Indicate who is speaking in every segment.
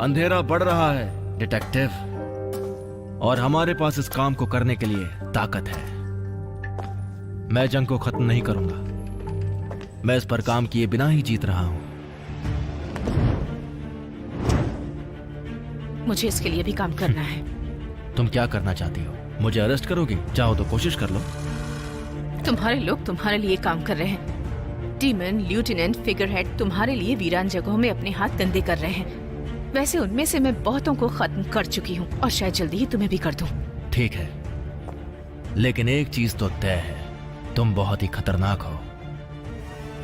Speaker 1: अंधेरा बढ़ रहा है डिटेक्टिव, और हमारे पास इस काम को करने के लिए ताकत है। मैं जंग को खत्म नहीं करूंगा, मैं इस पर काम किए बिना ही जीत रहा हूं।
Speaker 2: मुझे इसके लिए भी काम करना है।
Speaker 1: तुम क्या करना चाहती हो? मुझे अरेस्ट करोगी? चाहो तो कोशिश कर लो।
Speaker 2: तुम्हारे लोग तुम्हारे लिए काम कर रहे हैं। डीमन, ल्यूटेनेंट, फिगरहेड तुम्हारे लिए वीरान जगहों में अपने हाथ गंदे कर रहे हैं। वैसे उनमें से मैं बहुतों को खत्म कर चुकी हूँ और शायद जल्दी ही तुम्हें भी कर दूं।
Speaker 1: ठीक है, लेकिन एक चीज तो तय है, तुम बहुत ही खतरनाक हो,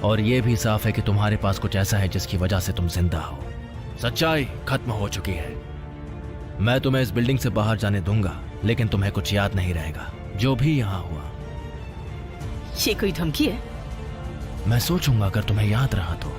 Speaker 1: और यह भी साफ है कि तुम्हारे पास कुछ ऐसा है जिसकी वजह से तुम जिंदा हो। सच्चाई खत्म हो चुकी है। मैं तुम्हें इस बिल्डिंग से बाहर जाने दूंगा, लेकिन तुम्हें कुछ याद नहीं रहेगा जो भी यहां हुआ।
Speaker 2: ये कोई धमकी है?
Speaker 1: मैं सोचूंगा अगर तुम्हें याद रहा तो।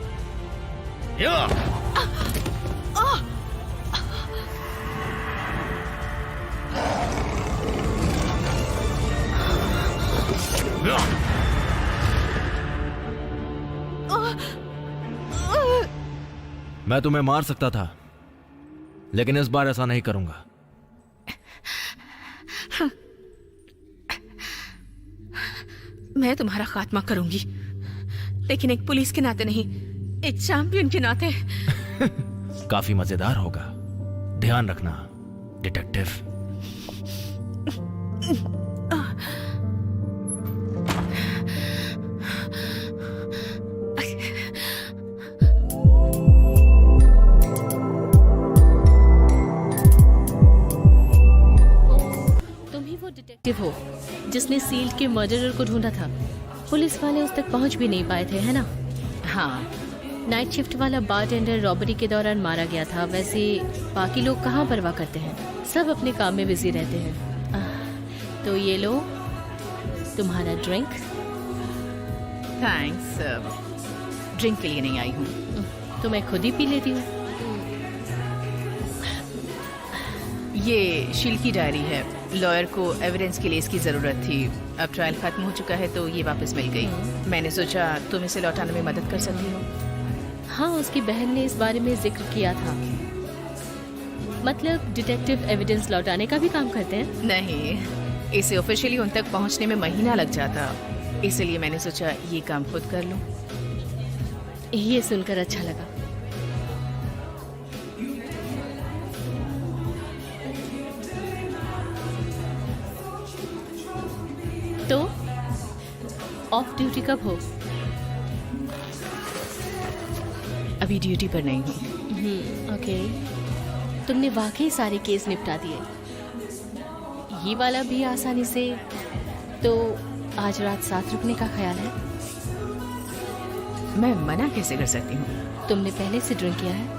Speaker 1: मैं तुम्हें मार सकता था, लेकिन इस बार ऐसा नहीं करूंगा।
Speaker 2: मैं तुम्हारा खात्मा करूंगी, लेकिन एक पुलिस के नाते नहीं, एक चैंपियन के नाते।
Speaker 1: काफी मजेदार होगा, ध्यान रखना डिटेक्टिव।
Speaker 3: तुम ही वो डिटेक्टिव हो जिसने सील के मर्डरर को ढूंढा था। पुलिस वाले उस तक पहुंच भी नहीं पाए थे, है ना?
Speaker 2: हाँ,
Speaker 3: नाइट शिफ्ट वाला बारटेंडर रॉबरी के दौरान मारा गया था। वैसे बाकी लोग कहाँ परवाह करते हैं, सब अपने काम में बिजी रहते हैं। तो ये लो तुम्हारा ड्रिंक।
Speaker 2: थैंक्स। ड्रिंक के लिए नहीं आई हूँ।
Speaker 3: तो मैं खुद ही पी लेती हूँ।
Speaker 2: ये शील की डायरी है। लॉयर को एविडेंस के लिए इसकी जरूरत थी। अब ट्रायल खत्म हो चुका है तो ये वापस मिल गई। मैंने सोचा तुम इसे लौटाने में मदद कर सकती हो।
Speaker 3: हाँ, उसकी बहन ने इस बारे में जिक्र किया था। मतलब डिटेक्टिव एविडेंस लौटाने का भी काम करते हैं?
Speaker 2: नहीं, इसे ऑफिशियली उन तक पहुंचने में महीना लग जाता, इसलिए मैंने सोचा ये काम खुद कर लूं।
Speaker 3: ये सुनकर अच्छा लगा। तो ऑफ ड्यूटी कब हो?
Speaker 2: अभी ड्यूटी पर नहीं हूँ।
Speaker 3: ओके। तुमने वाकई सारे केस निपटा दिए, ये वाला भी आसानी से। तो आज रात साथ रुकने का ख्याल है?
Speaker 2: मैं मना कैसे कर सकती हूँ?
Speaker 3: तुमने पहले से ड्रिंक किया है?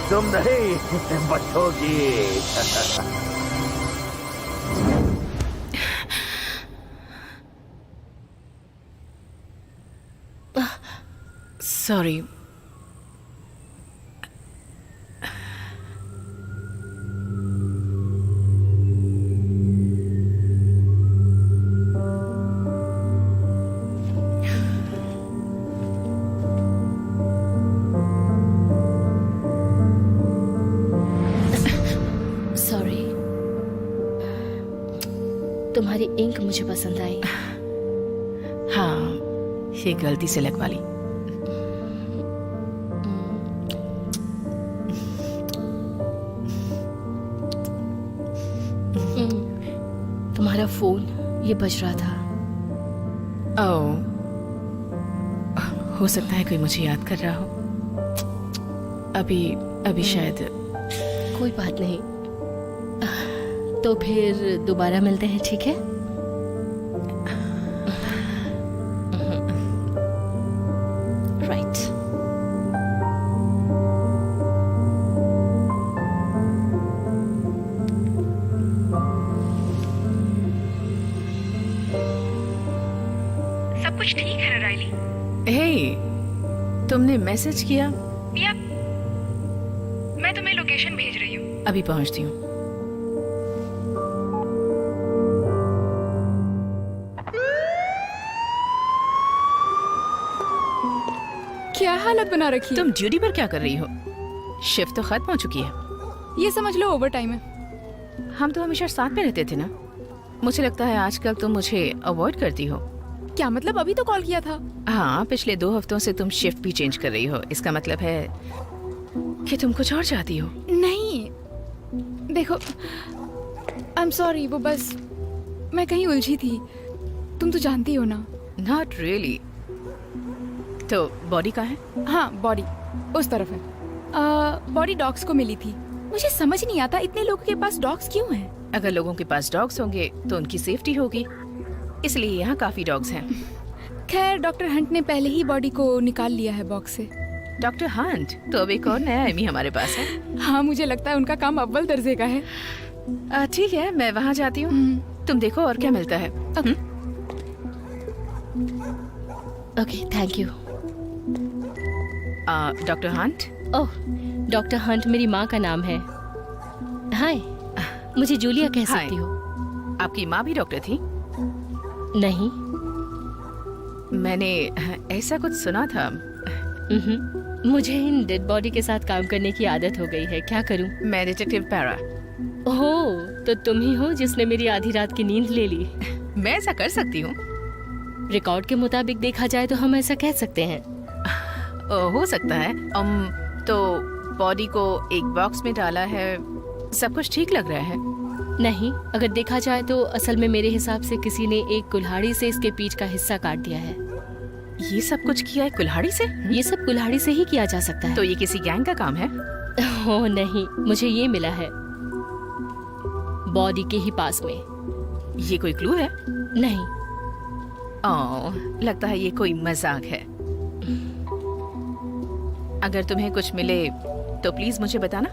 Speaker 4: तुम नहीं बचोगी।
Speaker 2: सॉरी।
Speaker 3: सॉरी। तुम्हारी इंक मुझे पसंद आई।
Speaker 2: हाँ, ये गलती से लगवा ली।
Speaker 3: तुम्हारा फोन ये बज रहा था।
Speaker 2: ओह, हो सकता है कोई मुझे याद कर रहा हो। अभी शायद।
Speaker 3: कोई बात नहीं, तो फिर दोबारा मिलते हैं, ठीक है? राइट।
Speaker 5: सब मिस्टर राइली?
Speaker 2: हे, तुमने मैसेज किया?
Speaker 5: या मैं तुम्हें लोकेशन भेज रही हूँ।
Speaker 2: अभी पहुंचती हूँ।
Speaker 6: क्या हालत बना रखी है?
Speaker 2: तुम ड्यूटी पर क्या कर रही हो? शिफ्ट तो खत्म हो चुकी है।
Speaker 6: ये समझ लो ओवर टाइम है।
Speaker 2: हम तो हमेशा साथ में रहते थे ना। मुझे लगता है आजकल तुम मुझे अवॉइड करती हो।
Speaker 6: क्या मतलब? अभी तो कॉल किया था।
Speaker 2: हाँ, पिछले 2 हफ्तों से तुम शिफ्ट भी चेंज कर रही हो। इसका मतलब है कि तुम कुछ और चाहती हो।
Speaker 6: नहीं, देखो, आई एम सॉरी, वो बस मैं कहीं उलझी थी। तुम तो जानती हो ना।
Speaker 2: Not really. तो बॉडी कहाँ है?
Speaker 6: हाँ, बॉडी उस तरफ है। बॉडी डॉग्स को मिली थी। मुझे समझ नहीं आता इतने लोगों के पास डॉग्स क्यों हैं।
Speaker 2: अगर लोगों के पास डॉग्स होंगे तो उनकी सेफ्टी होगी, इसलिए यहाँ काफी डॉग्स हैं।
Speaker 6: खैर, डॉक्टर हंट ने पहले ही बॉडी को निकाल लिया है बॉक्स से।
Speaker 2: Doctor Hunt? तो अब एक और नया एमी हमारे पास है।
Speaker 6: हाँ, मुझे लगता है उनका काम अव्वल दर्जे का है।
Speaker 2: ठीक है, मैं वहाँ जाती हूँ। तुम देखो और क्या मिलता है।
Speaker 3: Okay, thank you.
Speaker 2: Doctor Hunt?
Speaker 3: Oh, doctor Hunt मेरी माँ का नाम है। हाय, मुझे जूलिया कह
Speaker 2: हाय।
Speaker 3: सकती हो।
Speaker 2: आपकी माँ भी डॉक्टर थी?
Speaker 3: नहीं।
Speaker 2: मैंने ऐसा कुछ सुना था।
Speaker 3: मुझे इन डेड बॉडी के साथ काम करने की आदत हो गई है। क्या करूं?
Speaker 2: मैं डिटेक्टिव पैरा।
Speaker 3: ओह, तो तुम ही हो जिसने मेरी आधी रात की नींद ले ली।
Speaker 2: मैं ऐसा कर सकती हूँ?
Speaker 3: रिकॉर्ड के मुताबिक देखा जाए तो हम ऐसा कह सकते हैं।
Speaker 2: हो सकता है। तो बॉडी को एक बॉक्स में डाला है, सब कुछ ठीक लग रहा है।
Speaker 3: नहीं, अगर देखा जाए तो असल में मेरे हिसाब से किसी ने एक कुल्हाड़ी से इसके पीठ का हिस्सा काट दिया है।
Speaker 2: ये सब कुछ किया है कुल्हाड़ी से?
Speaker 3: ये सब कुल्हाड़ी से ही किया जा सकता है।
Speaker 2: तो ये किसी गैंग का काम है?
Speaker 3: ओह नहीं, मुझे ये मिला है बॉडी के ही पास में।
Speaker 2: ये कोई क्लू है?
Speaker 3: नहीं।
Speaker 2: ओह, लगता है ये कोई मजाक है। अगर तुम्हें कुछ मिले तो प्लीज मुझे बताना।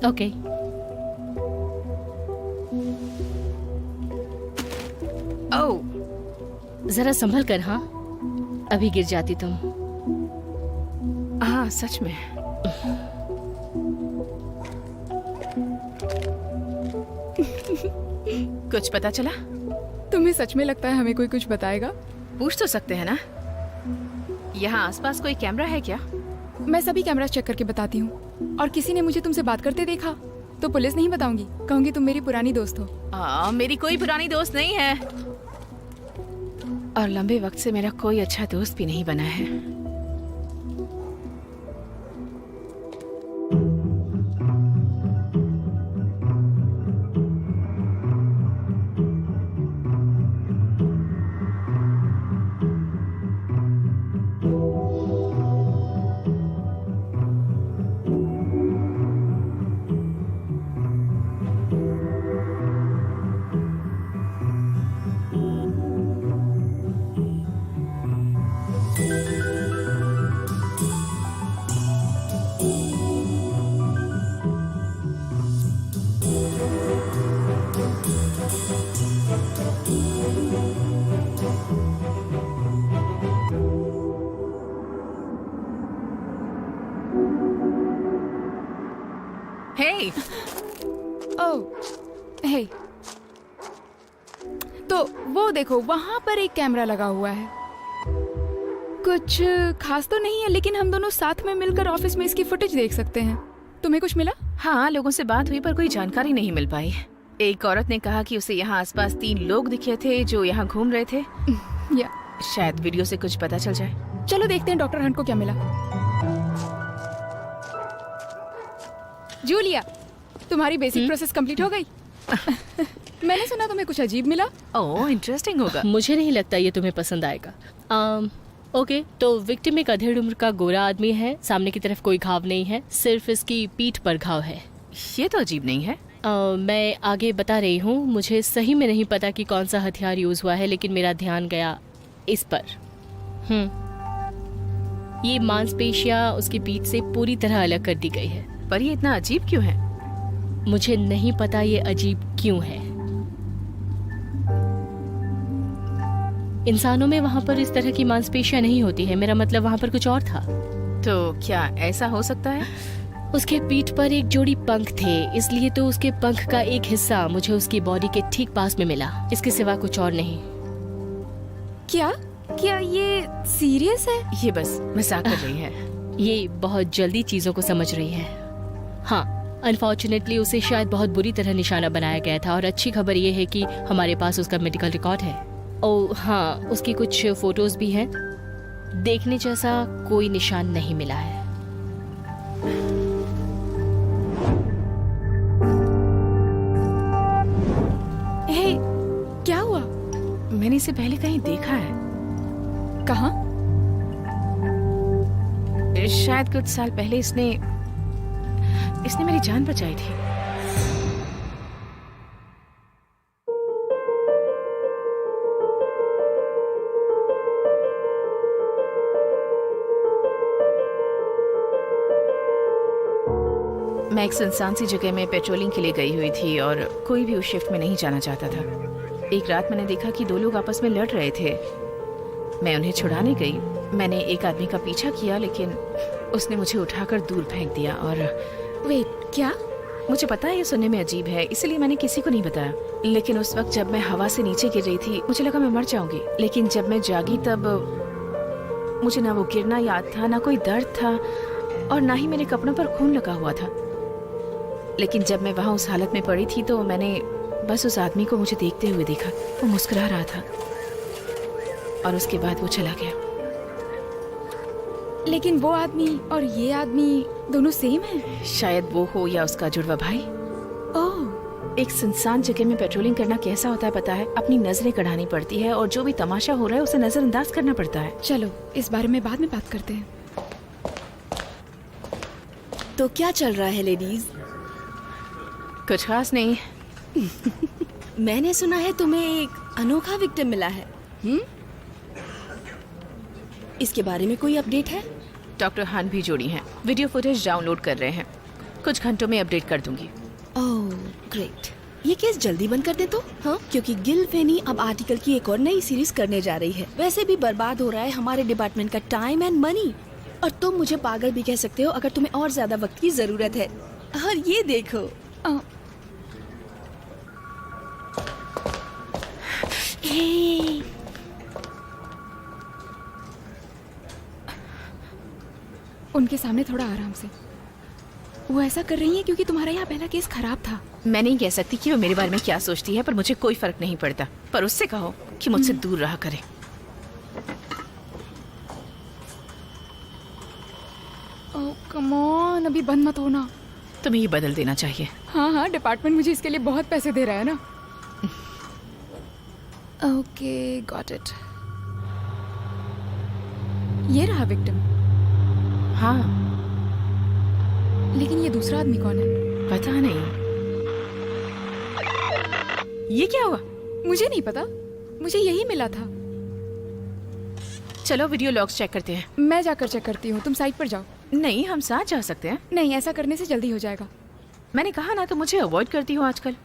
Speaker 3: ओके।
Speaker 2: ओह,
Speaker 3: जरा संभल कर। हाँ, अभी गिर जाती तुम।
Speaker 2: हाँ सच में। कुछ पता चला?
Speaker 6: तुम्हें सच में लगता है हमें कोई कुछ बताएगा?
Speaker 2: पूछ तो सकते हैं ना। यहाँ आसपास कोई कैमरा है क्या?
Speaker 6: मैं सभी कैमरा चेक करके बताती हूँ। और किसी ने मुझे तुमसे बात करते देखा तो पुलिस नहीं बताऊंगी, कहूंगी तुम मेरी पुरानी दोस्त हो।
Speaker 2: मेरी कोई पुरानी दोस्त नहीं है, और लंबे वक्त से मेरा कोई अच्छा दोस्त भी नहीं बना है। हे,
Speaker 6: ओह हे, तो वो देखो वहां पर एक कैमरा लगा हुआ है। कुछ खास तो नहीं है, लेकिन हम दोनों साथ में मिलकर ऑफिस में इसकी फुटेज देख सकते हैं। तुम्हें कुछ मिला?
Speaker 2: हाँ, लोगों से बात हुई पर कोई जानकारी नहीं मिल पाई। एक औरत ने कहा कि उसे यहाँ आसपास 3 लोग दिखे थे जो यहाँ घूम रहे थे।
Speaker 6: या
Speaker 2: शायद वीडियो से कुछ पता चल जाए।
Speaker 6: चलो देखते हैं डॉक्टर हंट को क्या मिला। जूलिया, तुम्हारी बेसिक प्रोसेस कंप्लीट हो गई? मैंने सुना तुम्हें कुछ अजीब मिला।
Speaker 2: ओह, इंटरेस्टिंग होगा।
Speaker 3: मुझे नहीं लगता ये तुम्हें पसंद आएगा। ओके, तो विक्टिम एक अधेड़ उम्र का गोरा आदमी है। सामने की तरफ कोई घाव नहीं है, सिर्फ इसकी पीठ पर घाव है।
Speaker 2: ये तो अजीब नहीं है।
Speaker 3: मैं आगे बता रही हूँ। मुझे सही में नहीं पता कि कौन सा हथियार यूज हुआ है, लेकिन मेरा ध्यान गया इस पर। ये मांसपेशियां उसकी पीठ से पूरी तरह अलग कर दी गई है।
Speaker 2: पर ये इतना अजीब क्यों है?
Speaker 3: मुझे नहीं पता ये अजीब क्यों है। इंसानों में वहाँ पर इस तरह की मांसपेशियां नहीं होती है। मेरा मतलब वहाँ पर कुछ और था।
Speaker 2: तो क्या ऐसा हो सकता है?
Speaker 3: उसके पीठ पर एक जोड़ी पंख थे, इसलिए तो उसके पंख का एक हिस्सा मुझे उसकी बॉडी के ठीक पास में मिला। इसके सिवा कुछ और नहीं।
Speaker 6: क्या क्या ये सीरियस है?
Speaker 2: ये बस मजाक कर रही है।
Speaker 3: ये बहुत जल्दी चीजों को समझ रही है। हाँ, अनफॉर्चुनेटली उसे शायद बहुत बुरी तरह निशाना बनाया गया था, और अच्छी खबर ये है कि हमारे पास उसका मेडिकल रिकॉर्ड है। ओह हाँ, उसकी कुछ फोटोज भी हैं। देखने जैसा कोई निशान नहीं मिला है।
Speaker 6: हे, क्या हुआ?
Speaker 2: मैंने इसे पहले कहीं देखा है।
Speaker 6: कहाँ?
Speaker 2: शायद कुछ साल पहले इसने मेरी जान बचाई थी। मैं एक सुनसान सी जगह में पेट्रोलिंग के लिए गई हुई थी और कोई भी उस शिफ्ट में नहीं जाना चाहता था। एक रात मैंने देखा कि दो लोग आपस में लड़ रहे थे। मैं उन्हें छुड़ाने गई। मैंने एक आदमी का पीछा किया, लेकिन उसने मुझे उठाकर दूर फेंक दिया। और
Speaker 6: वेट, क्या?
Speaker 2: मुझे पता है ये सुनने में अजीब है, इसलिए मैंने किसी को नहीं बताया। लेकिन उस वक्त जब मैं हवा से नीचे गिर रही थी, मुझे लगा मैं मर जाऊंगी। लेकिन जब मैं जागी तब मुझे ना वो गिरना याद था, ना कोई दर्द था, और ना ही मेरे कपड़ों पर खून लगा हुआ था। लेकिन जब मैं वहाँ उस हालत में पड़ी थी तो मैंने बस उस आदमी को मुझे देखते हुए देखा। वो मुस्कुरा रहा था और उसके बाद वो चला गया।
Speaker 6: लेकिन वो आदमी और ये आदमी दोनों सेम हैं?
Speaker 2: शायद वो हो या उसका जुड़वा भाई।
Speaker 6: ओह,
Speaker 2: एक सुनसान जगह में पेट्रोलिंग करना कैसा होता है पता है? अपनी नजरें कढ़ानी पड़ती है और जो भी तमाशा हो रहा है उसे नजरअंदाज करना पड़ता है।
Speaker 6: चलो इस बारे में बाद में बात करते हैं।
Speaker 7: तो क्या चल रहा है लेडीज?
Speaker 2: कुछ खास नहीं।
Speaker 7: मैंने सुना है तुम्हें एक अनोखा विक्टिम मिला है। इसके बारे में कोई अपडेट है?
Speaker 2: डॉक्टर हान भी जोड़ी हैं। वीडियो फुटेज डाउनलोड कर रहे हैं। कुछ घंटों में अपडेट कर दूंगी।
Speaker 7: Oh great. ये केस जल्दी बंद कर दे तो। हाँ, क्योंकि गिल फेनी अब आर्टिकल की एक और नई सीरीज करने जा रही है। वैसे भी बर्बाद हो रहा है हमारे डिपार्टमेंट का टाइम एंड मनी, और तुम मुझे पागल भी कह सकते हो अगर तुम्हें और ज्यादा वक्त की जरूरत है। और ये देखो,
Speaker 6: उनके सामने थोड़ा आराम से। वो ऐसा कर रही है क्योंकि तुम्हारा यहाँ पहला केस खराब था।
Speaker 2: मैं नहीं कह सकती कि वो मेरे बारे में क्या सोचती है, पर मुझे कोई फर्क नहीं पड़ता। पर उससे कहो कि मुझसे दूर रहा करे।
Speaker 6: ओह कम ऑन, अभी बंद मत होना।
Speaker 2: तुम्हें ये बदल देना चाहिए।
Speaker 6: हाँ हाँ, डिपार्टमेंट मुझे इसके लिए बहुत पैसे दे रहा है ना। Okay, got it. ये रहा विक्टिम।
Speaker 2: हाँ,
Speaker 6: लेकिन ये दूसरा आदमी कौन है?
Speaker 2: पता नहीं। ये क्या हुआ?
Speaker 6: मुझे नहीं पता, मुझे यही मिला था।
Speaker 2: चलो वीडियो लॉग्स चेक करते हैं।
Speaker 6: मैं जाकर चेक करती हूँ, तुम साइट पर जाओ।
Speaker 2: नहीं, हम साथ जा सकते हैं।
Speaker 6: नहीं, ऐसा करने से जल्दी हो जाएगा।
Speaker 2: मैंने कहा ना, तो मुझे अवॉइड करती हो आजकल।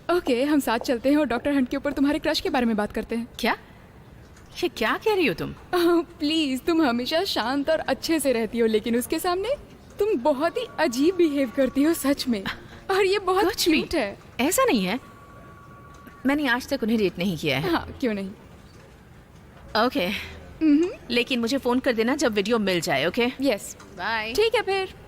Speaker 6: ओके, हम साथ चलते हैं और डॉक्टर हंट के ऊपर तुम्हारे क्रश के बारे में बात करते हैं।
Speaker 2: क्या? ये क्या कह रही हो तुम?
Speaker 6: प्लीज, तुम हमेशा शांत और अच्छे से रहती हो, लेकिन उसके सामने तुम बहुत ही अजीब बिहेव करती हो, सच में। और ये बहुत
Speaker 2: कुछ भी?
Speaker 6: क्यूट है।
Speaker 2: ऐसा नहीं है, मैंने आज तक उन्हें रेट नहीं किया है।
Speaker 6: हाँ, क्यों नहीं।
Speaker 2: ओके, लेकिन मुझे फोन कर देना जब वीडियो मिल जाए। Okay,
Speaker 6: yes,
Speaker 2: bye.
Speaker 6: ठीक है फिर।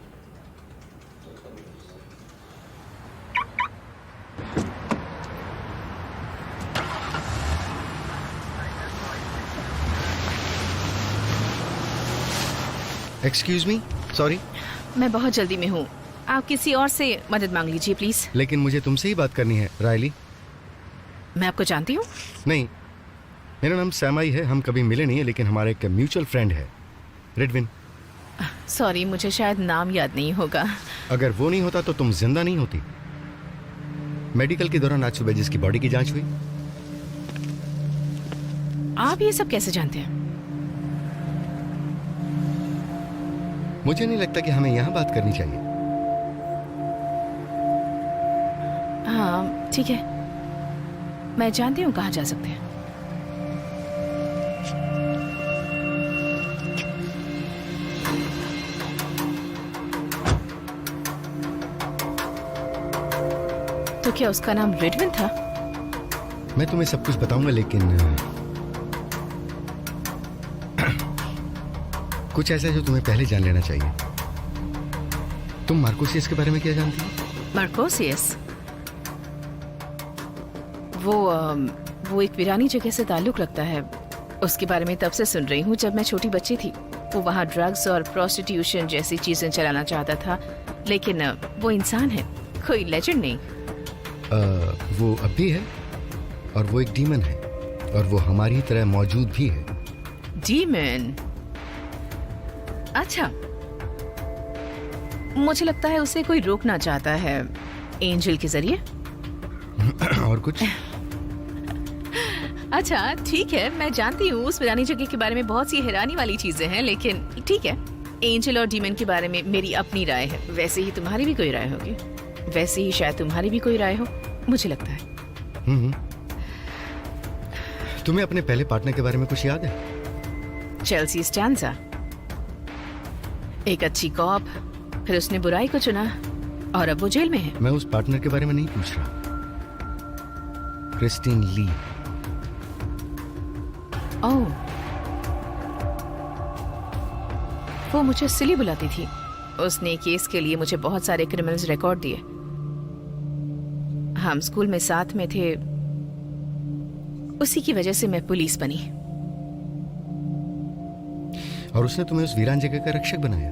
Speaker 8: Excuse me, sorry.
Speaker 2: मैं बहुत जल्दी में हूँ, आप किसी और से मदद मांग लीजिए प्लीज।
Speaker 8: लेकिन मुझे तुमसे ही बात करनी है, रायली।
Speaker 2: मैं आपको जानती हूँ।
Speaker 8: नहीं, मेरा नाम सैमाई है। हम कभी मिले नहीं है, लेकिन हमारा एक म्यूचुअल फ्रेंड है, रिडविन।
Speaker 2: सॉरी, मुझे शायद नाम याद नहीं होगा।
Speaker 8: अगर वो नहीं होता तो तुम जिंदा नहीं होती। मेडिकल के दौरान आज सुबह जिसकी बॉडी की जांच हुई।
Speaker 2: आप ये सब कैसे जानते हैं?
Speaker 8: मुझे नहीं लगता कि हमें यहाँ बात करनी चाहिए।
Speaker 2: हाँ ठीक है, मैं जानती हूँ कहाँ जा सकते हैं। तो क्या उसका नाम रिडविन था?
Speaker 8: मैं तुम्हें सब कुछ बताऊंगा, लेकिन कुछ ऐसा है जो तुम्हें पहले जान लेना चाहिए। तुम मार्कोसियस के बारे में क्या जानती हो?
Speaker 2: मार्कोसियस? वो एक वीरानी जगह से ताल्लुक रखता है। उसके बारे में तब से सुन रही हूँ जब मैं छोटी बच्ची थी। वो वहाँ ड्रग्स और प्रोस्टिट्यूशन जैसी चीजें चलाना चाहता था, लेकिन वो इंसान है, कोई लेजेंड नहीं।
Speaker 8: वो अब भी है, और वो एक डीमन है, और वो हमारी तरह मौजूद भी है।
Speaker 2: डीमन? अच्छा, मुझे लगता है उसे कोई रोकना चाहता है एंजल के जरिए।
Speaker 8: और कुछ?
Speaker 2: अच्छा ठीक है, मैं जानती हूँ उस वीरानी जगह के बारे में बहुत सी हैरानी वाली चीजें हैं, लेकिन ठीक है, एंजल और डीमन के बारे में मेरी अपनी राय है। वैसे ही तुम्हारी भी कोई राय होगी, वैसे ही शायद तुम्हारी भी कोई राय हो, मुझे लगता है।
Speaker 8: तुम्हें अपने पहले पार्टनर के बारे में कुछ याद है?
Speaker 2: चेल्सी स्टैंजा, एक अच्छी कॉप, फिर उसने बुराई को चुना और अब वो जेल में है।
Speaker 8: मैं उस पार्टनर के बारे में नहीं पूछ रहा। क्रिस्टीन ली।
Speaker 2: ओह, वो मुझे सिली बुलाती थी। उसने केस के लिए मुझे बहुत सारे क्रिमिनल्स रिकॉर्ड दिए। हम स्कूल में साथ में थे, उसी की वजह से मैं पुलिस बनी।
Speaker 8: और उसने तुम्हें उस वीरान जगह का रक्षक बनाया?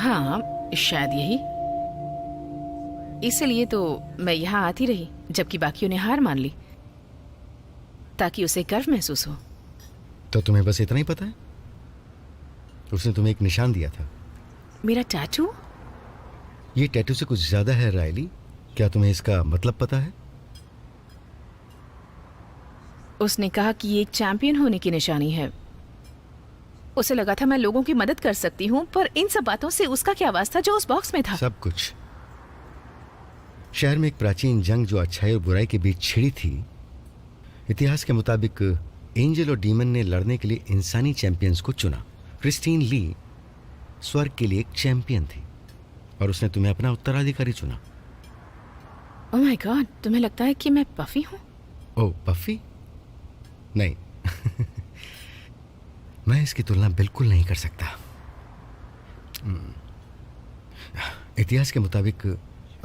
Speaker 2: हाँ, शायद यही। इसलिए तो मैं यहाँ आती रही, जबकि बाकियों ने हार मान ली, ताकि उसे गर्व महसूस हो।
Speaker 8: तो तुम्हें बस इतना ही पता है? उसने तुम्हें एक निशान दिया था।
Speaker 2: मेरा टैटू?
Speaker 8: ये टैटू से कुछ ज्यादा है रायली। क्या तुम्हें इसका मतलब पता है?
Speaker 2: उसने कहा कि ये एक चैंपियन होने की निशानी है। उसे लगा था मैं लोगों की मदद कर सकती हूँ, पर इन सब बातों से उसका क्या वास्ता जो उस बॉक्स में था?
Speaker 8: सब कुछ। शहर में एक प्राचीन जंग जो अच्छाई और बुराई के बीच छिड़ी थी। इतिहास के मुताबिक एंजल और डीमन ने लड़ने के लिए इंसानी चैंपियंस को चुना। क्रिस्टीन ली स्वर्ग के लिए एक चैंपियन थी, और उसने तुम्हें अपना उत्तराधिकारी चुना।
Speaker 2: ओह माय गॉड, तुम्हें लगता है कि मैं पफी हूँ?
Speaker 8: ओह, पफी? नहीं। मैं इसकी तुलना बिल्कुल नहीं कर सकता। इतिहास के मुताबिक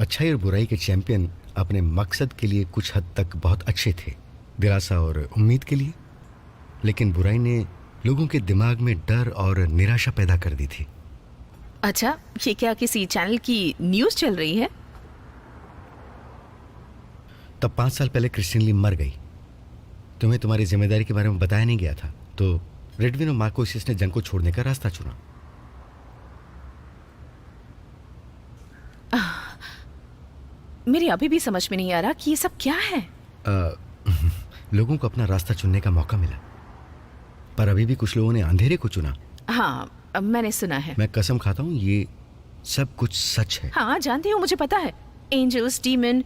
Speaker 8: अच्छाई और बुराई के चैंपियन अपने मकसद के लिए कुछ हद तक बहुत अच्छे थे, दिलासा और उम्मीद के लिए। लेकिन बुराई ने लोगों के दिमाग में डर और निराशा पैदा कर दी थी।
Speaker 2: अच्छा, ये क्या किसी चैनल की न्यूज़ चल रही है?
Speaker 8: तब 5 साल पहले क्रिस्टीन ली मर गई। तुम्हें तुम्हारी जिम्मेदारी के बारे में बताया नहीं गया था, तो रेडविन और मार्कोसियस ने जंग को छोड़ने का रास्ता चुना।
Speaker 2: मेरी अभी भी समझ में नहीं आ रहा कि ये सब क्या है।
Speaker 8: लोगों को अपना रास्ता चुनने का मौका मिला, पर अभी भी कुछ लोगों ने अंधेरे को चुना।
Speaker 2: हाँ, अब मैंने सुना है।
Speaker 8: मैं कसम खाता हूँ ये सब कुछ सच है।
Speaker 2: हाँ, जानती हूँ, मुझे पता है। एंजल्स, डीमन,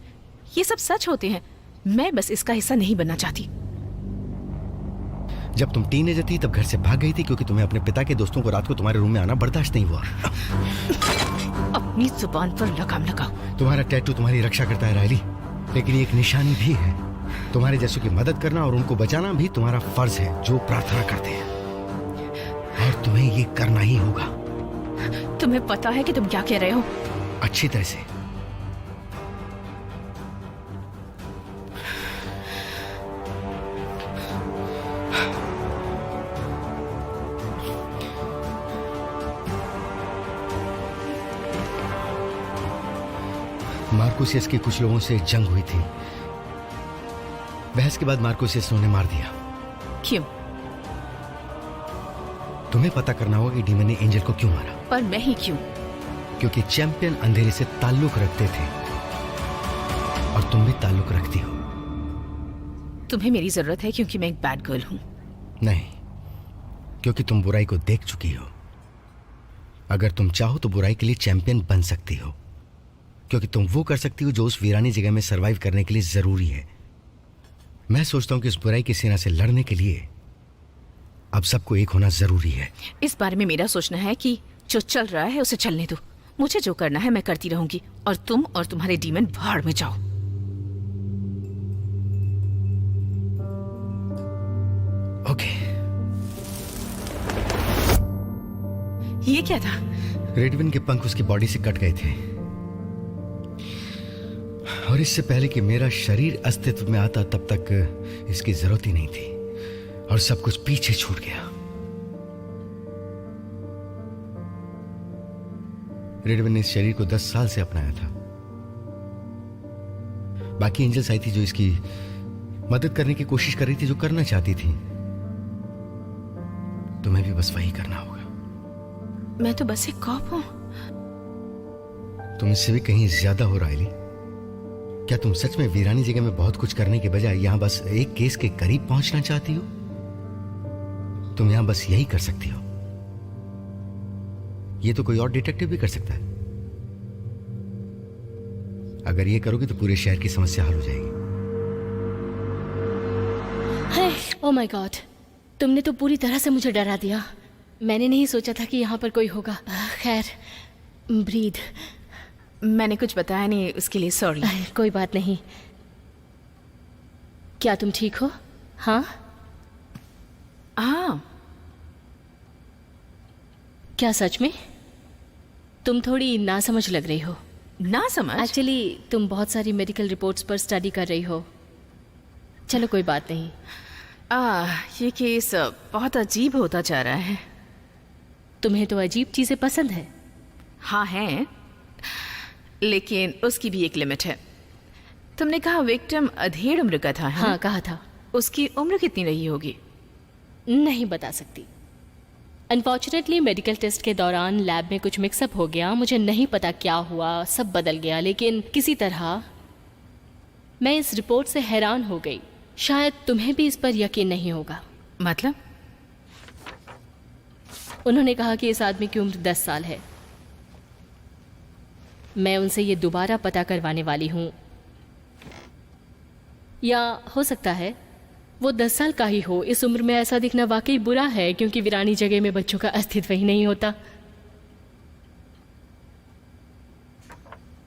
Speaker 2: ये सब सच होते हैं। मैं बस इसका हिस्सा नहीं बनना चाहती।
Speaker 8: जब तुम टीनेजर थी तब घर से भाग गई थी क्योंकि तुम्हें अपने पिता के दोस्तों को रात को तुम्हारे रूम में आना बर्दाश्त नहीं हुआ।
Speaker 2: अपनी जुबान पर लगाम लगाओ।
Speaker 8: तुम्हारा टैटू तुम्हारी रक्षा करता है रायली, लेकिन ये एक निशानी भी है। तुम्हारे जैसों की मदद करना और उनको बचाना भी तुम्हारा फर्ज है, जो प्रार्थना करते हैं, और तुम्हें ये करना ही होगा।
Speaker 2: तुम्हें पता है कि तुम क्या कह रहे हो?
Speaker 8: अच्छी तरह से। मार्कोसियस के कुछ लोगों से जंग हुई थी। बहस के बाद मार्कोसियस ने उन्हें मार दिया।
Speaker 2: क्यों?
Speaker 8: तुम्हें पता करना होगा कि डीमन ने एंजल को क्यों मारा।
Speaker 2: पर मैं ही क्यों?
Speaker 8: क्योंकि चैंपियन अंधेरे से ताल्लुक रखते थे, और तुम भी ताल्लुक रखती हो।
Speaker 2: तुम्हें मेरी जरूरत है क्योंकि मैं एक बैड गर्ल हूं?
Speaker 8: नहीं, क्योंकि तुम बुराई को देख चुकी हो। अगर तुम चाहो तो बुराई के लिए चैंपियन बन सकती हो, क्योंकि तुम वो कर सकती हो जो उस वीरानी जगह में सरवाइव करने के लिए जरूरी है। मैं सोचता हूं कि इस बुराई की सेना से लड़ने के लिए अब सबको एक होना जरूरी है।
Speaker 2: इस बारे में मेरा सोचना है कि जो चल रहा है उसे चलने दो। मुझे जो करना है मैं करती रहूंगी, और तुम और तुम्हारे डीमन भाड़ में जाओ। ये क्या था?
Speaker 8: रेडविन के पंख उसकी बॉडी से कट गए थे, और इससे पहले कि मेरा शरीर अस्तित्व में आता तब तक इसकी जरूरत ही नहीं थी, और सब कुछ पीछे छूट गया। रेडविन ने इस शरीर को 10 साल से अपनाया था। बाकी एंजल्स आई थी जो इसकी मदद करने की कोशिश कर रही थी, जो करना चाहती थी। तुम्हें भी बस वही करना होगा।
Speaker 2: मैं तो बस एक कॉप हूं।
Speaker 8: तुम इससे भी कहीं ज्यादा हो, रायली। क्या तुम सच में वीरानी जगह में बहुत कुछ करने के बजाय यहां बस एक केस के करीब पहुंचना चाहती हो? तुम यहां बस यही कर सकती हो। ये तो कोई और डिटेक्टिव भी कर सकता है। अगर ये करोगे तो पूरे शहर की समस्या हल हो जाएगी।
Speaker 3: ओह माय गॉड, तुमने तो पूरी तरह से मुझे डरा दिया। मैंने नहीं सोचा था कि यहाँ पर कोई होगा। खैर, ब्रीद।
Speaker 2: मैंने कुछ बताया नहीं, उसके लिए सॉरी।
Speaker 3: कोई बात नहीं। क्या तुम ठीक हो? हाँ
Speaker 2: हाँ।
Speaker 3: क्या सच में? तुम थोड़ी नासमझ लग रही हो।
Speaker 2: ना समझ?
Speaker 3: एक्चुअली तुम बहुत सारी मेडिकल रिपोर्ट्स पर स्टडी कर रही हो। चलो कोई बात नहीं।
Speaker 2: ये केस बहुत अजीब होता जा रहा है।
Speaker 3: तुम्हें तो अजीब चीजें पसंद है।
Speaker 2: हाँ है, लेकिन उसकी भी एक लिमिट है। तुमने कहा विक्टिम अधेड़ उम्र का था, है?
Speaker 3: हाँ कहा था।
Speaker 2: उसकी उम्र कितनी रही होगी?
Speaker 3: नहीं बता सकती। अनफॉर्चुनेटली मेडिकल टेस्ट के दौरान लैब में कुछ मिक्सअप हो गया। मुझे नहीं पता क्या हुआ, सब बदल गया। लेकिन किसी तरह मैं इस रिपोर्ट से हैरान हो गई। शायद तुम्हें भी इस पर यकीन नहीं होगा।
Speaker 2: मतलब?
Speaker 3: उन्होंने कहा कि इस आदमी की उम्र 10 साल है। मैं उनसे ये दोबारा पता करवाने वाली हूँ, या हो सकता है वो 10 साल का ही हो। इस उम्र में ऐसा दिखना वाकई बुरा है, क्योंकि वीरानी जगह में बच्चों का अस्तित्व ही नहीं होता।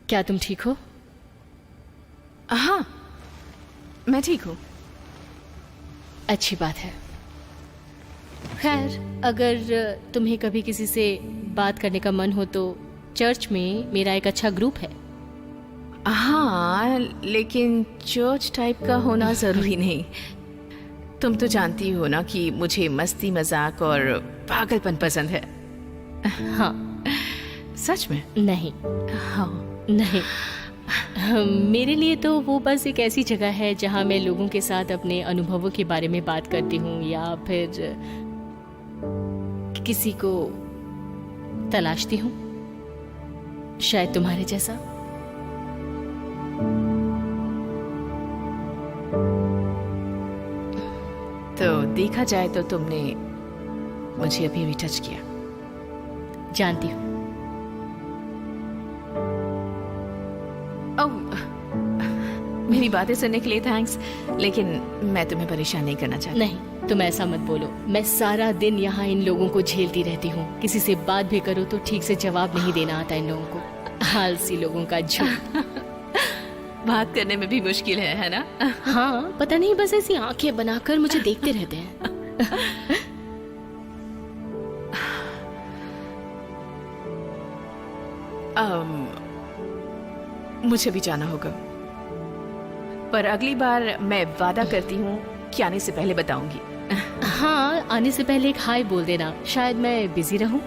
Speaker 3: क्या तुम ठीक हो?
Speaker 2: हाँ, मैं ठीक हूँ।
Speaker 3: अच्छी बात है। खैर, अगर तुम्हें कभी किसी से बात करने का मन हो तो चर्च में मेरा एक अच्छा ग्रुप है।
Speaker 2: हाँ, लेकिन चर्च टाइप का होना जरूरी नहीं। तुम तो जानती हो ना कि मुझे मस्ती मजाक और पागलपन पसंद है।
Speaker 3: हाँ।
Speaker 2: सच में?
Speaker 3: नहीं।
Speaker 2: हाँ।
Speaker 3: नहीं, मेरे लिए तो वो बस एक ऐसी जगह है जहाँ मैं लोगों के साथ अपने अनुभवों के बारे में बात करती हूँ, या फिर किसी को तलाशती हूँ, शायद तुम्हारे जैसा।
Speaker 2: तो देखा जाए तो तुमने मुझे अभी अभी टच किया।
Speaker 3: जानती हूँ।
Speaker 2: मेरी बातें सुनने के लिए थैंक्स, लेकिन मैं तुम्हें परेशान नहीं करना चाहती।
Speaker 3: नहीं, तुम ऐसा मत बोलो। मैं सारा दिन यहाँ इन लोगों को झेलती रहती हूँ। किसी से बात भी करो तो ठीक से जवाब नहीं देना आता इन लोगों को। आलसी लोगों का झुंड।
Speaker 2: बात करने में भी मुश्किल है ना?
Speaker 3: हाँ, पता नहीं, बस ऐसी आंखें बनाकर मुझे देखते रहते हैं।
Speaker 2: मुझे भी जाना होगा, पर अगली बार मैं वादा करती हूँ कि आने से पहले बताऊंगी।
Speaker 3: हाँ, आने से पहले एक हाय बोल देना। शायद मैं बिजी रहूं।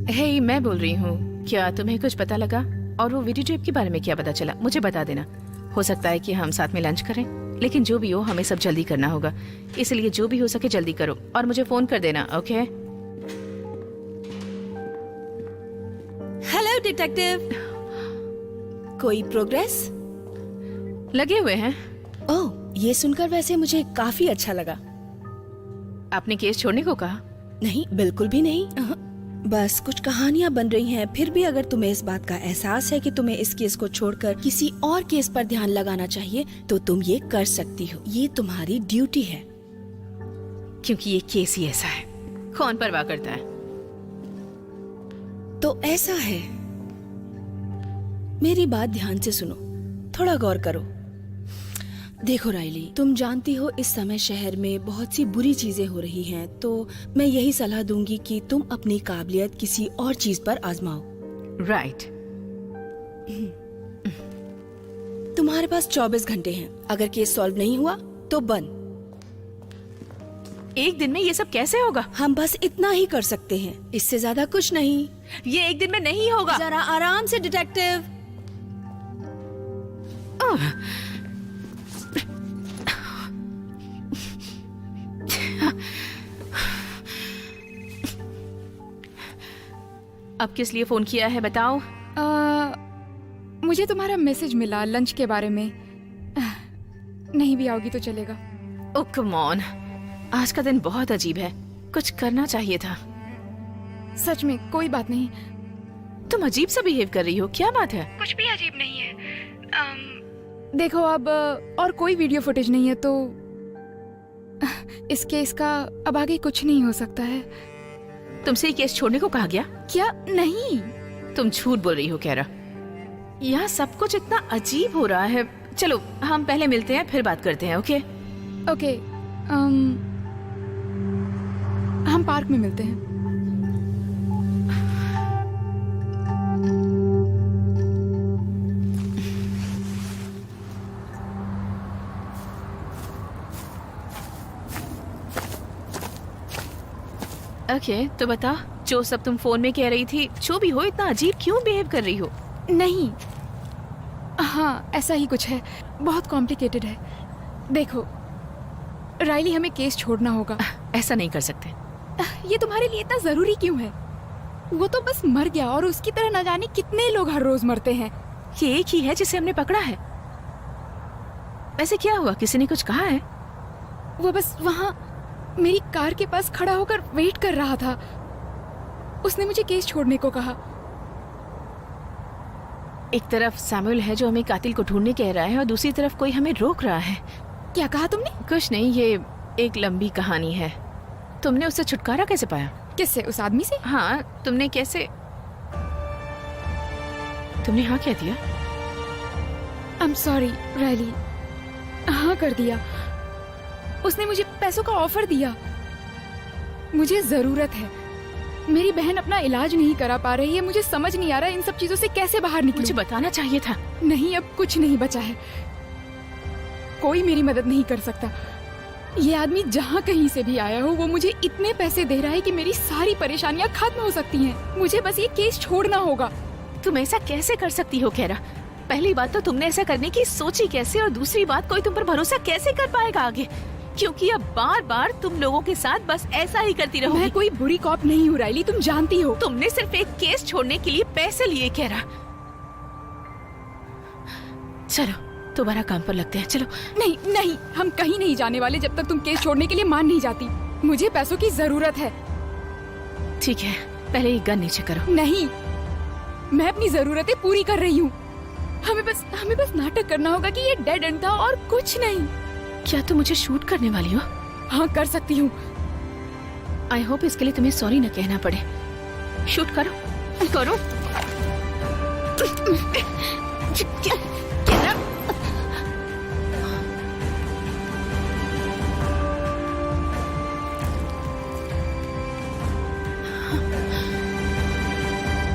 Speaker 2: हे, मैं बोल रही हूँ, क्या तुम्हें कुछ पता लगा? और वो वीडियो टेप के बारे में क्या पता चला? मुझे बता देना। हो सकता है कि हम साथ में लंच करें, लेकिन जो भी हो हमें सब जल्दी करना होगा, इसलिए जो भी हो सके जल्दी करो और मुझे फोन कर देना। ओके?
Speaker 7: हेलो डिटेक्टिव, कोई प्रोग्रेस?
Speaker 2: लगे हुए हैं।
Speaker 7: ओह, ये सुनकर वैसे मुझे काफी अच्छा लगा।
Speaker 2: आपने केस छोड़ने को कहा?
Speaker 7: नहीं, बिल्कुल भी नहीं। बस कुछ कहानियां बन रही हैं। फिर भी अगर तुम्हें इस बात का एहसास है कि तुम्हें इस केस को छोड़कर किसी और केस पर ध्यान लगाना चाहिए, तो तुम ये कर सकती हो। ये तुम्हारी ड्यूटी है।
Speaker 2: क्योंकि ये केस ही ऐसा है, कौन परवाह करता है?
Speaker 7: तो ऐसा है, मेरी बात ध्यान से सुनो, थोड़ा गौर करो। देखो राइली, तुम जानती हो इस समय शहर में बहुत सी बुरी चीजें हो रही हैं, तो मैं यही सलाह दूंगी कि तुम अपनी काबिलियत किसी और चीज पर आजमाओ।
Speaker 2: राइट।
Speaker 7: तुम्हारे पास 24 घंटे हैं। अगर केस सॉल्व नहीं हुआ तो बंद।
Speaker 2: एक दिन में ये सब कैसे होगा?
Speaker 7: हम बस इतना ही कर सकते हैं, इससे ज्यादा कुछ नहीं।
Speaker 2: ये एक दिन में नहीं होगा।
Speaker 7: जरा आराम से डिटेक्टिव।
Speaker 2: अब किस लिए फोन किया है बताओ?
Speaker 6: मुझे तुम्हारा मैसेज मिला लंच के बारे में। नहीं भी आओगी तो चलेगा।
Speaker 2: ओह कम ऑन, आज का दिन बहुत अजीब है, कुछ करना चाहिए था।
Speaker 6: सच में कोई बात नहीं।
Speaker 2: तुम अजीब सा बिहेव कर रही हो, क्या बात है?
Speaker 5: कुछ भी अजीब नहीं है।
Speaker 6: देखो अब और कोई वीडियो फुटेज नहीं है, तो इस केस का अब आगे कुछ नहीं हो सकता है।
Speaker 2: तुमसे ये केस छोड़ने को कहा गया?
Speaker 6: क्या? नहीं।
Speaker 2: तुम झूठ बोल रही हो कैरा। यहाँ सब कुछ इतना अजीब हो रहा है। चलो हम पहले मिलते हैं, फिर बात करते हैं। ओके
Speaker 6: ओके, हम पार्क में मिलते हैं।
Speaker 2: ओके, तो बता, जो सब तुम फोन में कह रही थी, जो भी हो, इतना अजीब क्यों बिहेव कर रही हो?
Speaker 6: नहीं, हाँ ऐसा ही कुछ है, बहुत कॉम्प्लिकेटेड है। देखो राइली, हमें केस छोड़ना होगा।
Speaker 2: ऐसा नहीं कर सकते।
Speaker 6: ये तुम्हारे लिए इतना जरूरी क्यों है? वो तो बस मर गया और उसकी तरह न जाने कितने लोग हर रोज मरते हैं।
Speaker 2: ये एक ही है जिसे हमने पकड़ा है। वैसे क्या हुआ, किसी ने कुछ कहा है?
Speaker 6: वो बस वहाँ मेरी कार के पास खड़ा होकर वेट कर रहा था। उसने मुझे केस छोड़ने को कहा।
Speaker 2: एक तरफ सैमुअल है जो हमें कातिल को ढूंढने कह रहा है, और दूसरी तरफ कोई हमें रोक रहा है।
Speaker 6: क्या कहा तुमने?
Speaker 2: कुछ नहीं, ये एक लंबी कहानी है। तुमने उससे छुटकारा कैसे पाया?
Speaker 6: किससे? उस आदमी से?
Speaker 2: हाँ, तुमने कैसे? तुमने हाँ क्या दिया?
Speaker 6: आई एम सॉरी राइली, हाँ कर दिया। उसने मुझे पैसों का ऑफर दिया। मुझे जरूरत है। मेरी बहन अपना इलाज नहीं करा पा रही है। मुझे समझ नहीं आ रहा इन सब चीजों से कैसे बाहर निकलूं।
Speaker 2: मुझे बताना चाहिए था।
Speaker 6: नहीं, अब कुछ नहीं बचा है। कोई मेरी मदद नहीं कर सकता। ये आदमी जहाँ कहीं से भी आया हो, वो मुझे इतने पैसे दे रहा है कि मेरी सारी परेशानियाँ खत्म हो सकती हैं। मुझे बस ये केस छोड़ना होगा।
Speaker 2: तुम ऐसा कैसे कर सकती हो कैरा? पहली बात तो तुमने ऐसा करने की सोची कैसे, और दूसरी बात कोई तुम पर भरोसा कैसे कर पाएगा आगे? क्योंकि अब बार बार तुम लोगों के साथ बस ऐसा ही करती रहोगी।
Speaker 6: मैं कोई बुरी कॉप नहीं हूँ राइली, तुम जानती हो।
Speaker 2: तुमने सिर्फ एक केस छोड़ने के लिए पैसे लिए कैरा। चलो दोबारा काम पर लगते हैं, चलो।
Speaker 6: नहीं नहीं, हम कहीं नहीं जाने वाले जब तक तुम केस छोड़ने के लिए मान नहीं जाती। मुझे पैसों की जरूरत है।
Speaker 2: ठीक है, पहले ये गन नीचे करो।
Speaker 6: नहीं, मैं अपनी जरूरतें पूरी कर रही हूँ। हमें बस नाटक करना होगा कि ये डेड एंड था और कुछ नहीं।
Speaker 2: क्या तुम मुझे शूट करने वाली हो?
Speaker 6: हाँ कर सकती हूँ।
Speaker 2: आई होप इसके लिए तुम्हें सॉरी न कहना पड़े। शूट करो करो। कैरा,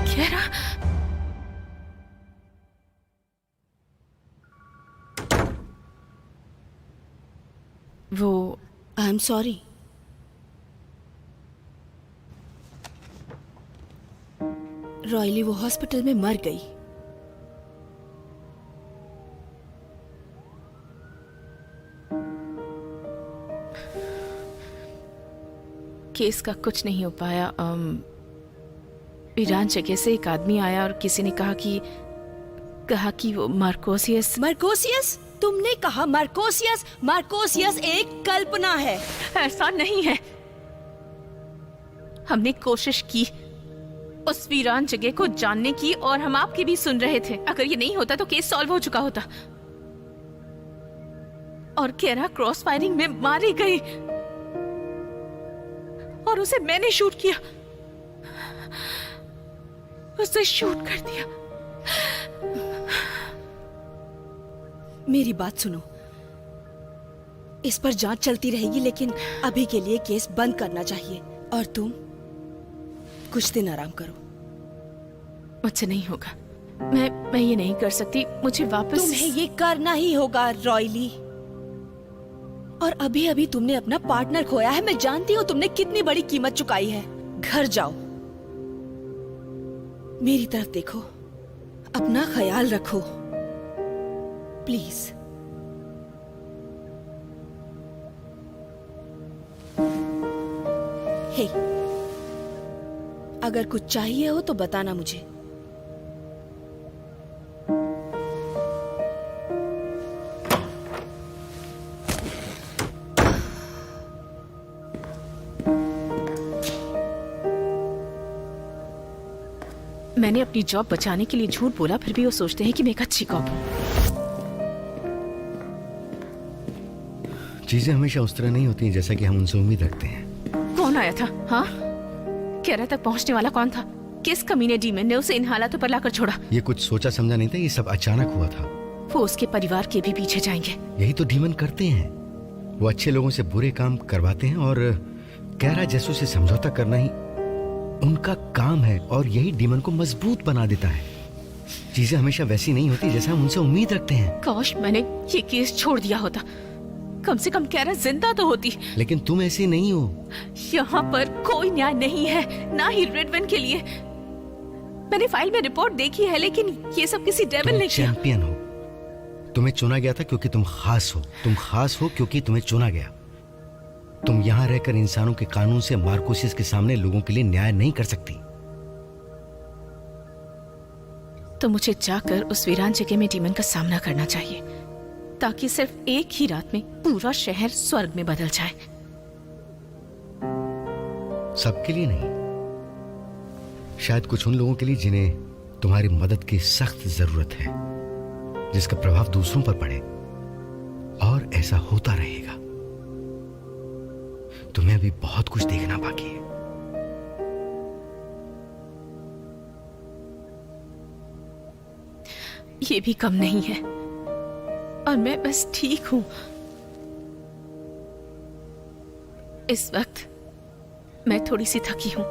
Speaker 2: कैरा, वो
Speaker 7: आई एम सॉरी। रॉयली वो हॉस्पिटल में मर गई।
Speaker 2: केस का कुछ नहीं हो पाया। ईरान जगह से एक आदमी आया और किसी ने कहा कि वो मार्कोसियस।
Speaker 7: मार्कोसियस? तुमने कहा मार्कोसियस? मार्कोसियस एक कल्पना है।
Speaker 2: ऐसा नहीं है। हमने कोशिश की उस वीरान जगह को जानने की, और हम आपकी भी सुन रहे थे। अगर ये नहीं होता तो केस सॉल्व हो चुका होता। और कैरा क्रॉस फायरिंग में मारी गई, और उसे मैंने शूट किया। उसे शूट कर दिया।
Speaker 7: मेरी बात सुनो, इस पर जांच चलती रहेगी, लेकिन अभी के लिए केस बंद करना चाहिए। और तुम कुछ दिन आराम करो।
Speaker 2: मुझसे नहीं होगा, मैं ये नहीं कर सकती। मुझे वापस
Speaker 7: तुम्हें ये करना ही होगा रॉयली। और अभी अभी तुमने अपना पार्टनर खोया है। मैं जानती हूँ तुमने कितनी बड़ी कीमत चुकाई है। घर जाओ, मेरी तरफ देखो, अपना ख्याल रखो प्लीज। हे, अगर कुछ चाहिए हो तो बताना मुझे।
Speaker 2: मैंने अपनी जॉब बचाने के लिए झूठ बोला, फिर भी वो सोचते हैं कि मैं एक अच्छी कॉप हूँ।
Speaker 8: चीजें हमेशा उस तरह नहीं होती हैं जैसा कि हम उनसे उम्मीद रखते हैं।
Speaker 2: कौन आया था? हाँ, कैरा तक पहुँचने वाला कौन था? किस कमीने डीमन ने उसे इन हालातों पर लाकर छोड़ा?
Speaker 8: ये कुछ सोचा समझा नहीं था, ये सब अचानक हुआ था।
Speaker 2: वो उसके परिवार के भी पीछे जाएंगे।
Speaker 8: यही तो डीमन करते हैं, वो अच्छे लोगों से बुरे काम करवाते हैं और कैरा जैसों से समझौता करना ही उनका काम है, और यही डीमन को मजबूत बना देता है। चीजें हमेशा वैसी नहीं होती जैसा हम उनसे उम्मीद रखते हैं।
Speaker 2: काश मैंने ये केस छोड़ दिया होता, कम से कम कैरा जिंदा तो होती।
Speaker 8: लेकिन तुम ऐसे नहीं हो।
Speaker 2: यहाँ पर कोई न्याय नहीं है, ना ही रेडवन के लिए। मैंने फाइल में रिपोर्ट देखी है, लेकिन ये सब किसी डेविल ने किया।
Speaker 8: चैंपियन हो, तुम्हें चुना गया था क्योंकि तुम खास हो। तुम खास हो क्योंकि तुम्हें चुना गया। तुम यहां रहकर इंसानों के कानून से मार्कोसिस के सामने लोगों के लिए न्याय नहीं कर सकती।
Speaker 2: तो मुझे जाकर उस वीरान जगह में डीमन का सामना करना चाहिए, ताकि सिर्फ एक ही रात में पूरा शहर स्वर्ग में बदल जाए।
Speaker 8: सबके लिए नहीं, शायद कुछ उन लोगों के लिए जिन्हें तुम्हारी मदद की सख्त जरूरत है, जिसका प्रभाव दूसरों पर पड़े। और ऐसा होता रहेगा। तुम्हें अभी बहुत कुछ देखना बाकी है।
Speaker 2: ये भी कम नहीं है, और मैं बस ठीक हूं। इस वक्त मैं थोड़ी सी थकी हूं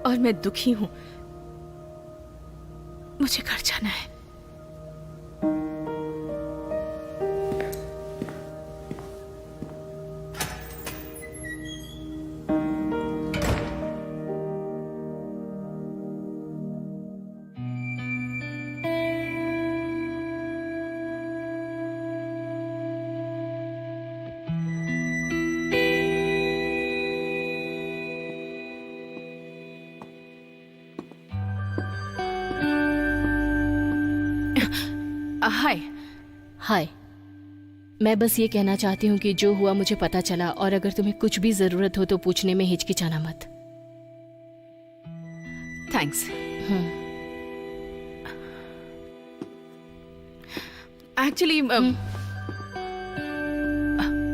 Speaker 2: और मैं दुखी हूं। मुझे घर जाना है। हाय।
Speaker 3: हाय, मैं बस ये कहना चाहती हूँ कि जो हुआ मुझे पता चला, और अगर तुम्हें कुछ भी जरूरत हो तो पूछने में हिचकिचाना मत।
Speaker 2: थैंक्स। एक्चुअली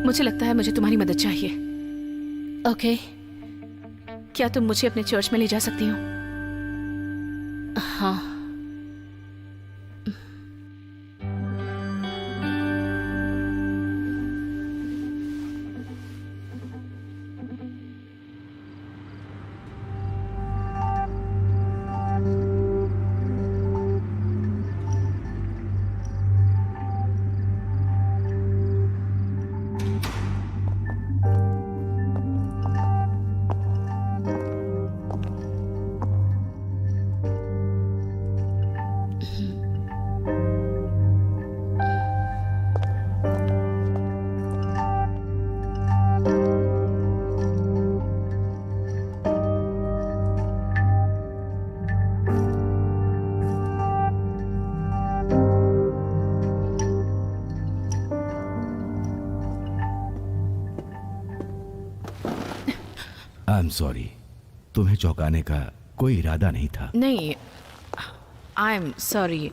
Speaker 2: मुझे लगता है मुझे तुम्हारी मदद चाहिए।
Speaker 3: ओके।
Speaker 2: क्या तुम मुझे अपने चर्च में ले जा सकती हो?
Speaker 3: हाँ।
Speaker 9: आई एम सॉरी, तुम्हें चौंकाने का कोई इरादा नहीं था।
Speaker 2: नहीं, आई एम सॉरी।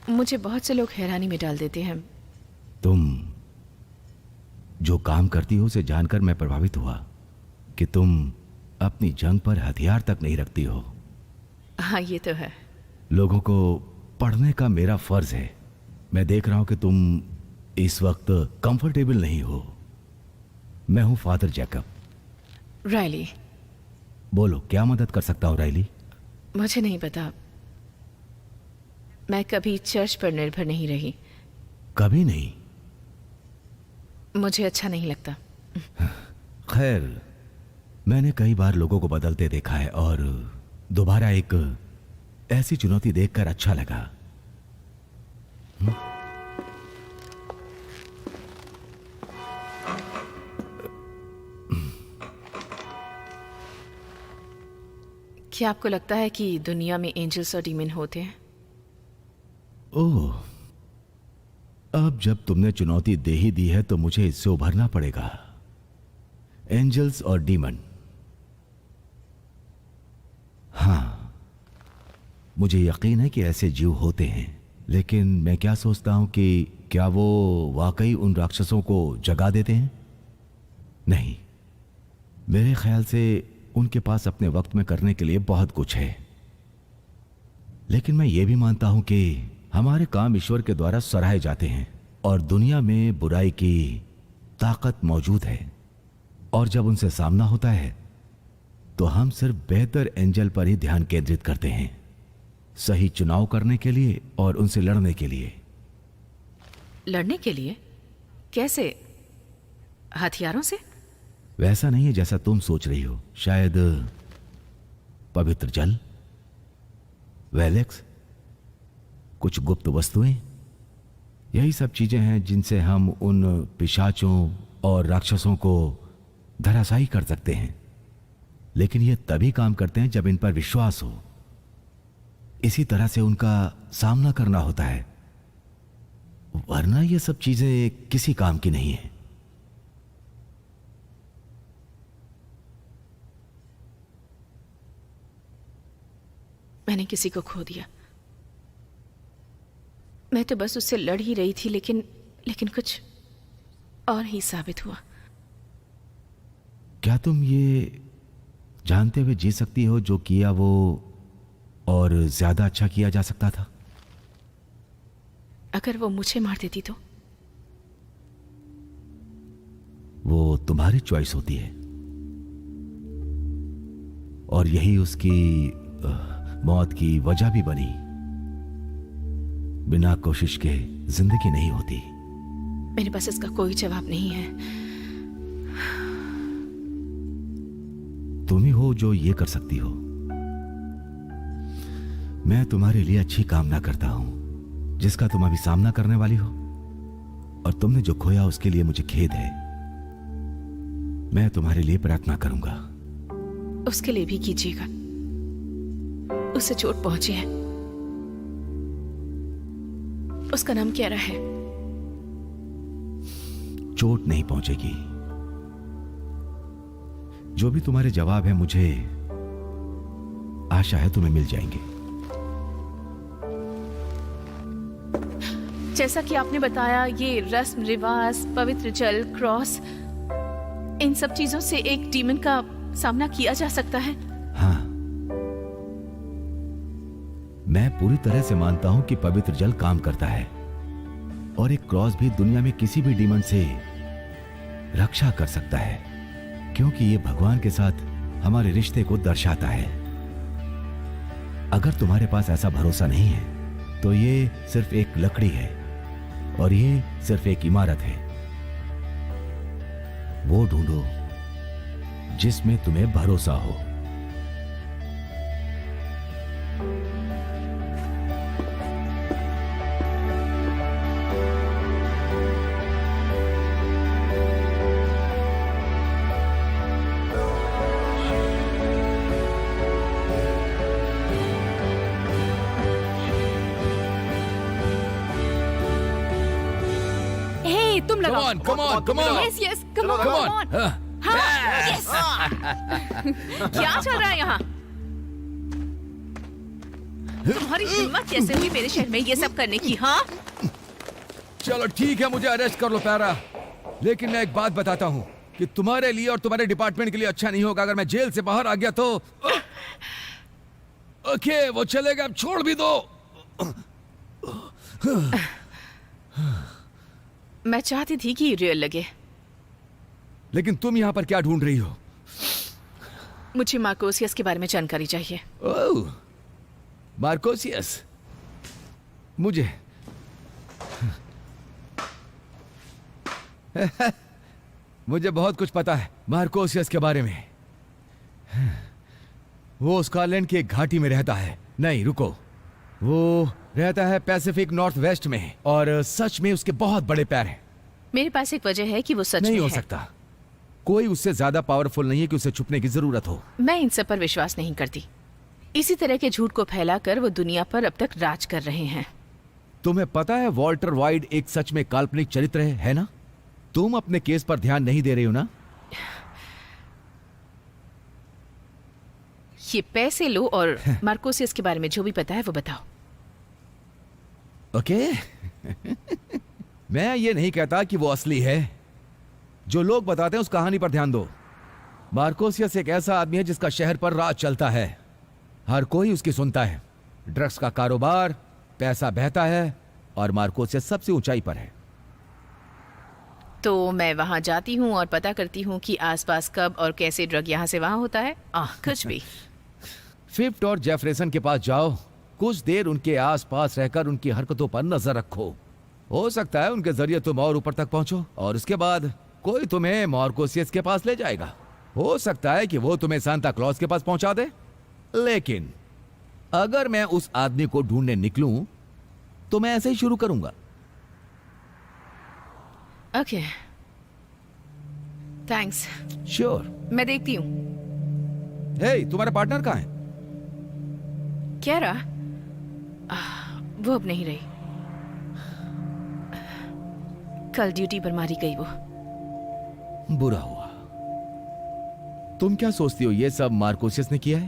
Speaker 2: मुझे बहुत से लोग हैरानी में डाल देते हैं।
Speaker 9: तुम जो काम करती हो उसे जानकर मैं प्रभावित हुआ कि तुम अपनी जंग पर हथियार तक नहीं रखती हो।
Speaker 2: हाँ ये तो है।
Speaker 9: लोगों को पढ़ने का मेरा फर्ज है। मैं देख रहा हूं कि तुम इस वक्त कंफर्टेबल नहीं हो। मैं हूं फादर जैकब।
Speaker 2: रायली।
Speaker 9: बोलो, क्या मदद कर सकता हूं रायली?
Speaker 2: मुझे नहीं पता, मैं कभी चर्च पर निर्भर नहीं रही।
Speaker 9: कभी नहीं?
Speaker 2: मुझे अच्छा नहीं लगता।
Speaker 9: खैर, मैंने कई बार लोगों को बदलते देखा है और दोबारा एक ऐसी चुनौती देखकर अच्छा लगा।
Speaker 2: क्या आपको लगता है कि दुनिया में एंजल्स और डीमन होते हैं?
Speaker 9: ओह, अब जब तुमने चुनौती दे ही दी है तो मुझे इससे उभरना पड़ेगा। एंजल्स और डीमन, हाँ, मुझे यकीन है कि ऐसे जीव होते हैं, लेकिन मैं क्या सोचता हूं कि क्या वो वाकई उन राक्षसों को जगा देते हैं? नहीं, मेरे ख्याल से उनके पास अपने वक्त में करने के लिए बहुत कुछ है। लेकिन मैं ये भी मानता हूं कि हमारे काम ईश्वर के द्वारा सराहे जाते हैं और दुनिया में बुराई की ताकत मौजूद है, और जब उनसे सामना होता है तो हम सिर्फ बेहतर एंजल पर ही ध्यान केंद्रित करते हैं, सही चुनाव करने के लिए और उनसे लड़ने के लिए।
Speaker 2: लड़ने के लिए? कैसे? हथियारों से?
Speaker 9: वैसा नहीं है जैसा तुम सोच रही हो। शायद पवित्र जल, वेलेक्स, कुछ गुप्त वस्तुएं, यही सब चीजें हैं जिनसे हम उन पिशाचों और राक्षसों को धराशायी कर सकते हैं। लेकिन ये तभी काम करते हैं जब इन पर विश्वास हो। इसी तरह से उनका सामना करना होता है, वरना ये सब चीजें किसी काम की नहीं है।
Speaker 2: मैंने किसी को खो दिया। मैं तो बस उससे लड़ ही रही थी, लेकिन कुछ और ही साबित हुआ।
Speaker 9: क्या तुम ये जानते हुए जी सकती हो जो किया वो और ज्यादा अच्छा किया जा सकता था?
Speaker 2: अगर वो मुझे मार देती तो?
Speaker 9: वो तुम्हारी चॉइस होती है, और यही उसकी मौत की वजह भी बनी। बिना कोशिश के जिंदगी नहीं होती।
Speaker 2: मेरे पास इसका कोई जवाब नहीं है।
Speaker 9: तुम ही हो जो ये कर सकती हो। मैं तुम्हारे लिए अच्छी कामना करता हूं, जिसका तुम अभी सामना करने वाली हो, और तुमने जो खोया उसके लिए मुझे खेद है। मैं तुम्हारे लिए प्रार्थना करूंगा।
Speaker 2: उसके लिए भी कीजिएगा। उसे चोट पहुंची है। उसका नाम क्या रहा है?
Speaker 9: चोट नहीं पहुंचेगी। जो भी तुम्हारे जवाब है मुझे आशा है तुम्हें मिल जाएंगे।
Speaker 2: जैसा कि आपने बताया, ये रस्म रिवाज, पवित्र जल, क्रॉस, इन सब चीजों से एक डीमन का सामना किया जा सकता है।
Speaker 9: हाँ, मैं पूरी तरह से मानता हूं कि पवित्र जल काम करता है, और एक क्रॉस भी दुनिया में किसी भी डीमन से रक्षा कर सकता है, क्योंकि ये भगवान के साथ हमारे रिश्ते को दर्शाता है। अगर तुम्हारे पास ऐसा भरोसा नहीं है तो ये सिर्फ एक लकड़ी है और ये सिर्फ एक इमारत है। वो ढूंढो जिसमें तुम्हें भरोसा हो।
Speaker 6: तुम लगाओ।
Speaker 1: Come on.
Speaker 6: Yes yes, come on come on. हाँ, यस।
Speaker 2: क्या चल रहा है यहाँ? तुम्हारी हिम्मत कैसे हुई मेरे शहर में ये सब करने की? हाँ,
Speaker 1: चलो ठीक है, मुझे अरेस्ट कर लो प्यारा, लेकिन मैं एक बात बताता हूँ कि तुम्हारे लिए और तुम्हारे डिपार्टमेंट के लिए अच्छा नहीं होगा अगर मैं जेल से बाहर आ गया तो।
Speaker 9: ओके, वो चलेगा, अब छोड़ भी दो।
Speaker 2: मैं चाहती थी कि रियल लगे।
Speaker 9: लेकिन तुम यहां पर क्या ढूंढ रही हो?
Speaker 2: मुझे मार्कोसियस के बारे में जानकारी चाहिए।
Speaker 9: ओह, मार्कोसियस, मुझे मुझे बहुत कुछ पता है मार्कोसियस के बारे में। वो स्कॉटलैंड की एक घाटी में रहता है। नहीं, रुको, वो रहता है पैसिफिक नॉर्थ वेस्ट में, और सच में उसके बहुत बड़े पैर हैं।
Speaker 2: मेरे पास एक वजह है कि वो सच
Speaker 9: नहीं
Speaker 2: में
Speaker 9: हो
Speaker 2: है।
Speaker 9: सकता। कोई उससे ज्यादा पावरफुल नहीं है कि उसे छुपने की जरूरत हो।
Speaker 2: मैं इन सब पर विश्वास नहीं करती। इसी तरह के झूठ को फैलाकर वो दुनिया पर अब तक राज कर रहे हैं।
Speaker 9: तुम्हें पता है वॉल्टर वाइड एक सच में काल्पनिक चरित्र है ना? तुम अपने केस पर ध्यान नहीं दे रही हो ना?
Speaker 2: ये पैसे लो और मार्कोसियस के बारे में जो भी पता है वो बताओ।
Speaker 9: ओके। मैं ये नहीं कहता कि वो असली है। जो लोग बताते हैं उस कहानी पर ध्यान दो। मार्कोसियस एक ऐसा आदमी है जिसका शहर पर राज चलता है। हर कोई उसकी सुनता है। ड्रग्स का कारोबार, पैसा बहता है, और मार्कोसियस सबसे ऊंचाई पर है।
Speaker 2: तो मैं वहां जाती हूँ और पता करती हूँ कि आसपास कब और कैसे ड्रग यहाँ से वहां होता है। कुछ भी।
Speaker 9: फिफ्थ और जेफरसन के पास जाओ, कुछ देर उनके आसपास रहकर उनकी हरकतों पर नजर रखो। हो सकता है उनके जरिए तुम और ऊपर तक पहुंचो, और उसके बाद कोई तुम्हें मार्कोसियस के पास ले जाएगा। हो सकता है कि वो तुम्हें सांता क्लॉज के पास पहुंचा दे। लेकिन अगर मैं उस आदमी को ढूंढने निकलूं तो मैं ऐसे ही शुरू करूंगा।
Speaker 2: Okay, thanks.
Speaker 9: श्योर।
Speaker 2: मैं देखती हूँ।
Speaker 9: हे, तुम्हारा पार्टनर कहाँ है?
Speaker 2: क्या रहा? वो अब नहीं रही। कल ड्यूटी पर मारी गई वो।
Speaker 9: बुरा हुआ। तुम क्या सोचती हो ये सब मार्कोसियस ने किया है?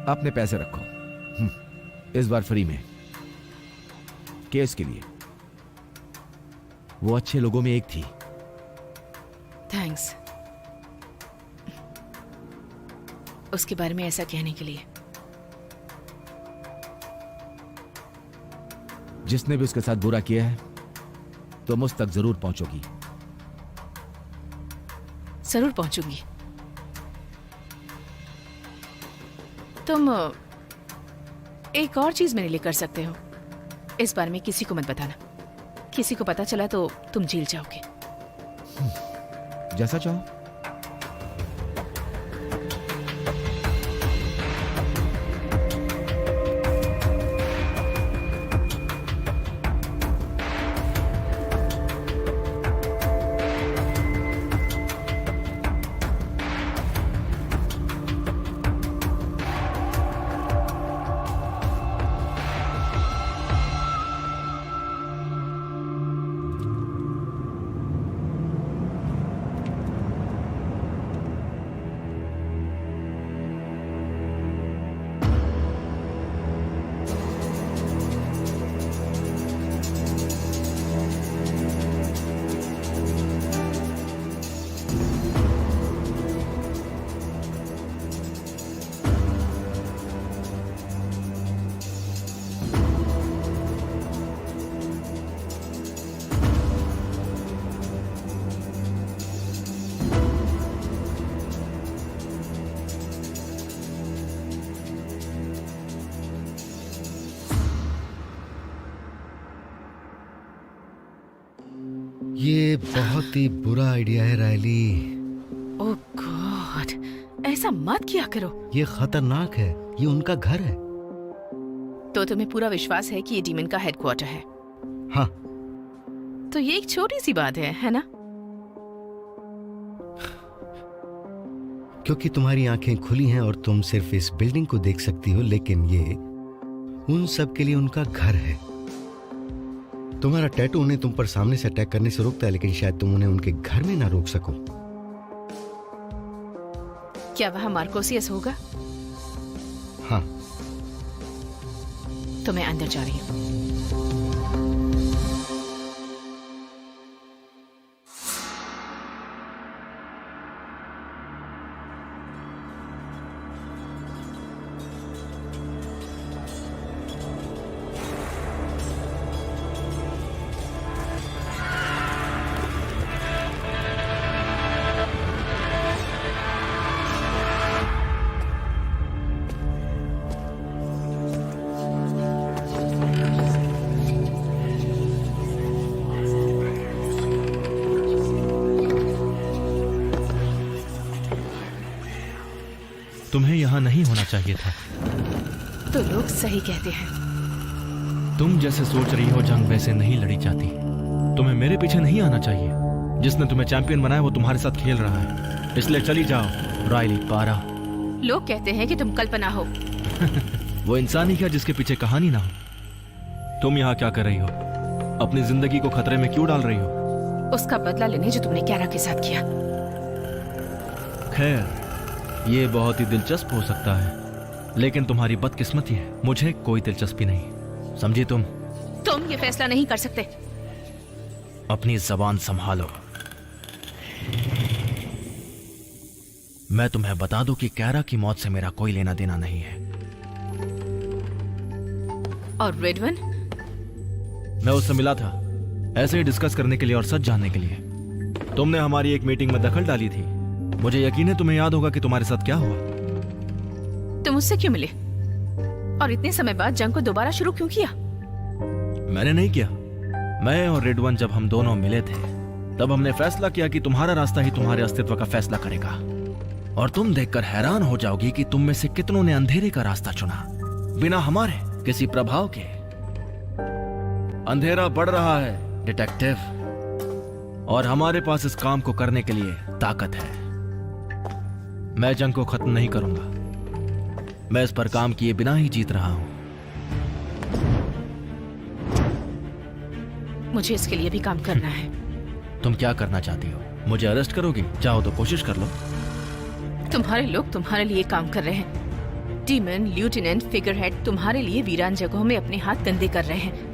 Speaker 9: अपने पैसे रखो, इस बार फ्री में, केस के लिए। वो अच्छे लोगों में एक थी।
Speaker 2: थैंक्स उसके बारे में ऐसा कहने के लिए।
Speaker 9: जिसने भी उसके साथ बुरा किया है तुम उस तक जरूर पहुंचोगी।
Speaker 2: जरूर पहुंचूंगी। तुम एक और चीज मेरे लिए कर सकते हो। इस बारे में किसी को मत बताना। किसी को पता चला तो तुम जेल जाओगे।
Speaker 9: जैसा चाहो।
Speaker 8: ये बहुत ही बुरा आइडिया है रायली।
Speaker 2: ओह गॉड, ऐसा मत किया करो।
Speaker 8: ये खतरनाक है। ये उनका घर है।
Speaker 2: तो तुम्हें पूरा विश्वास है कि ये डीमन का हेडक्वार्टर है?
Speaker 8: हाँ।
Speaker 2: तो ये एक छोटी सी बात है ना?
Speaker 8: क्योंकि तुम्हारी आंखें खुली हैं और तुम सिर्फ इस बिल्डिंग को देख सकती हो, लेकिन ये उन सब के लिए उनका घर है। तुम्हारा टैटू उन्हें तुम पर सामने से अटैक करने से रोकता है, लेकिन शायद तुम उन्हें उनके घर में ना रोक सको।
Speaker 2: क्या वहां मार्कोसियस होगा?
Speaker 8: हाँ।
Speaker 2: तो मैं अंदर जा रही हूँ।
Speaker 1: तुम्हें यहाँ नहीं होना चाहिए था।
Speaker 2: तो लोग सही कहते हैं।
Speaker 1: तुम जैसे सोच रही हो जंग वैसे नहीं लड़ी जाती। तुम्हें मेरे पीछे नहीं आना चाहिए। जिसने तुम्हें चैंपियन बनाया वो तुम्हारे साथ खेल रहा है, इसलिए चली जाओ। राइली पारा।
Speaker 2: लोग कहते हैं कि तुम कल्पना हो।
Speaker 1: वो इंसान ही क्या जिसके पीछे कहानी ना हो। तुम यहाँ क्या कर रही हो? अपनी जिंदगी को खतरे में क्यों डाल रही हो?
Speaker 2: उसका बदला लेने जो तुमने कैरा के साथ किया।
Speaker 1: खैर, ये बहुत ही दिलचस्प हो सकता है, लेकिन तुम्हारी बदकिस्मती है, मुझे कोई दिलचस्पी नहीं। समझी तुम?
Speaker 2: तुम ये फैसला नहीं कर सकते।
Speaker 1: अपनी जबान संभालो। मैं तुम्हें बता दूं कि कैरा की मौत से मेरा कोई लेना देना नहीं है।
Speaker 2: और रेडवन?
Speaker 1: मैं उससे मिला था, ऐसे ही डिस्कस करने के लिए और सच जानने के लिए। तुमने हमारी एक मीटिंग में दखल डाली थी। मुझे यकीन है तुम्हें याद होगा कि तुम्हारे साथ क्या हुआ।
Speaker 2: तुम उससे क्यों मिले? और इतने समय बाद जंग को दोबारा शुरू क्यों किया?
Speaker 1: मैंने नहीं किया। मैं और रेडवन जब हम दोनों मिले थे, तब हमने फैसला किया कि तुम्हारा रास्ता ही तुम्हारे अस्तित्व का फैसला करेगा। और तुम देखकर हैरान हो जाओगी कि तुम में से कितनों ने अंधेरे का रास्ता चुना, बिना हमारे किसी प्रभाव के। अंधेरा बढ़ रहा है डिटेक्टिव, और हमारे पास इस काम को करने के लिए ताकत है। मैं जंग को खत्म नहीं करूंगा। मैं इस पर काम किए बिना ही जीत रहा हूं।
Speaker 2: मुझे इसके लिए भी काम करना है।
Speaker 1: तुम क्या करना चाहती हो? मुझे अरेस्ट करोगी? चाहो तो कोशिश कर लो।
Speaker 2: तुम्हारे लोग तुम्हारे लिए काम कर रहे हैं। डीमन, ल्यूटेनेंट, फिगरहेड तुम्हारे लिए वीरान जगहों में अपने हाथ गंदे कर रहे हैं।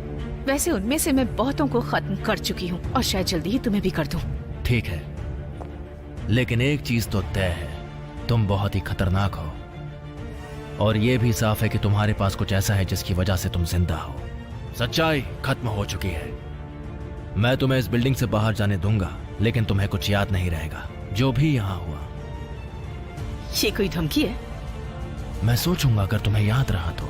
Speaker 2: वैसे उनमें से मैं बहुतों को खत्म कर चुकी हूँ, और शायद जल्दी ही तुम्हें भी कर दूं।
Speaker 1: ठीक है, लेकिन एक चीज तो तय है, तुम बहुत ही खतरनाक हो। और यह भी साफ है कि तुम्हारे पास कुछ ऐसा है जिसकी वजह से तुम जिंदा हो। सच्चाई खत्म हो चुकी है। मैं तुम्हें इस बिल्डिंग से बाहर जाने दूंगा, लेकिन तुम्हें कुछ याद नहीं रहेगा जो भी यहां हुआ।
Speaker 2: ये कोई धमकी है?
Speaker 1: मैं सोचूंगा अगर तुम्हें याद रहा तो।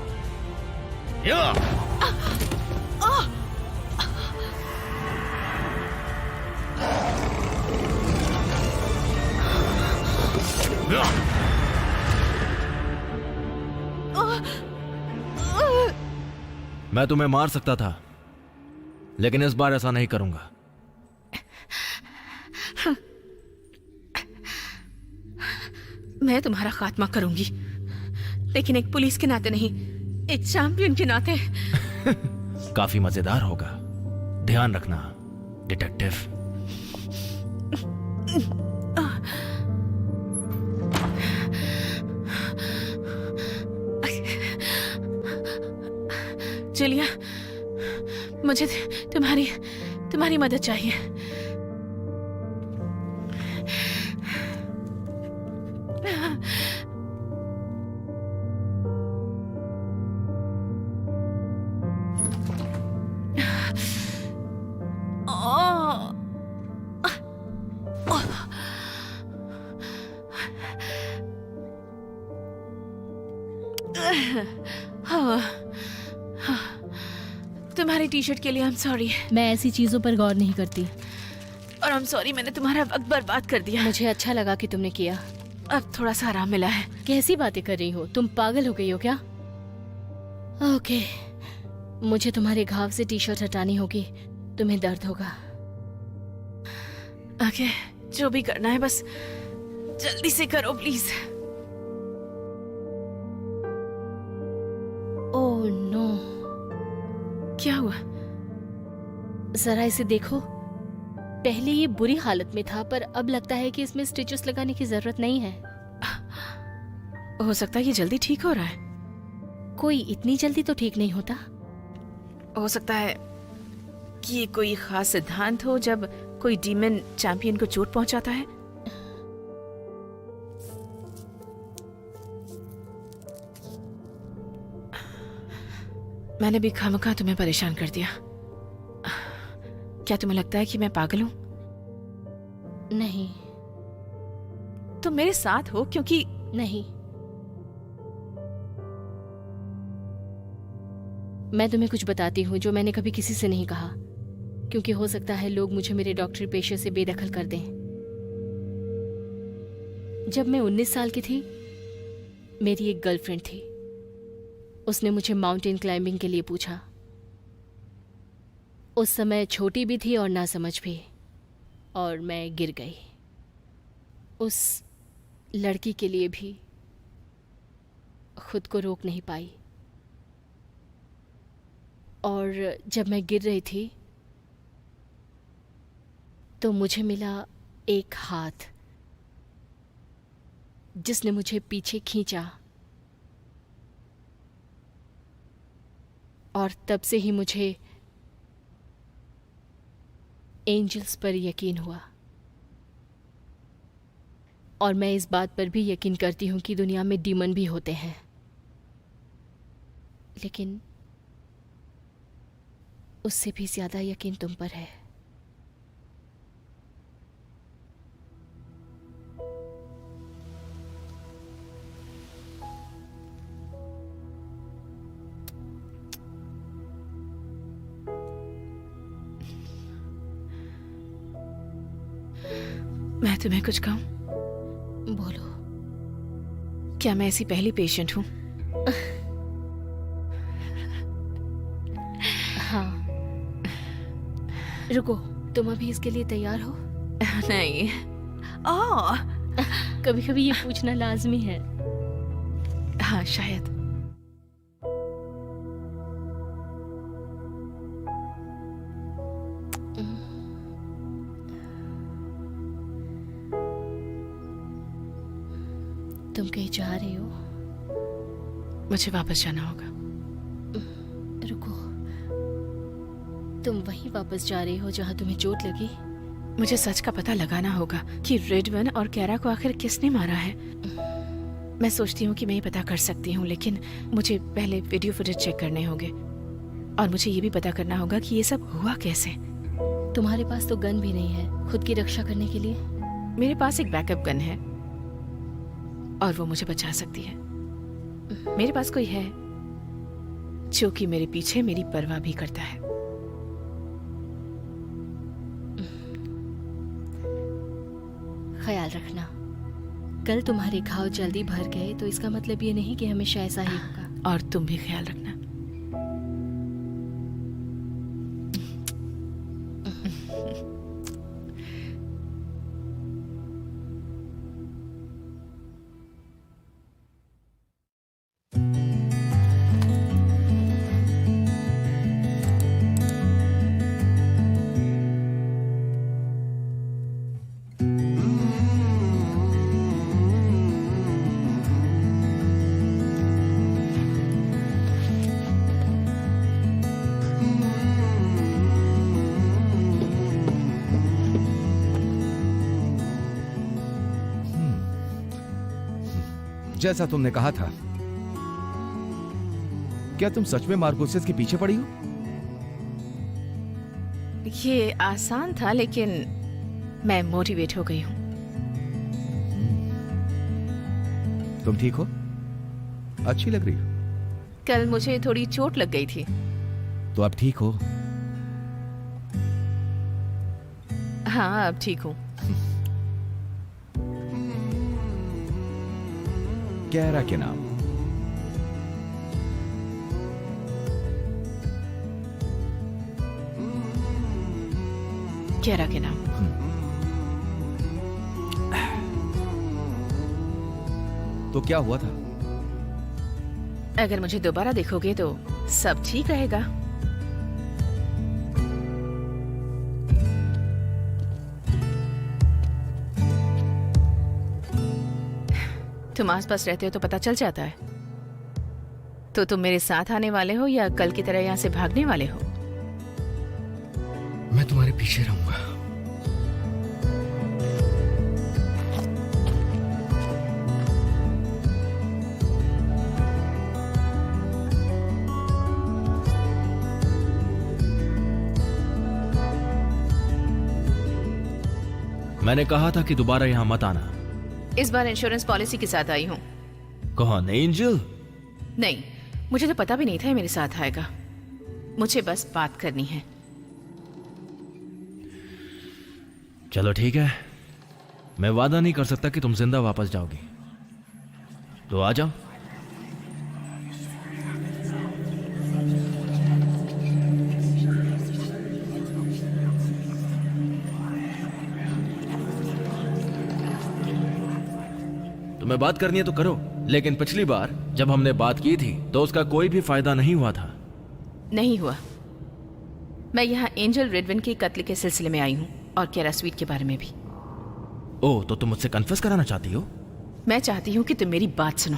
Speaker 1: मैं तुम्हें मार सकता था, लेकिन इस बार ऐसा नहीं करूंगा।
Speaker 2: मैं तुम्हारा खात्मा करूंगी, लेकिन एक पुलिस के नाते नहीं, एक चैंपियन के नाते।
Speaker 1: काफी मजेदार होगा। ध्यान रखना डिटेक्टिव। जूलिया, मुझे तुम्हारी मदद चाहिए। तुम्हारी टी शर्ट के लिए आई एम सॉरी।
Speaker 3: मैं ऐसी चीजों पर गौर नहीं करती।
Speaker 2: और आई एम सॉरी, मैंने तुम्हारा वक्त बर्बाद कर दिया।
Speaker 3: मुझे अच्छा लगा कि तुमने किया।
Speaker 2: अब थोड़ा सा आराम मिला है।
Speaker 3: कैसी बातें कर रही हो? तुम पागल हो गई हो क्या? ओके, मुझे तुम्हारे घाव से टी शर्ट हटानी होगी। तुम्हें दर्द होगा।
Speaker 2: ओके, जो भी करना है बस जल्दी से करो प्लीज।
Speaker 3: Oh no.
Speaker 2: क्या हुआ?
Speaker 3: जरा इसे देखो। पहले ये बुरी हालत में था, पर अब लगता है कि इसमें स्टिचेस लगाने की जरूरत नहीं है।
Speaker 2: हो सकता है ये जल्दी ठीक हो रहा है।
Speaker 3: कोई इतनी जल्दी तो ठीक नहीं होता।
Speaker 2: हो सकता है कि ये कोई खास सिद्धांत हो जब कोई डीमन चैंपियन को चोट पहुंचाता है। मैंने भी खामखा तुम्हें परेशान कर दिया। क्या तुम्हें लगता है कि मैं पागल हूं?
Speaker 3: नहीं।
Speaker 2: तुम मेरे साथ हो क्योंकि
Speaker 3: नहीं, मैं तुम्हें कुछ बताती हूँ जो मैंने कभी किसी से नहीं कहा, क्योंकि हो सकता है लोग मुझे मेरे डॉक्टरी पेशे से बेदखल कर दें। जब मैं 19 साल की थी मेरी एक गर्लफ्रेंड थी। उसने मुझे माउंटेन क्लाइंबिंग के लिए पूछा। उस समय छोटी भी थी और नासमझ भी, और मैं गिर गई। उस लड़की के लिए भी खुद को रोक नहीं पाई, और जब मैं गिर रही थी तो मुझे मिला एक हाथ जिसने मुझे पीछे खींचा, और तब से ही मुझे एंजल्स पर यकीन हुआ। और मैं इस बात पर भी यकीन करती हूँ कि दुनिया में डीमन भी होते हैं, लेकिन उससे भी ज्यादा यकीन तुम पर है।
Speaker 2: मैं तुम्हें कुछ कहूं?
Speaker 3: बोलो।
Speaker 2: क्या मैं ऐसी पहली पेशेंट हूं?
Speaker 3: हाँ। रुको, तुम अभी इसके लिए तैयार हो?
Speaker 2: नहीं।
Speaker 3: कभी कभी ये पूछना लाजमी है।
Speaker 2: हाँ, शायद।
Speaker 3: तुम कहीं जा रही हो?
Speaker 2: मुझे वापस जाना होगा।
Speaker 3: रुको, तुम वहीं वापस जा रही हो जहां तुम्हें चोट लगी?
Speaker 2: मुझे सच का पता लगाना होगा कि रेडवन और कैरा को आखिर किसने मारा है। मैं सोचती हूँ कि मैं ये पता कर सकती हूँ, लेकिन मुझे पहले वीडियो फुटेज चेक करने होंगे, और मुझे ये भी पता करना होगा कि ये सब हुआ कैसे।
Speaker 3: तुम्हारे पास तो गन भी नहीं है खुद की रक्षा करने के लिए?
Speaker 2: मेरे पास एक बैकअप गन है और वो मुझे बचा सकती है। मेरे पास कोई है जो कि मेरे पीछे मेरी परवाह भी करता है।
Speaker 3: ख्याल रखना, कल तुम्हारे घाव जल्दी भर गए तो इसका मतलब ये नहीं कि हमेशा ऐसा ही होगा।
Speaker 2: और तुम भी ख्याल रखना।
Speaker 9: जैसा तुमने कहा था, क्या तुम सच में मार्कोसिस के पीछे पड़ी हो?
Speaker 2: ये आसान था, लेकिन मैं मोटिवेट हो गई हूँ।
Speaker 9: तुम ठीक हो? अच्छी लग रही हो।
Speaker 2: कल मुझे थोड़ी चोट लग गई थी।
Speaker 9: तो अब ठीक हो?
Speaker 2: हाँ, अब ठीक हूँ।
Speaker 9: कैरा के नाम?
Speaker 2: कैरा के नाम।
Speaker 9: तो क्या हुआ था?
Speaker 2: अगर मुझे दोबारा देखोगे तो सब ठीक रहेगा। तुम आसपास रहते हो तो पता चल जाता है। तो तुम मेरे साथ आने वाले हो या कल की तरह यहाँ से भागने वाले हो?
Speaker 8: मैं तुम्हारे पीछे रहूंगा।
Speaker 1: मैंने कहा था कि दोबारा यहां मत आना।
Speaker 2: इस बार इंश्योरेंस पॉलिसी के साथ आई हूँ।
Speaker 1: कौन? एंजल?
Speaker 2: नहीं, मुझे तो पता भी नहीं था ये मेरे साथ आएगा। मुझे बस बात करनी है।
Speaker 1: चलो ठीक है, मैं वादा नहीं कर सकता कि तुम जिंदा वापस जाओगी, तो आ जाओ। तुम्हें बात करनी है तो करो, लेकिन पिछली बार जब हमने बात की थी तो उसका कोई भी फायदा नहीं हुआ था।
Speaker 2: नहीं हुआ। मैं यहाँ एंजल रेडविन के कत्ल के सिलसिले में आई हूँ और केरा स्वीट के बारे में भी।
Speaker 1: ओह, तो तुम मुझसे कन्फेस कराना चाहती हो?
Speaker 2: मैं चाहती हूँ कि तुम मेरी बात सुनो।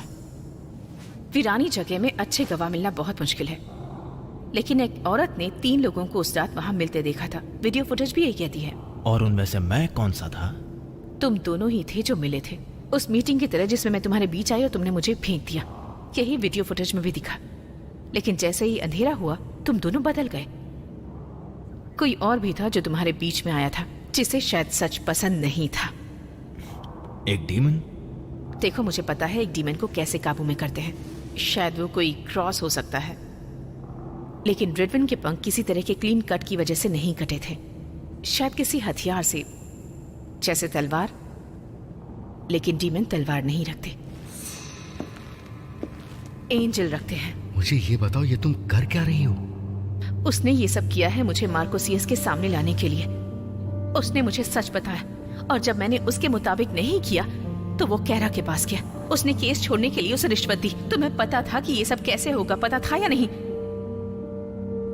Speaker 2: वीरानी जगह में अच्छे गवाह मिलना बहुत मुश्किल है, लेकिन एक औरत ने 3 लोगों को उस रात वहां मिलते देखा था। वीडियो फुटेज भी यही कहती है।
Speaker 1: और उनमें से मैं कौन सा था?
Speaker 2: तुम दोनों ही थे जो मिले थे उस मीटिंग की तरह जिसमें मैं तुम्हारे बीच आई और तुमने मुझे फेंक दिया। यही वीडियो फुटेज में भी दिखा। लेकिन जैसे ही अंधेरा हुआ तुम दोनों बदल गए। कोई और भी था जो तुम्हारे बीच में आया था, जिसे शायद सच पसंद नहीं था।
Speaker 1: एक डीमन?
Speaker 2: देखो, मुझे पता है एक डीमन को कैसे काबू में करते हैं। शायद वो कोई क्रॉस हो सकता है, लेकिन रेडविन के पंख किसी तरह के क्लीन कट की वजह से नहीं कटे थे। शायद किसी हथियार से, जैसे तलवार। लेकिन डीमन तलवार नहीं रखते, एंजल रखते हैं।
Speaker 8: मुझे ये बताओ, ये तुम कर क्या रही हो?
Speaker 2: उसने ये सब किया है मुझे मार्कोसियस के सामने लाने के लिए। उसने मुझे सच बताया, और जब मैंने उसके मुताबिक नहीं किया तो वो कैरा के पास गया। उसने केस छोड़ने के लिए उसे रिश्वत दी। तुम्हें पता था कि ये सब कैसे होगा, पता था या नहीं?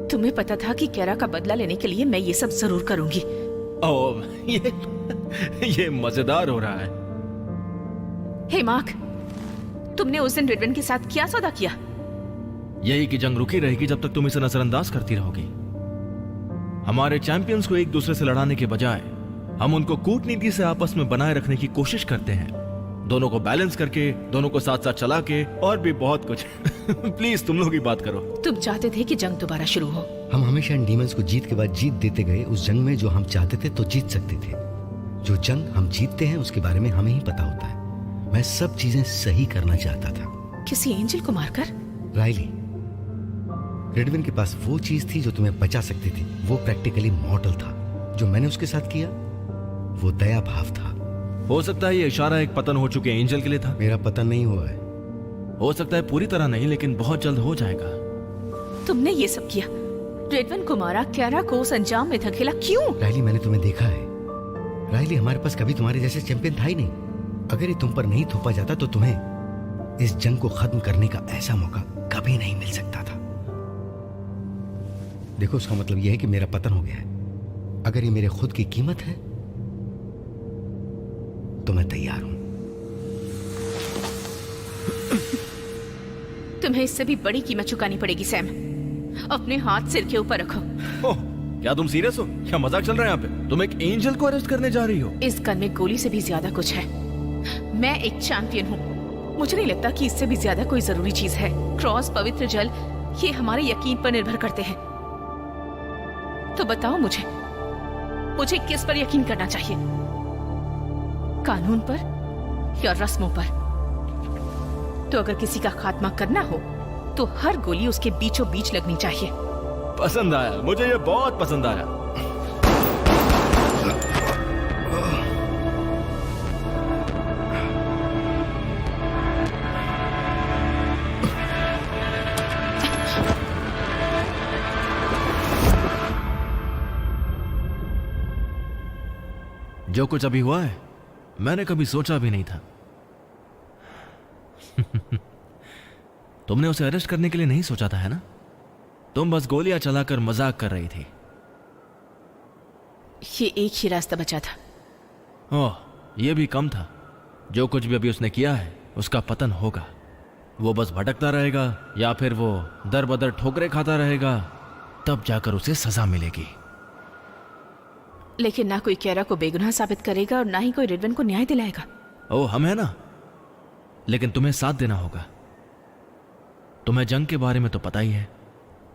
Speaker 2: तुम्हें पता था कि कैरा का बदला लेने के लिए मैं ये सब जरूर करूंगी।
Speaker 1: ओह, ये मजेदार हो रहा है।
Speaker 2: हे मार्क, तुमने उस दिन रेडविन के साथ क्या सौदा किया?
Speaker 1: यही कि जंग रुकी रहेगी जब तक तुम इसे नजरअंदाज करती रहोगी। हमारे चैंपियंस को एक दूसरे से लड़ाने के बजाय हम उनको कूटनीति से आपस में बनाए रखने की कोशिश करते हैं, दोनों को बैलेंस करके, दोनों को साथ साथ चला के, और भी बहुत कुछ। प्लीज तुम लोग ही बात करो।
Speaker 2: तुम चाहते थे कि जंग दोबारा शुरू हो।
Speaker 8: हम हमेशा इन डीमंस को जीत के बाद जीत देते गए। उस जंग में जो हम चाहते थे तो जीत सकते थे। जो जंग हम जीतते हैं उसके बारे में हमें ही पता होता है। मैं सब चीजें सही करना चाहता था।
Speaker 2: किसी एंजल को मारकर?
Speaker 8: राइली, रेडविन के पास वो चीज थी जो तुम्हें बचा सकती थी। वो प्रैक्टिकली मॉर्टल था। जो मैंने उसके साथ किया वो दया भाव था।
Speaker 1: हो सकता है ये इशारा एक पतन हो चुके एंजल के लिए था।
Speaker 8: मेरा पतन नहीं हुआ है।
Speaker 1: हो सकता है पूरी तरह नहीं, लेकिन बहुत जल्द हो जाएगा।
Speaker 2: तुमने ये सब किया, रेडविन को मारा, कैरा को उस अंजाम में धकेला, क्यों?
Speaker 8: राइली, मैंने तुम्हें देखा है। राइली, हमारे पास कभी तुम्हारे जैसे चैंपियन था ही नहीं। अगर ये तुम पर नहीं थोपा जाता तो तुम्हें इस जंग को खत्म करने का ऐसा मौका कभी नहीं मिल सकता था। देखो, उसका मतलब यह है कि मेरा पतन हो गया है। अगर ये मेरे खुद की कीमत है तो मैं तैयार हूं।
Speaker 2: तुम्हें इससे भी बड़ी कीमत चुकानी पड़ेगी सैम। अपने हाथ सिर के ऊपर रखो।
Speaker 1: ओह, क्या तुम सीरियस हो? क्या मजाक चल रहा है यहाँ पे? तुम एक एंजल को अरेस्ट करने जा रही हो?
Speaker 2: इस गन में गोली से भी ज्यादा कुछ है। मैं एक चैंपियन हूँ। मुझे नहीं लगता कि इससे भी ज्यादा कोई जरूरी चीज है। क्रॉस, पवित्र जल, ये हमारे यकीन पर निर्भर करते हैं। तो बताओ मुझे किस पर यकीन करना चाहिए? कानून पर या रस्मों पर? तो अगर किसी का खात्मा करना हो तो हर गोली उसके बीचों बीच लगनी चाहिए।
Speaker 1: पसंद आया, मुझे ये बहुत पसंद आया। जो कुछ अभी हुआ है मैंने कभी सोचा भी नहीं था। तुमने उसे अरेस्ट करने के लिए नहीं सोचा था, है ना? तुम बस गोलियां चलाकर मजाक कर रही थी।
Speaker 2: ये एक ही रास्ता बचा था।
Speaker 1: ओह, यह भी कम था। जो कुछ भी अभी उसने किया है उसका पतन होगा। वो बस भटकता रहेगा या फिर वो दर बदर ठोकरे खाता रहेगा, तब जाकर उसे सजा मिलेगी।
Speaker 2: लेकिन ना कोई कैरा को बेगुनाह साबित करेगा और ना ही कोई रेडविन को न्याय दिलाएगा।
Speaker 1: ओह, हम है ना, लेकिन तुम्हें साथ देना होगा। तुम्हें जंग के बारे में तो पता ही है।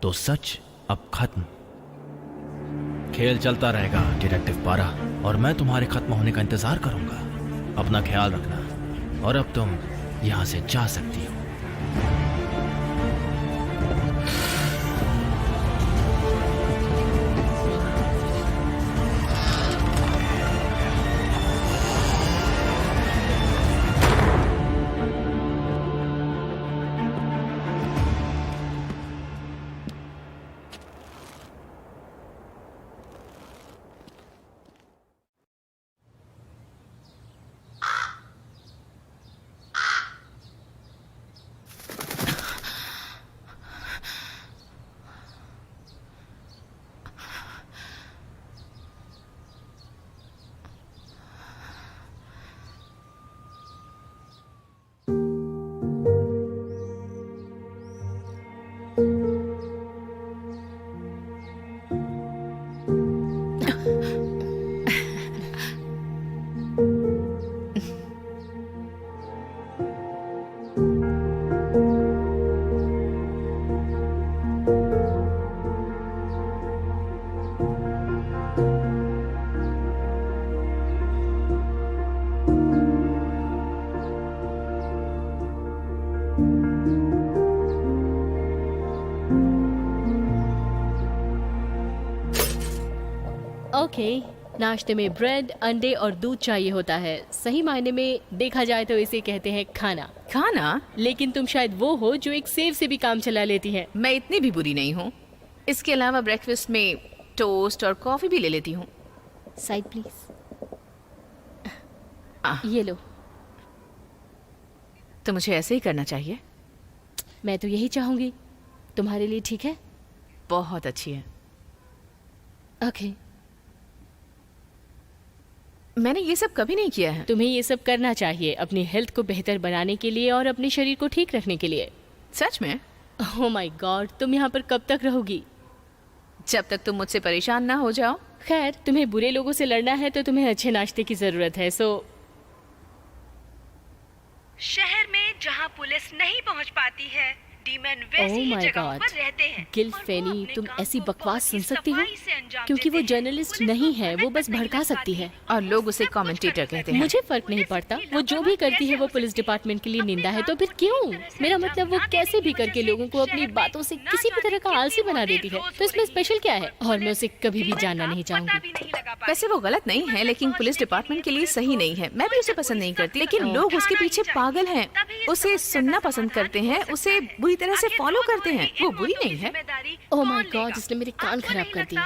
Speaker 1: तो सच अब खत्म। खेल चलता रहेगा डिटेक्टिव पारा, और मैं तुम्हारे खत्म होने का इंतजार करूंगा। अपना ख्याल रखना, और अब तुम यहां से जा सकती हो।
Speaker 3: ओके, नाश्ते में ब्रेड, अंडे और दूध चाहिए होता है। सही मायने में देखा जाए तो इसे कहते हैं खाना।
Speaker 2: खाना?
Speaker 3: लेकिन तुम शायद वो हो जो एक सेव से भी काम चला लेती है।
Speaker 2: मैं इतनी भी बुरी नहीं हूँ। इसके अलावा ब्रेकफास्ट में टोस्ट और कॉफी भी ले लेती हूँ।
Speaker 3: Side please. ये लो।
Speaker 2: तो मुझे ऐसे ही करना चाहिए?
Speaker 3: मैं तो यही चाहूंगी। तुम्हारे लिए ठीक है?
Speaker 2: बहुत अच्छी है।
Speaker 3: ओके।
Speaker 2: मैंने ये सब कभी नहीं किया है।
Speaker 3: तुम्हें ये सब करना चाहिए अपनी हेल्थ को बेहतर बनाने के लिए और अपने शरीर को ठीक रखने के लिए।
Speaker 2: सच में?
Speaker 3: ओह माय गॉड, तुम यहाँ पर कब तक रहोगी?
Speaker 2: जब तक तुम मुझसे परेशान ना हो जाओ।
Speaker 3: खैर, तुम्हें बुरे लोगों से लड़ना है तो तुम्हें अच्छे नाश्ते की जरूरत है। सो
Speaker 5: शहर में जहां पुलिस नहीं पहुंच पाती है, डीमन वैसी ही जगहों पर रहते हैं।
Speaker 3: गिल्फेनी, तुम ऐसी बकवास सुन सकती हो? क्योंकि वो जर्नलिस्ट नहीं है, वो बस भड़का सकती है।
Speaker 2: और लोग उसे कमेंटेटर कहते हैं।
Speaker 3: मुझे फर्क नहीं पड़ता, वो जो भी करती है वो पुलिस डिपार्टमेंट के लिए निंदा है। तो फिर क्यों? मेरा मतलब वो कैसे भी करके लोगों को अपनी बातों से किसी भी तरह का आलसी बना देती है। तो इसमें स्पेशल क्या है? और मैं उसे कभी भी जानना नहीं चाहूंगी।
Speaker 2: वैसे वो गलत नहीं है, लेकिन पुलिस डिपार्टमेंट के लिए सही नहीं है। मैं भी उसे पसंद नहीं करती, लेकिन लोग उसके पीछे पागल हैं। उसे सुनना पसंद करते हैं, उसे बुरी तरह से फॉलो करते हैं। वो बुरी नहीं है।
Speaker 3: ओह माय गॉड, इसने मेरे कान खराब कर दिए।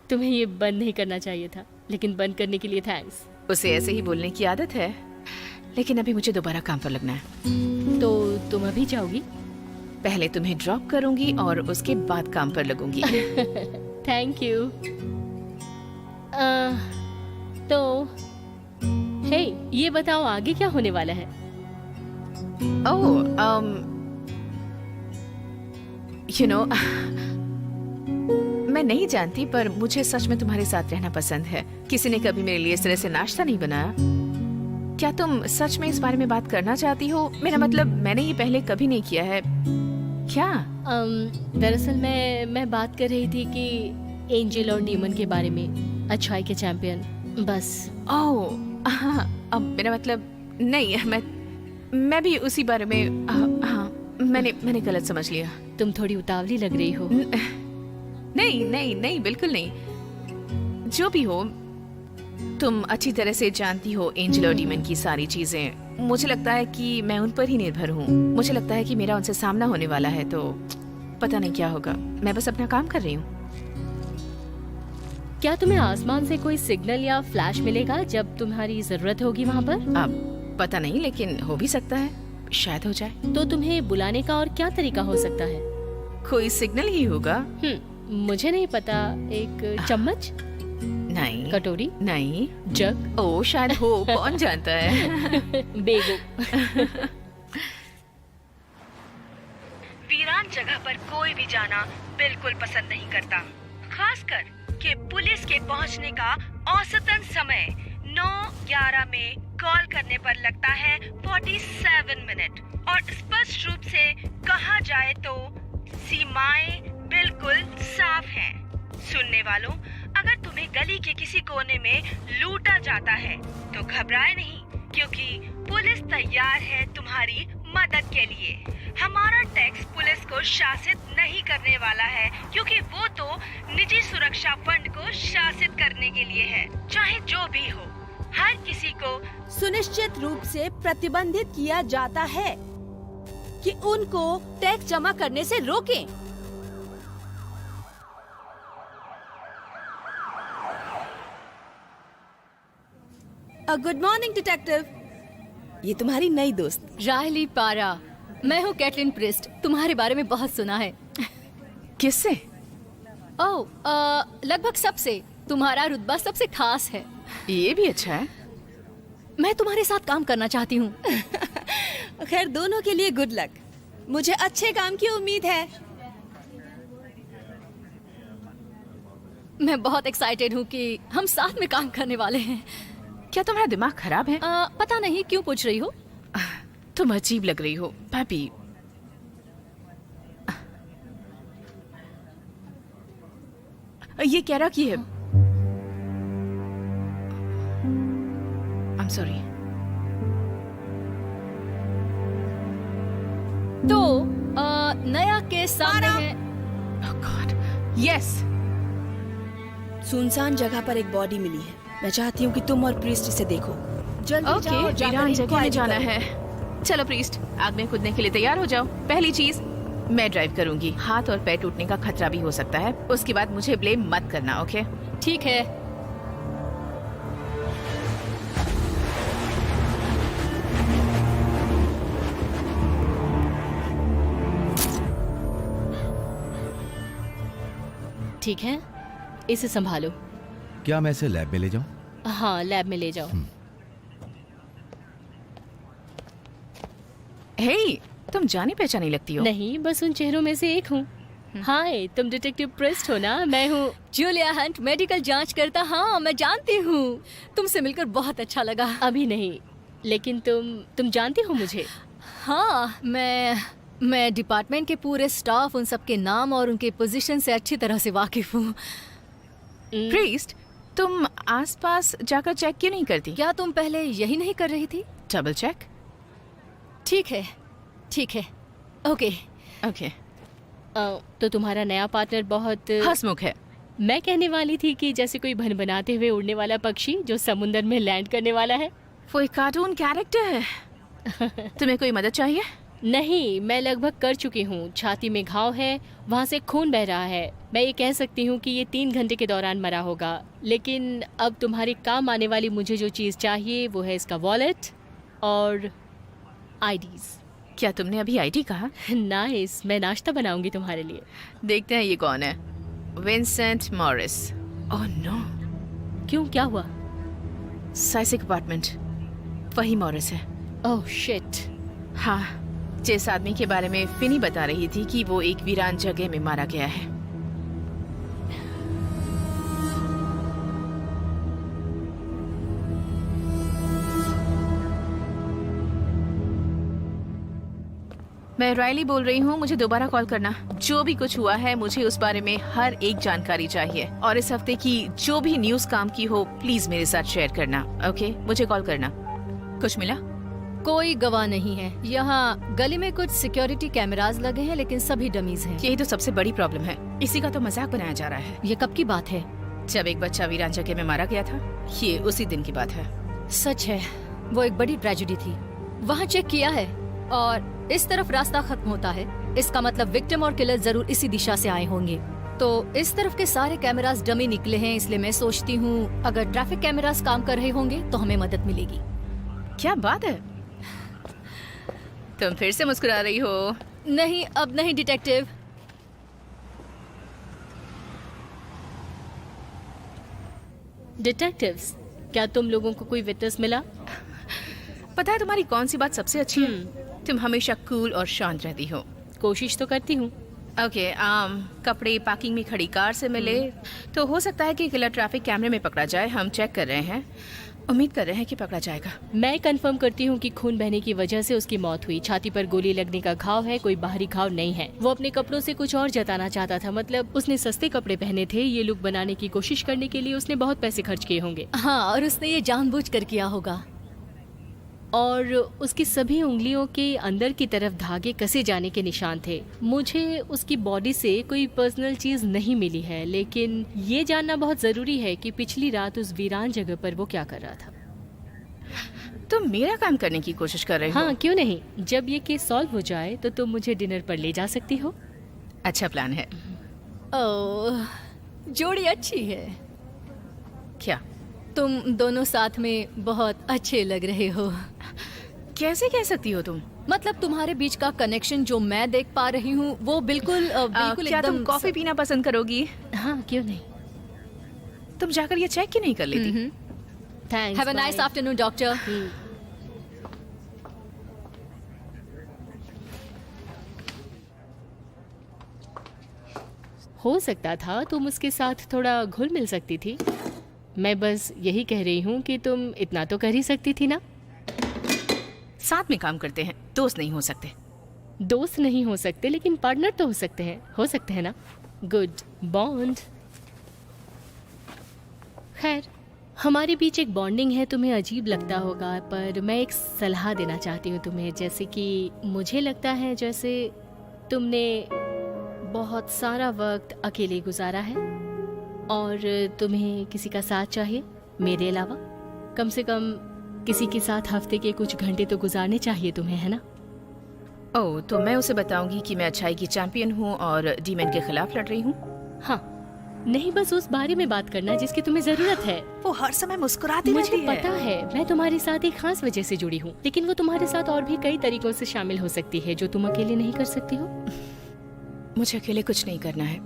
Speaker 3: तुम्हें ये बंद नहीं करना चाहिए था, लेकिन बंद करने के लिए थैंक्स।
Speaker 2: उसे ऐसे ही बोलने की आदत है, लेकिन अभी मुझे दोबारा काम पर लगना है।
Speaker 3: तो तुम अभी जाओगी?
Speaker 2: पहले तुम्हें ड्रॉप करूंगी और उसके बाद काम पर लगूंगी।
Speaker 3: Thank you. तो हे, ये बताओ आगे क्या होने वाला है?
Speaker 2: मैं नहीं जानती, पर मुझे सच में तुम्हारे साथ रहना पसंद है। किसी ने कभी मेरे लिए इस तरह से नाश्ता नहीं बनाया। क्या तुम सच में इस बारे में बात करना चाहती हो? मेरा मतलब, मैंने ये पहले कभी नहीं किया है। क्या?
Speaker 3: दरअसल मैं बात कर रही थी कि एंजल और डीमन के बारे में, अच्छाई के चैंपियन। बस।
Speaker 2: ओह हाँ, अब मेरा मतलब नहीं, मैं भी उसी बारे में। हाँ, मैंने गलत समझ लिया।
Speaker 3: तुम थोड़ी उतावली लग रही हो।
Speaker 2: नहीं नहीं नहीं, बिल्कुल नहीं। जो भी हो, तुम अच्छी तरह से जानती हो एंजल और डीमन की सारी चीजें। मुझे लगता है कि मैं उन पर ही निर्भर हूँ। मुझे लगता है कि मेरा उनसे सामना होने वाला है, तो पता नहीं क्या होगा। मैं बस अपना काम कर रही हूँ।
Speaker 3: क्या तुम्हें आसमान से कोई सिग्नल या फ्लैश मिलेगा जब तुम्हारी जरूरत होगी वहाँ पर?
Speaker 2: अब पता नहीं, लेकिन हो भी सकता है, शायद हो जाए।
Speaker 3: तो तुम्हें बुलाने का और क्या तरीका हो सकता है?
Speaker 2: कोई सिग्नल ही होगा।
Speaker 3: मुझे नहीं पता। एक चम्मच?
Speaker 2: नहीं।
Speaker 3: कटोरी?
Speaker 2: नहीं।
Speaker 3: जग?
Speaker 2: ओ शायद हो, कौन जानता है।
Speaker 3: बेगो।
Speaker 5: वीरान जगह पर कोई भी जाना बिल्कुल पसंद नहीं करता, खासकर कि पुलिस के पहुंचने का औसतन समय 9:11 में कॉल करने पर लगता है 47 मिनट। और स्पष्ट रूप से कहा जाए तो सीमाएं बिल्कुल साफ हैं। सुनने वालों, अगर तुम्हें गली के किसी कोने में लूटा जाता है तो घबराए नहीं, क्योंकि पुलिस तैयार है तुम्हारी मदद के लिए। हमारा टैक्स पुलिस को शासित नहीं करने वाला है, क्योंकि वो तो निजी सुरक्षा फंड को शासित करने के लिए है। चाहे जो भी हो, हर किसी को
Speaker 7: सुनिश्चित रूप से प्रतिबंधित किया जाता है कि उनको टैक्स जमा करने से रोकें। Good morning detective. ये तुम्हारी नई दोस्त
Speaker 6: रायली पारा। मैं हूँ कैटलिन प्रिस्ट। तुम्हारे बारे में बहुत सुना है।
Speaker 2: किससे?
Speaker 6: ओह, लगभग सबसे। तुम्हारा रुतबा सबसे खास है।
Speaker 2: ये भी अच्छा है।
Speaker 6: मैं तुम्हारे साथ काम करना चाहती हूँ।
Speaker 7: खैर, दोनों के लिए गुड लक। मुझे अच्छे काम की उम्मीद है।
Speaker 6: मैं बहुत एक्साइटेड हूँ कि हम साथ में काम करने वाले हैं।
Speaker 2: क्या तुम्हारा दिमाग खराब है?
Speaker 6: पता नहीं, क्यों पूछ रही हो?
Speaker 2: तुम अजीब लग रही हो भाभी। ये कह रहा कि है। I'm sorry।
Speaker 6: तो नया केस सामने है।
Speaker 2: Oh God, yes।
Speaker 7: सुनसान जगह पर एक बॉडी मिली है। मैं चाहती हूँ कि तुम और प्रीस्ट इसे देखो। जल्दी
Speaker 2: ओके,
Speaker 7: जाओ और जाकर
Speaker 2: वीरान जगह में
Speaker 7: inquiry
Speaker 2: जाना
Speaker 7: करो।
Speaker 2: है। चलो प्रीस्ट, आग में कूदने के लिए तैयार हो जाओ। पहली चीज, मैं ड्राइव करूंगी। हाथ और पैर टूटने का खतरा भी हो सकता है। उसके बाद मुझे ब्लेम मत करना, ओके?
Speaker 3: ठीक है। ठीक है, इसे संभालो।
Speaker 9: क्या मैं इसे लैब में ले जाऊं?
Speaker 3: हाँ, लैब में ले जाओ।
Speaker 2: हे, तुम जानी पहचानी लगती हो।
Speaker 3: नहीं, बस उन चेहरों में से एक हूँ। हाय, तुम डिटेक्टिव प्रेस्ट हो ना? मैं हूँ
Speaker 10: जूलिया हंट, मेडिकल जांच करता। हाँ, मैं जानती हूँ। तुमसे मिलकर बहुत अच्छा लगा।
Speaker 3: अभी नहीं, लेकिन तुम जानती हो मुझे?
Speaker 10: हाँ, मैं डिपार्टमेंट के पूरे स्टाफ, उन सबके नाम और उनके पोजीशन से अच्छी तरह से वाकिफ हूँ।
Speaker 2: प्रीस्ट, तुम आसपास जाकर चेक क्यों नहीं करती?
Speaker 10: क्या तुम पहले यही नहीं कर रही थी?
Speaker 2: Double check.
Speaker 10: ठीक है, ठीक है, ओके।
Speaker 2: ओके।
Speaker 3: तो तुम्हारा नया पार्टनर बहुत
Speaker 2: हंसमुख है।
Speaker 3: मैं कहने वाली थी कि जैसे कोई भनभनाते हुए उड़ने वाला पक्षी जो समुंदर में लैंड करने वाला है।
Speaker 2: वो एक कार्टून कैरेक्टर है। तुम्हें कोई मदद चाहिए?
Speaker 3: नहीं, मैं लगभग कर चुकी हूँ। छाती में घाव है, वहाँ से खून बह रहा है। मैं ये कह सकती हूँ कि ये 3 घंटे के दौरान मरा होगा। लेकिन अब तुम्हारे काम आने वाली मुझे जो चीज़ चाहिए वो है इसका वॉलेट और आईडीज़।
Speaker 2: क्या तुमने अभी आईडी कहा?
Speaker 3: नाइस, मैं नाश्ता बनाऊंगी तुम्हारे लिए।
Speaker 2: देखते हैं ये कौन है। Vincent Morris. Oh no.
Speaker 3: क्यों, क्या हुआ?
Speaker 2: साइसिक अपार्टमेंट, वही मॉरिस है।
Speaker 3: Oh shit.
Speaker 2: हाँ, जिस आदमी के बारे में फिनी बता रही थी कि वो एक वीरान जगह में मारा गया है। मैं रायली बोल रही हूँ, मुझे दोबारा कॉल करना। जो भी कुछ हुआ है मुझे उस बारे में हर एक जानकारी चाहिए, और इस हफ्ते की जो भी न्यूज काम की हो प्लीज मेरे साथ शेयर करना, ओके? मुझे कॉल करना। कुछ मिला?
Speaker 10: कोई गवाह नहीं है। यहाँ गली में कुछ सिक्योरिटी कैमरास लगे हैं, लेकिन सभी डमीज हैं।
Speaker 2: यही तो सबसे बड़ी प्रॉब्लम है। इसी का तो मजाक बनाया जा रहा है।
Speaker 10: ये कब की बात है?
Speaker 2: जब एक बच्चा वीरान जगह में मारा गया था। ये उसी दिन की बात है।
Speaker 10: सच है, वो एक बड़ी ट्रेजेडी थी। वहाँ चेक किया है और इस तरफ रास्ता खत्म होता है। इसका मतलब विक्टिम और किलर जरूर इसी दिशा से आए होंगे। तो इस तरफ के सारे कैमरास डमी निकले हैं, इसलिए मैं सोचती हूँ अगर ट्रैफिक कैमरास काम कर रहे होंगे तो हमें मदद मिलेगी।
Speaker 2: क्या बात है, तुम फिर से मुस्कुरा रही हो।
Speaker 10: नहीं, अब नहीं डिटेक्टिव।
Speaker 3: डिटेक्टिव्स, क्या तुम लोगों को कोई विटनेस मिला?
Speaker 2: पता है तुम्हारी कौन सी बात सबसे अच्छी है? तुम हमेशा कूल और शांत रहती हो।
Speaker 3: कोशिश तो करती हूँ।
Speaker 2: ओके, कपड़े पार्किंग में खड़ी कार से मिले तो हो सकता है कि किलर ट्रैफिक कैमरे में पकड़ा जाए। हम चेक कर रहे हैं, उम्मीद कर रहे हैं कि पकड़ा जाएगा।
Speaker 3: मैं कंफर्म करती हूँ कि खून बहने की वजह से उसकी मौत हुई। छाती पर गोली लगने का घाव है, कोई बाहरी घाव नहीं है। वो अपने कपड़ों से कुछ और जताना चाहता था, मतलब उसने सस्ते कपड़े पहने थे। ये लुक बनाने की कोशिश करने के लिए उसने बहुत पैसे खर्च किए होंगे।
Speaker 10: हाँ, और उसने ये जानबूझकर किया होगा।
Speaker 3: और उसकी सभी उंगलियों के अंदर की तरफ धागे कसे जाने के निशान थे। मुझे उसकी बॉडी से कोई पर्सनल चीज नहीं मिली है, लेकिन ये जानना बहुत जरूरी है कि पिछली रात उस वीरान जगह पर वो क्या कर रहा था।
Speaker 2: तुम मेरा काम करने की कोशिश कर रहे हो?
Speaker 3: हाँ, क्यों नहीं। जब ये केस सॉल्व हो जाए तो तुम मुझे डिनर पर ले जा सकती हो।
Speaker 2: अच्छा प्लान है।
Speaker 10: ओह, जोड़ी अच्छी है।
Speaker 2: क्या?
Speaker 10: तुम दोनों साथ में बहुत अच्छे लग रहे हो।
Speaker 2: कैसे कह सकती हो तुम?
Speaker 10: मतलब तुम्हारे बीच का कनेक्शन जो मैं देख पा रही हूँ वो बिल्कुल
Speaker 2: क्या तुम कॉफी पीना पसंद करोगी?
Speaker 3: हाँ, क्यों नहीं।
Speaker 2: तुम जाकर ये चेक क्यों नहीं कर लेती?
Speaker 3: Thanks.
Speaker 10: Have a nice afternoon doctor.
Speaker 3: हो सकता था तुम उसके साथ थोड़ा घुल मिल सकती थी। मैं बस यही कह रही हूँ कि तुम इतना तो कर ही सकती थी ना।
Speaker 2: साथ में काम करते हैं, दोस्त नहीं हो सकते।
Speaker 3: दोस्त नहीं हो सकते, लेकिन पार्टनर तो हो सकते हैं ना। Good bond. खैर, हमारे बीच एक बॉन्डिंग है। तुम्हें अजीब लगता होगा, पर मैं एक सलाह देना चाहती हूँ तुम्हें। जैसे कि मुझे लगता है जैसे तुमने बहुत सारा वक्त अकेले गुजारा है। और तुम्हें किसी का साथ चाहिए मेरे अलावा? कम से कम किसी के साथ हफ्ते के कुछ घंटे तो गुजारने चाहिए तुम्हें, है ना?
Speaker 2: ओह, तो मैं उसे बताऊंगी कि मैं अच्छाई की चैंपियन हूँ और डीमन के खिलाफ लड़ रही हूँ।
Speaker 3: हाँ, नहीं बस उस बारे में बात करना जिसकी तुम्हें जरूरत है।
Speaker 2: वो हर समय मुस्कुराती
Speaker 3: मुझे
Speaker 2: रहती है।
Speaker 3: पता है, मैं तुम्हारे साथ एक खास वजह से जुड़ी हूँ, लेकिन वो तुम्हारे साथ और भी कई तरीकों से शामिल हो सकती है जो तुम अकेले नहीं कर सकती हो।
Speaker 2: मुझे अकेले कुछ नहीं करना है,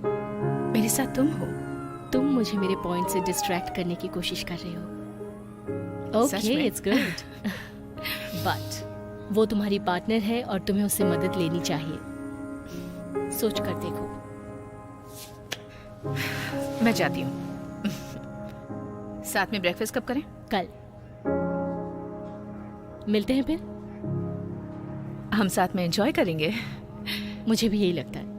Speaker 2: मेरे साथ तुम हो।
Speaker 3: तुम मुझे मेरे पॉइंट से डिस्ट्रैक्ट करने की कोशिश कर रहे हो।
Speaker 2: सच
Speaker 3: ओके,
Speaker 2: में?
Speaker 3: It's good. बट वो तुम्हारी पार्टनर है और तुम्हें उससे मदद लेनी चाहिए। सोच कर देखो।
Speaker 2: मैं जाती हूँ। साथ में ब्रेकफास्ट कब करें?
Speaker 3: कल मिलते हैं फिर।
Speaker 2: हम साथ में एंजॉय करेंगे।
Speaker 3: मुझे भी यही लगता है।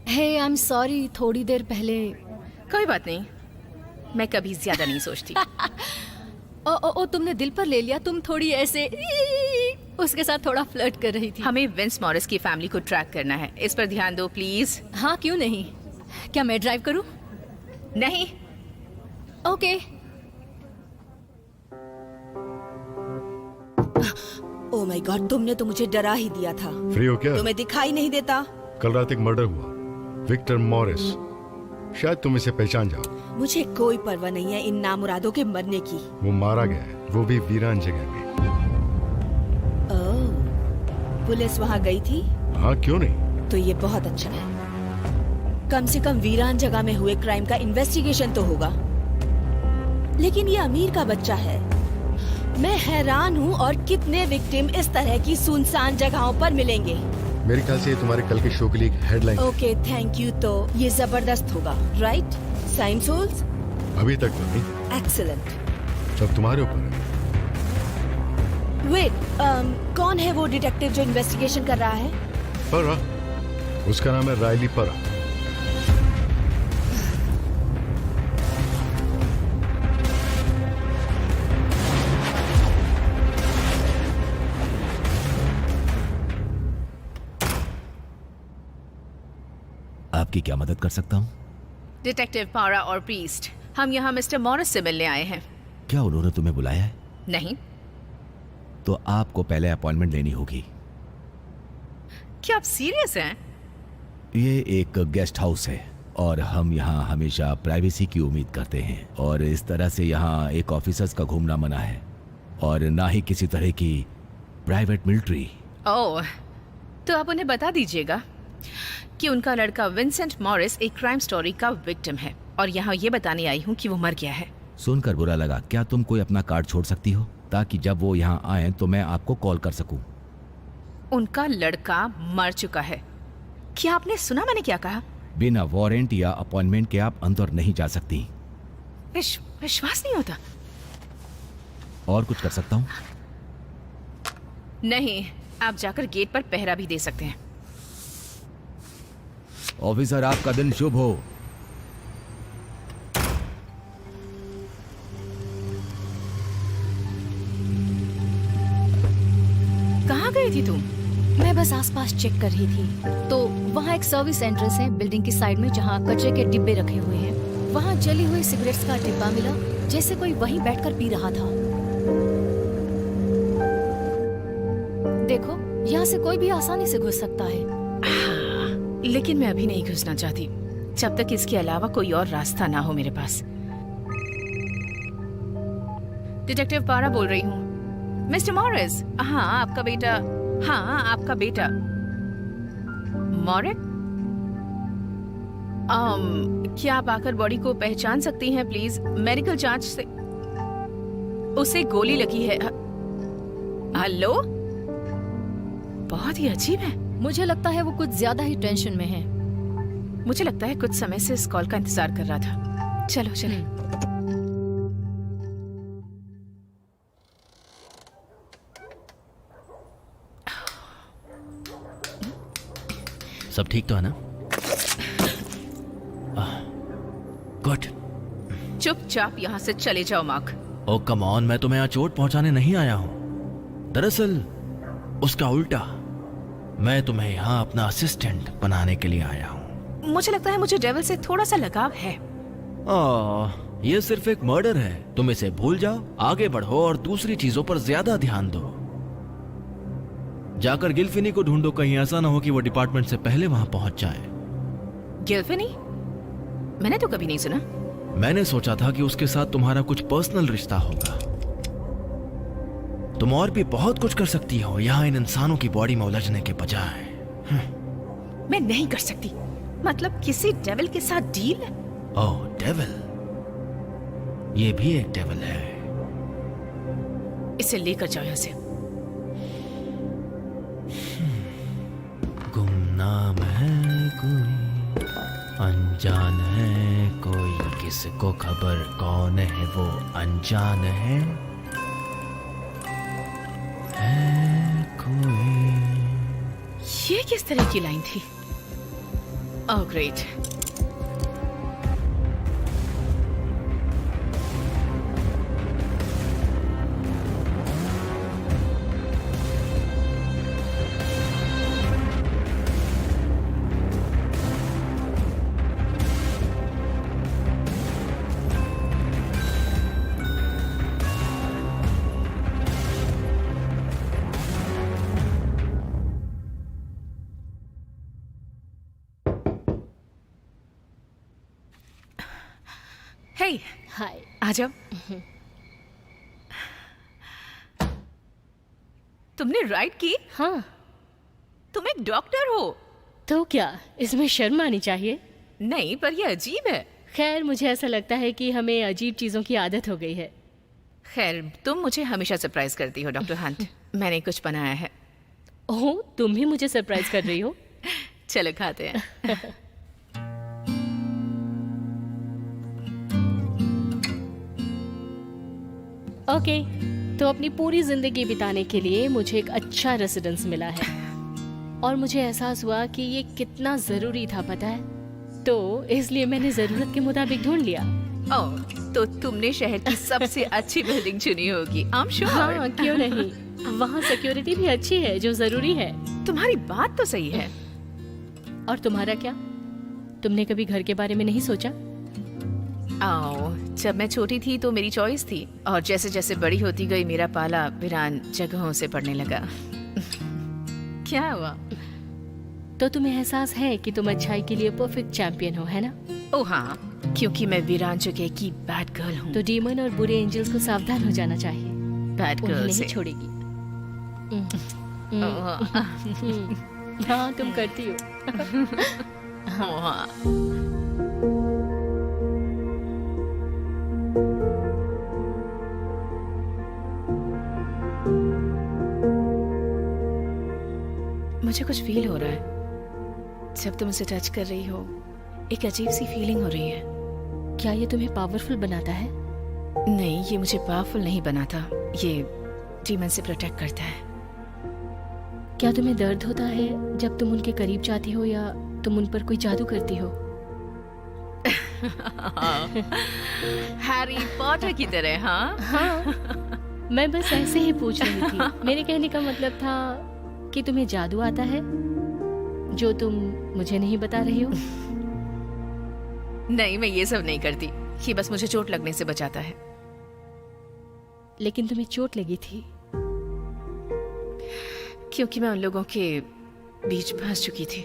Speaker 10: हे आई एम सॉरी, थोड़ी देर पहले।
Speaker 2: कोई बात नहीं, मैं कभी ज्यादा नहीं सोचती।
Speaker 10: ओ तुमने दिल पर ले लिया। तुम थोड़ी ऐसे उसके साथ थोड़ा फ्लर्ट कर रही थी।
Speaker 2: हमें विंस मॉरिस की फैमिली को ट्रैक करना है, इस पर ध्यान दो प्लीज।
Speaker 10: हाँ, क्यों नहीं? क्या मैं ड्राइव करूं?
Speaker 2: नहीं।
Speaker 10: ओके।
Speaker 7: ओह माय गॉड, तुमने तो मुझे डरा ही दिया था।
Speaker 11: फ्री हो क्या?
Speaker 7: तुम्हें दिखाई नहीं देता?
Speaker 11: कल रात एक मर्डर हुआ, विक्टर मॉरिस। शायद तुम इसे पहचान जाओ।
Speaker 7: मुझे कोई परवाह नहीं है इन नामुरादों के मरने की।
Speaker 11: वो मारा गया है, वो भी वीरान जगह में।
Speaker 7: ओह, पुलिस वहाँ गई थी?
Speaker 11: हाँ, क्यों नहीं?
Speaker 7: तो ये बहुत अच्छा है। कम से कम वीरान जगह में हुए क्राइम का इन्वेस्टिगेशन तो होगा। लेकिन ये अमीर का बच्चा है। मैं हैरान हूँ, और कितने विक्टिम इस तरह की सुनसान जगहों पर मिलेंगे।
Speaker 11: मेरे ख्याल से ये तुम्हारे कल के शो के लिए एक हेडलाइन।
Speaker 7: Okay, thank you. तो ये जबरदस्त होगा, राइट? साइम सोल्स?
Speaker 11: अभी तक तो नहीं।
Speaker 7: एक्सीलेंट।
Speaker 11: सब तुम्हारे ऊपर है।
Speaker 7: वेट, कौन है वो डिटेक्टिव जो इन्वेस्टिगेशन कर रहा है?
Speaker 11: परा, उसका नाम है रायली परा।
Speaker 9: आपकी क्या मदद कर सकता हूँ?
Speaker 2: डिटेक्टिव पारा और प्रीस्ट, हम यहाँ मिस्टर मॉरिस से मिलने आए हैं।
Speaker 9: क्या उन्होंने तुम्हें बुलाया है?
Speaker 2: नहीं।
Speaker 9: तो आपको पहले अपॉइंटमेंट लेनी होगी।
Speaker 2: क्या आप सीरियस हैं?
Speaker 9: ये एक गेस्ट हाउस है और हम यहाँ हमेशा प्राइवेसी की उम्मीद करते हैं, और इस तरह से यहाँ एक ऑफिसर्स का घूमना मना है, और ना ही किसी तरह की प्राइवेट मिलिट्री।
Speaker 2: ओह, तो आप उन्हें बता दीजिएगा कि उनका लड़का विंसेंट मॉरिस एक क्राइम स्टोरी का विक्टिम है, और यहाँ ये बताने आई हूँ कि वो मर गया है।
Speaker 9: सुनकर बुरा लगा। क्या तुम कोई अपना कार्ड छोड़ सकती हो, ताकि जब वो यहाँ आए तो मैं आपको कॉल कर सकूं?
Speaker 2: उनका लड़का मर चुका है। क्या आपने सुना मैंने क्या कहा?
Speaker 9: बिना वारंट या अपॉइंटमेंट के आप अंदर नहीं जा सकती।
Speaker 2: विश्वास नहीं होता।
Speaker 9: और कुछ कर सकता हूँ?
Speaker 2: नहीं, आप जाकर गेट पर पहरा भी दे सकते हैं।
Speaker 9: ऑफिसर, आपका दिन शुभ हो।
Speaker 2: कहाँ गई थी तुम?
Speaker 10: मैं बस आसपास चेक कर रही थी। तो वहाँ एक सर्विस एंट्रेंस है बिल्डिंग की साइड में, जहाँ कचरे के डिब्बे रखे हुए हैं। वहाँ जली हुई सिगरेट्स का डिब्बा मिला, जैसे कोई वहीं बैठकर पी रहा था। देखो, यहाँ से कोई भी आसानी से घुस सकता है।
Speaker 2: लेकिन मैं अभी नहीं घुसना चाहती, जब तक इसके अलावा कोई और रास्ता ना हो मेरे पास। डिटेक्टिव पारा बोल रही हूँ। मिस्टर मॉरिस, हाँ आपका बेटा। हाँ, आपका बेटा मॉरिस। क्या आप आकर बॉडी को पहचान सकती हैं प्लीज? मेडिकल जांच से उसे गोली लगी है। हेलो? बहुत ही अजीब है।
Speaker 10: मुझे लगता है वो कुछ ज्यादा ही टेंशन में है।
Speaker 2: मुझे लगता है कुछ समय से इस कॉल का इंतजार कर रहा था। चलो चलो।
Speaker 1: सब ठीक तो है ना? गुड।
Speaker 2: चुपचाप यहाँ से चले जाओ मार्क।
Speaker 1: ओ कम ऑन, मैं तुम्हें यहाँ चोट पहुंचाने नहीं आया हूं। दरअसल उसका उल्टा, मैं तुम्हें यहाँ अपना असिस्टेंट बनाने के लिए आया हूँ।
Speaker 2: मुझे लगता है मुझे डेविल से थोड़ा सा लगाव है।
Speaker 1: ये सिर्फ एक मर्डर है, तुम इसे भूल जाओ, आगे बढ़ो और दूसरी चीजों पर ज्यादा ध्यान दो। जाकर गिल्फिनी को ढूंढो, कहीं ऐसा ना हो कि वो डिपार्टमेंट से पहले वहां पहुंच जाए।
Speaker 2: गिल्फिनी? मैंने तो कभी नहीं सुना।
Speaker 1: मैंने सोचा था कि उसके साथ तुम्हारा कुछ पर्सनल रिश्ता होगा। तुम और भी बहुत कुछ कर सकती हो यहाँ इन इंसानों की बॉडी में उलझने के बजाय।
Speaker 2: मैं नहीं कर सकती। मतलब किसी डेविल के साथ डील?
Speaker 1: ओह डेविल, ये भी एक डेविल है।
Speaker 2: इसे लेकर जाओ यहाँ से।
Speaker 1: गुमनाम है कोई, अनजान है कोई, किसको खबर कौन है वो अनजान है कोई।
Speaker 2: ये किस तरह की लाइन थी? Oh great. हे,
Speaker 3: हाय।
Speaker 2: आ जाओ। तुमने राइड की?
Speaker 3: हाँ।
Speaker 2: तुम एक डॉक्टर हो।
Speaker 3: तो क्या इसमें शर्म आनी चाहिए?
Speaker 2: नहीं, पर ये अजीब है।
Speaker 3: खैर, मुझे ऐसा लगता है कि हमें अजीब चीजों की आदत हो गई है।
Speaker 2: खैर, तुम मुझे हमेशा सरप्राइज करती हो डॉक्टर हंट। मैंने कुछ बनाया है।
Speaker 3: ओह, तुम भी मुझे सरप्राइज कर रही हो?
Speaker 2: चलो खाते हैं।
Speaker 3: ओके, तो अपनी पूरी जिंदगी बिताने के लिए मुझे एक अच्छा रेसिडेंस मिला है और मुझे एहसास हुआ कि ये कितना जरूरी था, पता है? तो इसलिए मैंने जरूरत के मुताबिक ढूंढ लिया।
Speaker 2: ओह, तो तुमने शहर की सबसे अच्छी बिल्डिंग चुनी होगी। I'm sure।
Speaker 3: हाँ, क्यों नहीं? वहाँ सिक्योरिटी भी अच्छी है, जो जरूरी है।
Speaker 2: तुम्हारी बात तो सही है।
Speaker 3: और तुम्हारा क्या? तुमने कभी घर के बारे में नहीं सोचा?
Speaker 2: जब मैं छोटी थी तो मेरी चॉइस थी, और जैसे जैसे बड़ी होती गई मेरा पाला वीरान जगहों से पड़ने लगा। क्या हुआ?
Speaker 3: तो तुम्हें एहसास है कि तुम अच्छाई के लिए परफेक्ट चैंपियन हो, है ना?
Speaker 2: ओह हाँ, क्योंकि मैं वीरान जगह की बैड गर्ल हूँ।
Speaker 3: तो डीमन और बुरे एंजल्स को सावधान हो जाना चाहिए।
Speaker 2: बैड
Speaker 3: उन्हें
Speaker 2: गर्ल
Speaker 3: नहीं
Speaker 2: से
Speaker 3: छोड़ेगी। हाँ, तुम करती हो।
Speaker 2: हाँ। मुझे कुछ फील हो रहा है। जब तुम उसे टच कर रही हो, एक अजीब सी फीलिंग हो रही है।
Speaker 3: क्या ये तुम्हें पावरफुल बनाता है?
Speaker 2: नहीं, ये मुझे पावरफुल नहीं बनाता। ये डीमन से प्रोटेक्ट करता है।
Speaker 3: क्या तुम्हें दर्द होता है जब तुम उनके करीब जाती हो या तुम उन पर कोई जादू करती हो?
Speaker 2: हैरी पॉटर की तरह। हाँ
Speaker 3: हाँ, मैं बस ऐसे ही पूछ रही थी। मेरे कहने का मतलब था कि तुम्हें जादू आता है जो तुम मुझे नहीं बता रही हो।
Speaker 2: नहीं, मैं ये सब नहीं करती। ये बस मुझे चोट लगने से बचाता है।
Speaker 3: लेकिन तुम्हें चोट लगी थी
Speaker 2: क्योंकि मैं उन लोगों के बीच फंस चुकी थी।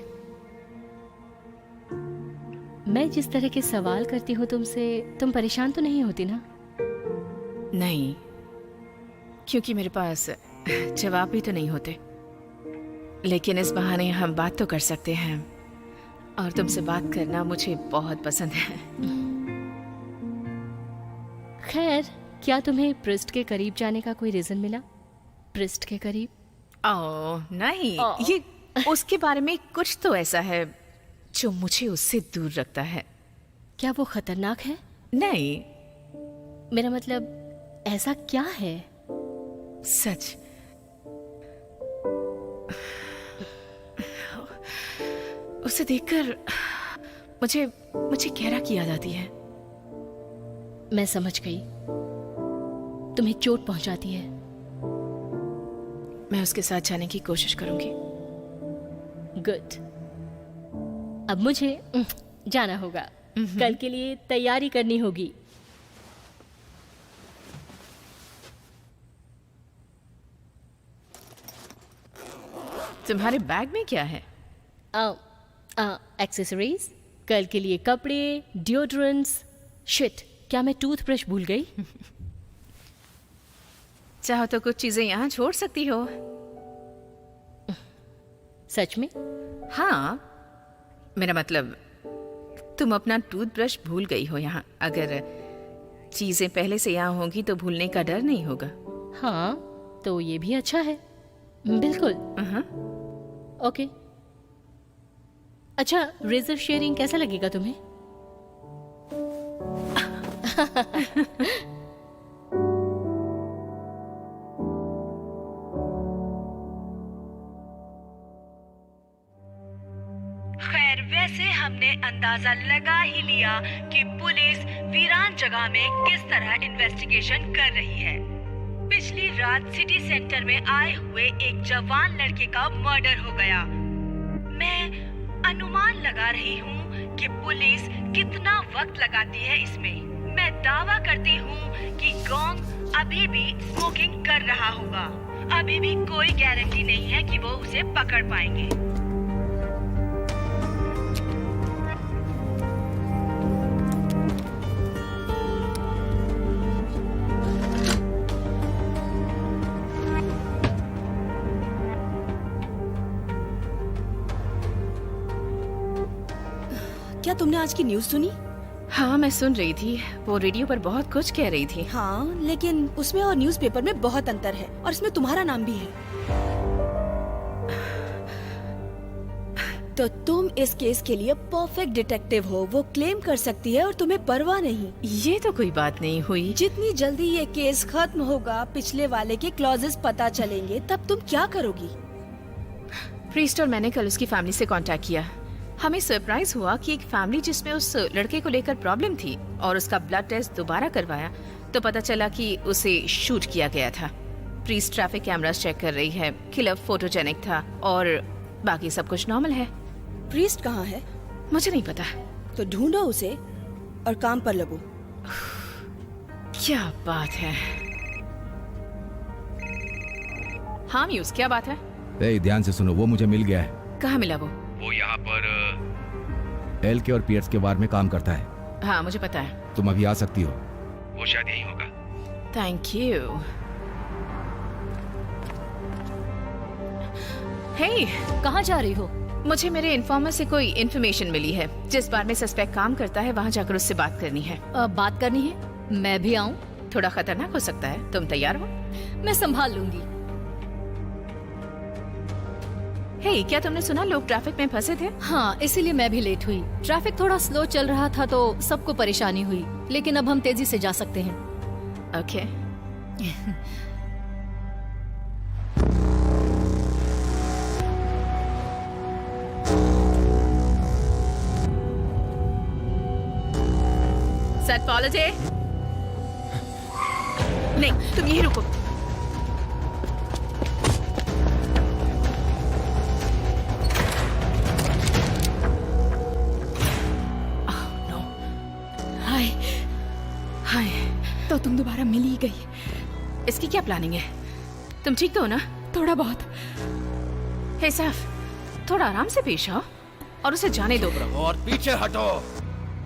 Speaker 3: मैं जिस तरह के सवाल करती हूँ तुमसे, तुम परेशान तो नहीं होती ना?
Speaker 2: नहीं, क्योंकि मेरे पास जवाब भी तो नहीं होते। लेकिन इस बहाने हम बात तो कर सकते हैं, और तुमसे बात करना मुझे बहुत पसंद है।
Speaker 3: खैर, क्या तुम्हें पृष्ठ के करीब जाने का कोई रीजन मिला? पृष्ठ के करीब?
Speaker 2: ओह नहीं, ये उसके बारे में कुछ तो ऐसा है जो मुझे उससे दूर रखता है।
Speaker 3: क्या वो खतरनाक है?
Speaker 2: नहीं,
Speaker 3: मेरा मतलब ऐसा क्या है?
Speaker 2: सच। उसे देखकर मुझे कैरा की याद आती है।
Speaker 3: मैं समझ गई, तुम्हें चोट पहुंचाती है।
Speaker 2: मैं उसके साथ जाने की कोशिश करूंगी।
Speaker 3: गुड। अब मुझे जाना होगा, कल के लिए तैयारी करनी होगी।
Speaker 2: तुम्हारे बैग में क्या है?
Speaker 3: एक्सेसरीज, कल के लिए कपड़े, डिओड्रेंट्स। शिट, क्या मैं टूथब्रश भूल गई?
Speaker 2: चाहो तो कुछ चीजें यहाँ छोड़ सकती हो।
Speaker 3: सच में?
Speaker 2: हाँ, मेरा मतलब तुम अपना टूथब्रश भूल गई हो यहाँ। अगर चीजें पहले से यहाँ होंगी तो भूलने का डर नहीं होगा।
Speaker 3: हाँ, तो ये भी अच्छा है। बिल्कुल। ओके। अच्छा, रेजर शेयरिंग कैसा लगेगा तुम्हें?
Speaker 5: खैर, वैसे हमने अंदाजा लगा ही लिया कि पुलिस वीरान जगह में किस तरह इन्वेस्टिगेशन कर रही है। पिछली रात सिटी सेंटर में आए हुए एक जवान लड़के का मर्डर हो गया। मैं अनुमान लगा रही हूँ कि पुलिस कितना वक्त लगाती है इसमें। मैं दावा करती हूँ कि गोंग अभी भी स्मोकिंग कर रहा होगा। अभी भी कोई गारंटी नहीं है कि वो उसे पकड़ पाएंगे।
Speaker 7: क्या तुमने आज की न्यूज़ सुनी?
Speaker 2: हाँ, मैं सुन रही थी। वो रेडियो पर बहुत कुछ कह रही थी।
Speaker 7: हाँ, लेकिन उसमें और न्यूज़पेपर में बहुत अंतर है, और इसमें तुम्हारा नाम भी है। तो तुम इस केस के लिए परफेक्ट डिटेक्टिव हो। वो क्लेम कर सकती है और तुम्हें परवाह नहीं।
Speaker 2: ये तो कोई बात नहीं हुई।
Speaker 7: जितनी जल्दी ये केस खत्म होगा, पिछले वाले के क्लॉजेस पता चलेंगे, तब तुम क्या करोगी?
Speaker 2: प्रीस्ट और मैंने कल उसकी फैमिली से कांटेक्ट किया। हमें सरप्राइज हुआ कि एक फैमिली जिसमें उस लड़के को लेकर प्रॉब्लम थी और उसका ब्लड टेस्ट दोबारा करवाया तो पता चला कि उसे शूट किया गया था। प्रीस्ट ट्रैफिक कैमरास चेक कर रही है। किलर फोटोजेनिक था और बाकी सब कुछ नॉर्मल है।
Speaker 7: प्रीस्ट कहाँ है?
Speaker 2: मुझे नहीं पता।
Speaker 7: तो ढूंढो उसे और काम पर लगो।
Speaker 2: क्या बात है। हाँ म्यूज, क्या बात है?
Speaker 9: ए, ध्यान से सुनो, वो मुझे मिल गया है।
Speaker 2: कहाँ मिला वो?
Speaker 9: वो यहाँ पर एल के और पियर्स के बार में काम करता है।
Speaker 2: हाँ, मुझे पता है।
Speaker 9: तुम अभी आ सकती हो, वो शायद यही होगा।
Speaker 2: Thank you. हे,
Speaker 10: कहाँ जा रही हो?
Speaker 2: मुझे मेरे इन्फॉर्मर से कोई इन्फॉर्मेशन मिली है। जिस बार में सस्पेक्ट काम करता है वहाँ जाकर उससे बात करनी है।
Speaker 10: बात करनी है? मैं भी आऊँ?
Speaker 2: थोड़ा खतरनाक हो सकता है। तुम तैयार हो?
Speaker 10: मैं संभाल लूंगी।
Speaker 2: हे, क्या तुमने सुना लोग ट्रैफिक में फंसे थे?
Speaker 10: हाँ, इसीलिए मैं भी लेट हुई। ट्रैफिक थोड़ा स्लो चल रहा था तो सबको परेशानी हुई, लेकिन अब हम तेजी से जा सकते हैं।
Speaker 2: ओके। सर पॉलिजे, नहीं, तुम यहीं रुको। हाय,
Speaker 6: तो तुम दोबारा मिल ही गई।
Speaker 2: इसकी क्या प्लानिंग है? तुम ठीक तो हो ना?
Speaker 6: थोड़ा बहुत।
Speaker 2: हे सैफ, थोड़ा आराम से पेश आओ और उसे जाने दो।
Speaker 1: और पीछे हटो।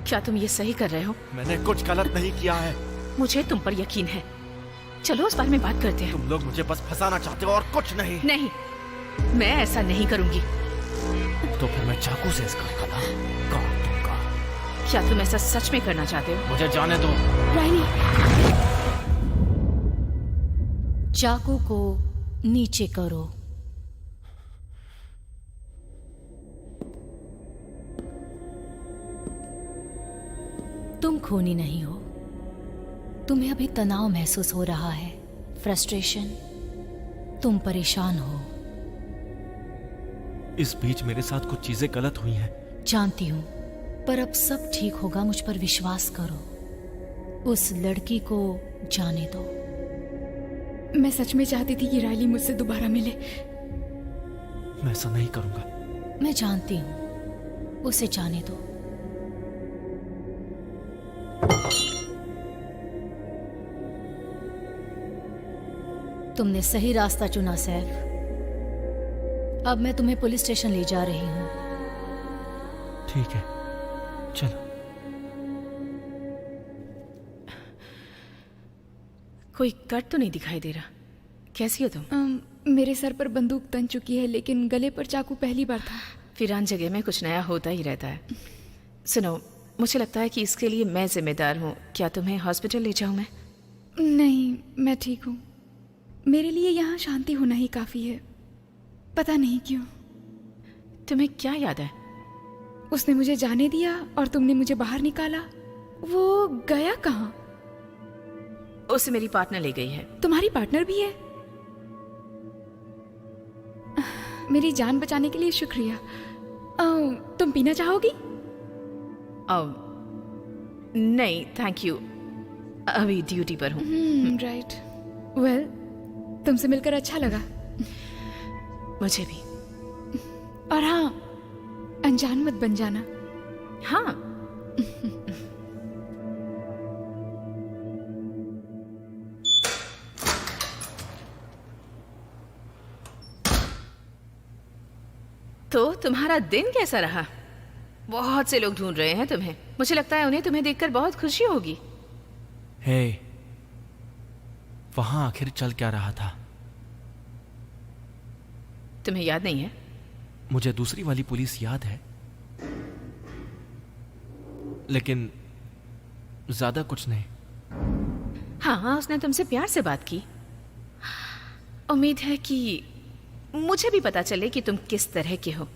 Speaker 2: क्या तुम ये सही कर रहे हो?
Speaker 1: मैंने कुछ गलत नहीं किया है।
Speaker 2: मुझे तुम पर यकीन है। चलो उस बारे में बात करते हैं।
Speaker 1: तुम लोग मुझे बस फंसाना चाहते हो और कुछ नहीं।
Speaker 2: नहीं, मैं ऐसा नहीं करूंगी।
Speaker 1: तो फिर मैं चाकू से इसका गला काट दूंगा।
Speaker 2: क्या तुम ऐसा सच में करना चाहते हो?
Speaker 1: मुझे जाने दो।
Speaker 6: राइनी,
Speaker 10: चाकू को नीचे करो। तुम खूनी नहीं हो। तुम्हें अभी तनाव महसूस हो रहा है, फ्रस्ट्रेशन। तुम परेशान हो।
Speaker 1: इस बीच मेरे साथ कुछ चीजें गलत हुई हैं।
Speaker 10: जानती हूँ, पर अब सब ठीक होगा। मुझ पर विश्वास करो। उस लड़की को जाने दो।
Speaker 6: मैं सच में चाहती थी कि रायली मुझसे दोबारा मिले।
Speaker 1: मैं ऐसा नहीं करूंगा।
Speaker 10: मैं जानती हूँ, उसे जाने दो। तुमने सही रास्ता चुना सैफ। अब मैं तुम्हें पुलिस स्टेशन ले जा रही हूँ।
Speaker 1: ठीक है, चलो।
Speaker 2: कोई कट तो नहीं दिखाई दे रहा। कैसी हो तुम?
Speaker 6: मेरे सर पर बंदूक तन चुकी है, लेकिन गले पर चाकू पहली बार था।
Speaker 2: वीरान जगह में कुछ नया होता ही रहता है। सुनो, मुझे लगता है कि इसके लिए मैं जिम्मेदार हूँ। क्या तुम्हें हॉस्पिटल ले जाऊँ मैं?
Speaker 6: नहीं, मैं ठीक हूँ। मेरे लिए यहाँ शांति होना ही काफी है। पता नहीं क्यों।
Speaker 2: तुम्हें क्या याद है?
Speaker 6: उसने मुझे जाने दिया और तुमने मुझे बाहर निकाला। वो गया कहाँ?
Speaker 2: उसे मेरी पार्टनर ले गई है।
Speaker 6: तुम्हारी पार्टनर भी है? मेरी जान बचाने के लिए शुक्रिया। तुम पीना चाहोगी?
Speaker 2: नहीं थैंक यू, अभी ड्यूटी पर हूँ।
Speaker 6: राइट। वेल, तुमसे मिलकर अच्छा लगा।
Speaker 2: मुझे भी।
Speaker 6: और हाँ, अनजान मत बन जाना।
Speaker 2: हाँ। तो तुम्हारा दिन कैसा रहा? बहुत से लोग ढूंढ रहे हैं तुम्हें। मुझे लगता है उन्हें तुम्हें देखकर बहुत खुशी होगी।
Speaker 1: हे, वहां आखिर चल क्या रहा था?
Speaker 2: तुम्हें याद नहीं है?
Speaker 1: मुझे दूसरी वाली पुलिस याद है, लेकिन ज्यादा कुछ नहीं।
Speaker 2: हाँ, उसने तुमसे प्यार से बात की। उम्मीद है कि मुझे भी पता चले कि तुम किस तरह के हो।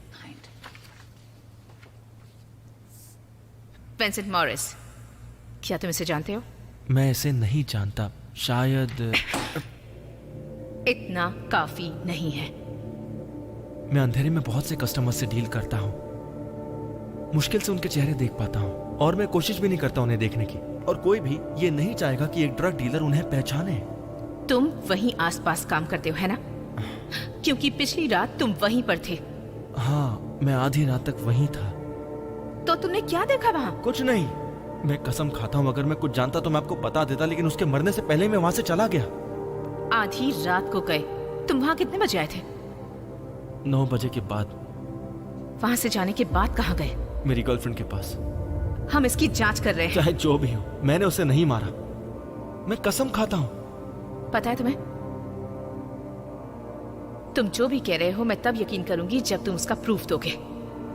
Speaker 2: विंसेंट मॉरिस, क्या तुम इसे जानते हो?
Speaker 1: मैं इसे नहीं जानता। शायद
Speaker 2: इतना काफी नहीं है।
Speaker 1: मैं अंधेरे में बहुत से कस्टमर से डील करता हूं। मुश्किल से उनके चेहरे देख पाता हूं, और मैं कोशिश भी नहीं करता उन्हें देखने की। और कोई भी ये नहीं चाहेगा कि एक ड्रग डीलर उन्हें पहचाने।
Speaker 2: तुम वहीं आसपास काम करते हो, है ना? क्योंकि पिछली रात तुम वहीं पर थे।
Speaker 1: हाँ, मैं आधी रात तक वहीं था।
Speaker 2: तो तुमने क्या देखा वहां?
Speaker 1: कुछ नहीं। मैं कसम खाता हूँ, अगर मैं कुछ जानता तो मैं आपको बता देता, लेकिन उसके मरने से पहले मैं वहां से चला गया।
Speaker 2: आधी रात को गए? तुम वहां कितने बजे आए थे?
Speaker 1: 9 बजे के बाद।
Speaker 2: वहां से जाने के बाद कहाँ गए?
Speaker 1: मेरी गर्लफ्रेंड के पास।
Speaker 2: हम इसकी जांच कर रहे हैं।
Speaker 1: चाहे जो भी हो, मैंने उसे नहीं मारा। मैं कसम खाता हूँ।
Speaker 2: पता है तुम्हें, तुम जो भी कह रहे हो मैं तब यकीन करूंगी जब तुम उसका प्रूफ दोगे।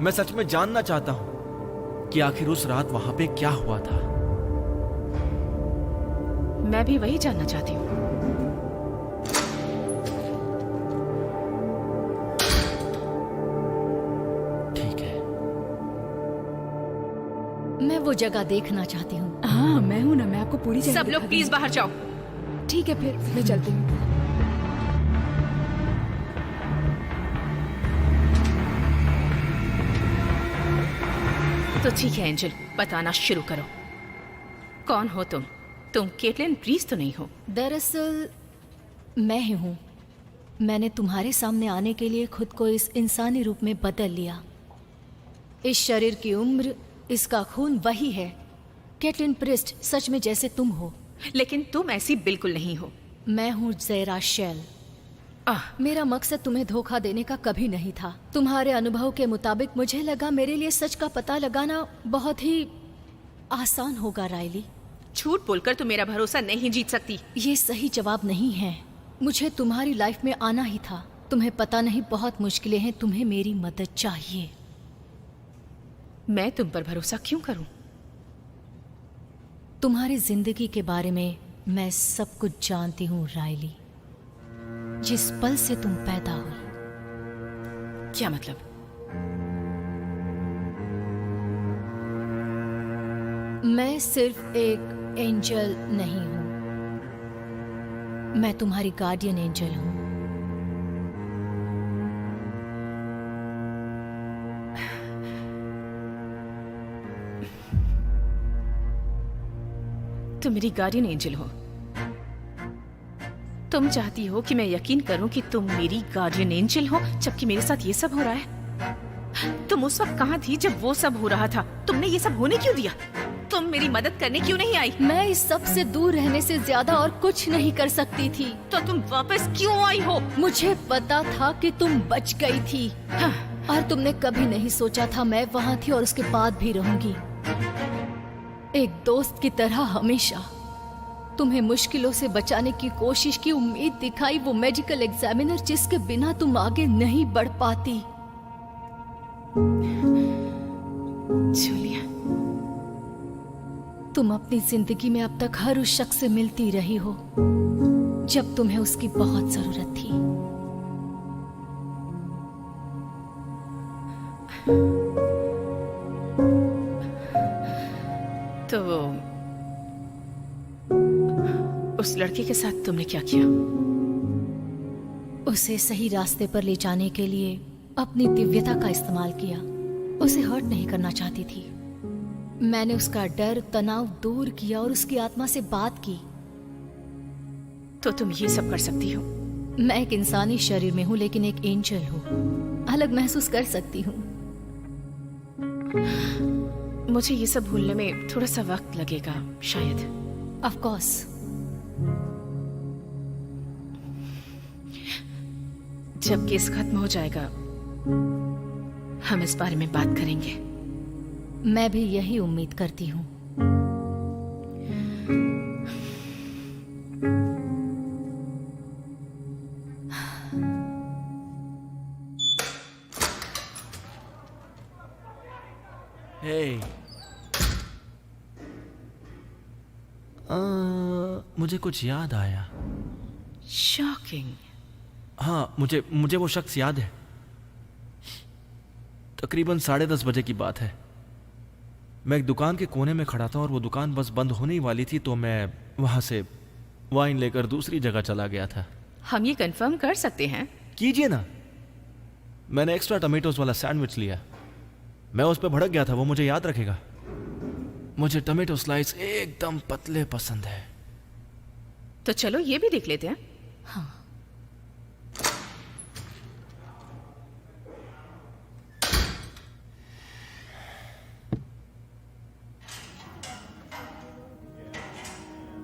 Speaker 1: मैं सच में जानना चाहता हूँ कि आखिर उस रात वहां पे क्या हुआ था।
Speaker 2: मैं भी वही जानना चाहती हूँ।
Speaker 1: ठीक है।
Speaker 10: मैं वो जगह देखना चाहती हूँ।
Speaker 6: हाँ, मैं हूँ ना, मैं आपको पूरी जगह
Speaker 2: सब लोग
Speaker 6: दिखा
Speaker 2: प्लीज
Speaker 6: दूंगी।
Speaker 2: बाहर जाओ।
Speaker 6: ठीक है, फिर मैं चलती हूँ।
Speaker 2: तो ठीक है एंजल, बताना शुरू करो। कौन हो तुम? तुम केटलिन प्रीस तो नहीं हो?
Speaker 10: दरअसल मैं ही हूँ। मैंने तुम्हारे सामने आने के लिए खुद को इस इंसानी रूप में बदल लिया। इस शरीर की उम्र, इसका खून वही है। केटलिन प्रिस्ट सच में जैसे तुम हो।
Speaker 2: लेकिन तुम ऐसी बिल्कुल नहीं हो।
Speaker 10: मैं हूँ ज़ेरा शेल। मेरा मकसद तुम्हें धोखा देने का कभी नहीं था। तुम्हारे अनुभव के मुताबिक मुझे लगा मेरे लिए सच का पता लगाना बहुत ही आसान होगा रायली।
Speaker 2: झूठ बोलकर तुम मेरा भरोसा नहीं जीत सकती।
Speaker 10: ये सही जवाब नहीं है। मुझे तुम्हारी लाइफ में आना ही था। तुम्हें पता नहीं, बहुत मुश्किलें हैं। तुम्हें मेरी मदद चाहिए।
Speaker 2: मैं तुम पर भरोसा क्यों करूं?
Speaker 10: तुम्हारी जिंदगी के बारे में मैं सब कुछ जानती हूँ रायली। जिस पल से तुम पैदा हुई।
Speaker 2: क्या मतलब?
Speaker 10: मैं सिर्फ एक एंजल नहीं हूं, मैं तुम्हारी गार्डियन एंजल हूं।
Speaker 2: तुम मेरी गार्डियन एंजल हो। तुम चाहती हो कि मैं यकीन करूं कि तुम मेरी गार्डियन एंजल हो, जबकि मेरे साथ ये सब हो रहा है। तुम उस वक्त कहाँ थी जब वो सब हो रहा था? तुमने ये सब होने क्यों दिया? तुम मेरी मदद करने क्यों नहीं आई?
Speaker 10: मैं इस सब से दूर रहने से ज्यादा और कुछ नहीं कर सकती थी।
Speaker 2: तो तुम वापस क्यों आई हो?
Speaker 10: मुझे पता था कि तुम बच गई थी।
Speaker 2: हाँ।
Speaker 10: और तुमने कभी नहीं सोचा था मैं वहाँ थी और उसके बाद भी रहूंगी। एक दोस्त की तरह हमेशा तुम्हें मुश्किलों से बचाने की कोशिश की, उम्मीद दिखाई, वो मेडिकल एग्जामिनर जिसके बिना तुम आगे नहीं बढ़ पाती।
Speaker 2: जूलिया,
Speaker 10: तुम अपनी जिंदगी में अब तक हर उस शख्स से मिलती रही हो जब तुम्हें उसकी बहुत जरूरत थी।
Speaker 2: तो उस लड़के के साथ तुमने क्या किया?
Speaker 10: उसे सही रास्ते पर ले जाने के लिए अपनी दिव्यता का इस्तेमाल किया। उसे हर्ट नहीं करना चाहती थी। मैंने उसका डर, तनाव दूर किया और उसकी आत्मा से बात की।
Speaker 2: तो तुम ये सब कर सकती हो?
Speaker 10: मैं एक इंसानी शरीर में हूँ लेकिन एक एंजल हूँ। अलग महसूस कर सकती हूँ।
Speaker 2: मुझे ये सब भूलने में थोड़ा सा वक्त लगेगा शायद।
Speaker 10: Of course.
Speaker 2: जब केस खत्म हो जाएगा हम इस बारे में बात करेंगे।
Speaker 10: मैं भी यही उम्मीद करती हूँ।
Speaker 1: हे, मुझे कुछ याद आया।
Speaker 2: शॉकिंग।
Speaker 1: हाँ, मुझे वो शख्स याद है। तकरीबन 10:30 बजे की बात है। मैं एक दुकान के कोने में खड़ा था और वो दुकान बस बंद होने ही वाली थी, तो मैं वहां से वाइन लेकर दूसरी जगह चला गया था।
Speaker 2: हम ये कंफर्म कर सकते हैं?
Speaker 1: कीजिए ना। मैंने एक्स्ट्रा टमेटोज वाला सैंडविच लिया। मैं उस पर भड़क गया था, वो मुझे याद रखेगा। मुझे टमेटो स्लाइस एकदम पतले पसंद है।
Speaker 2: तो चलो ये भी देख लेते हैं।
Speaker 10: हाँ।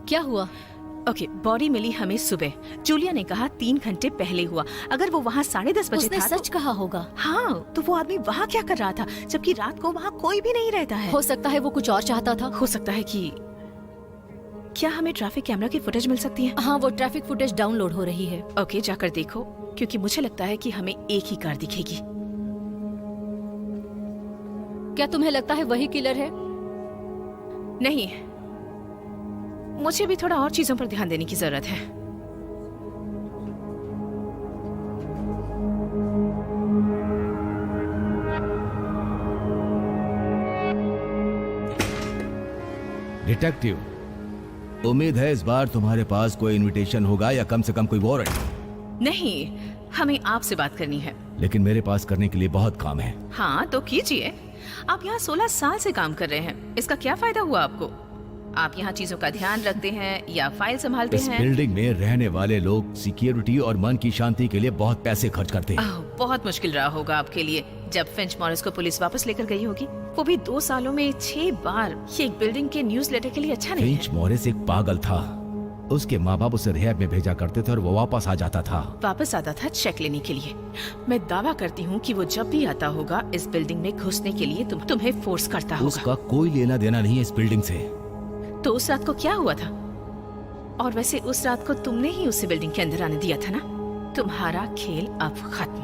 Speaker 10: क्या हुआ?
Speaker 2: ओके, बॉडी मिली हमें सुबह। जूलिया ने कहा 3 घंटे पहले हुआ। अगर वो वहाँ 10:30 बजे
Speaker 10: उसने
Speaker 2: था
Speaker 10: सच कहा होगा।
Speaker 2: हाँ, तो वो आदमी वहाँ क्या कर रहा था जबकि रात को वहाँ कोई भी नहीं रहता है?
Speaker 10: हो सकता है वो कुछ और चाहता था।
Speaker 2: हो सकता है कि क्या हमें ट्रैफिक कैमरा की फुटेज मिल सकती है?
Speaker 10: हाँ, वो ट्रैफिक फुटेज डाउनलोड हो रही है।
Speaker 2: ओके, जाकर देखो, क्योंकि मुझे लगता है कि हमें एक ही कार दिखेगी।
Speaker 10: क्या तुम्हें लगता है वही किलर है?
Speaker 2: नहीं, मुझे भी थोड़ा और चीजों पर ध्यान देने की जरूरत है।
Speaker 9: डिटेक्टिव, उम्मीद है इस बार तुम्हारे पास कोई इनविटेशन होगा या कम से कम कोई वारंट।
Speaker 2: नहीं, हमें आपसे बात करनी है।
Speaker 9: लेकिन मेरे पास करने के लिए बहुत काम है।
Speaker 2: हाँ, तो कीजिए। आप यहाँ 16 साल से काम कर रहे हैं, इसका क्या फायदा हुआ आपको? आप यहाँ चीजों का ध्यान रखते हैं या फाइल संभालते
Speaker 9: इस
Speaker 2: हैं?
Speaker 9: बिल्डिंग में रहने वाले लोग सिक्योरिटी और मन की शांति के लिए बहुत पैसे खर्च करते हैं।
Speaker 2: बहुत मुश्किल रहा होगा आपके लिए जब फिंच मॉरिस को पुलिस वापस लेकर गई होगी। वो भी 2 सालों में 6 बार। ये एक बिल्डिंग के न्यूज़लेटर के लिए अच्छा नहीं
Speaker 9: फिंच मॉरिस एक पागल था। उसके माँ बाप उसे रिहैब में भेजा करते थे और वो वापस आ जाता था।
Speaker 2: वापस आता था चेक लेने के लिए। मैं दावा करती हूँ कि वो जब भी आता होगा इस बिल्डिंग में घुसने के लिए तुम्हें फोर्स करता होगा।
Speaker 9: उसका कोई लेना देना नहीं है इस बिल्डिंग से।
Speaker 2: तो उस रात को क्या हुआ था? और वैसे उस रात को तुमने ही उसे बिल्डिंग के अंदर आने दिया था ना? तुम्हारा खेल अब खत्म।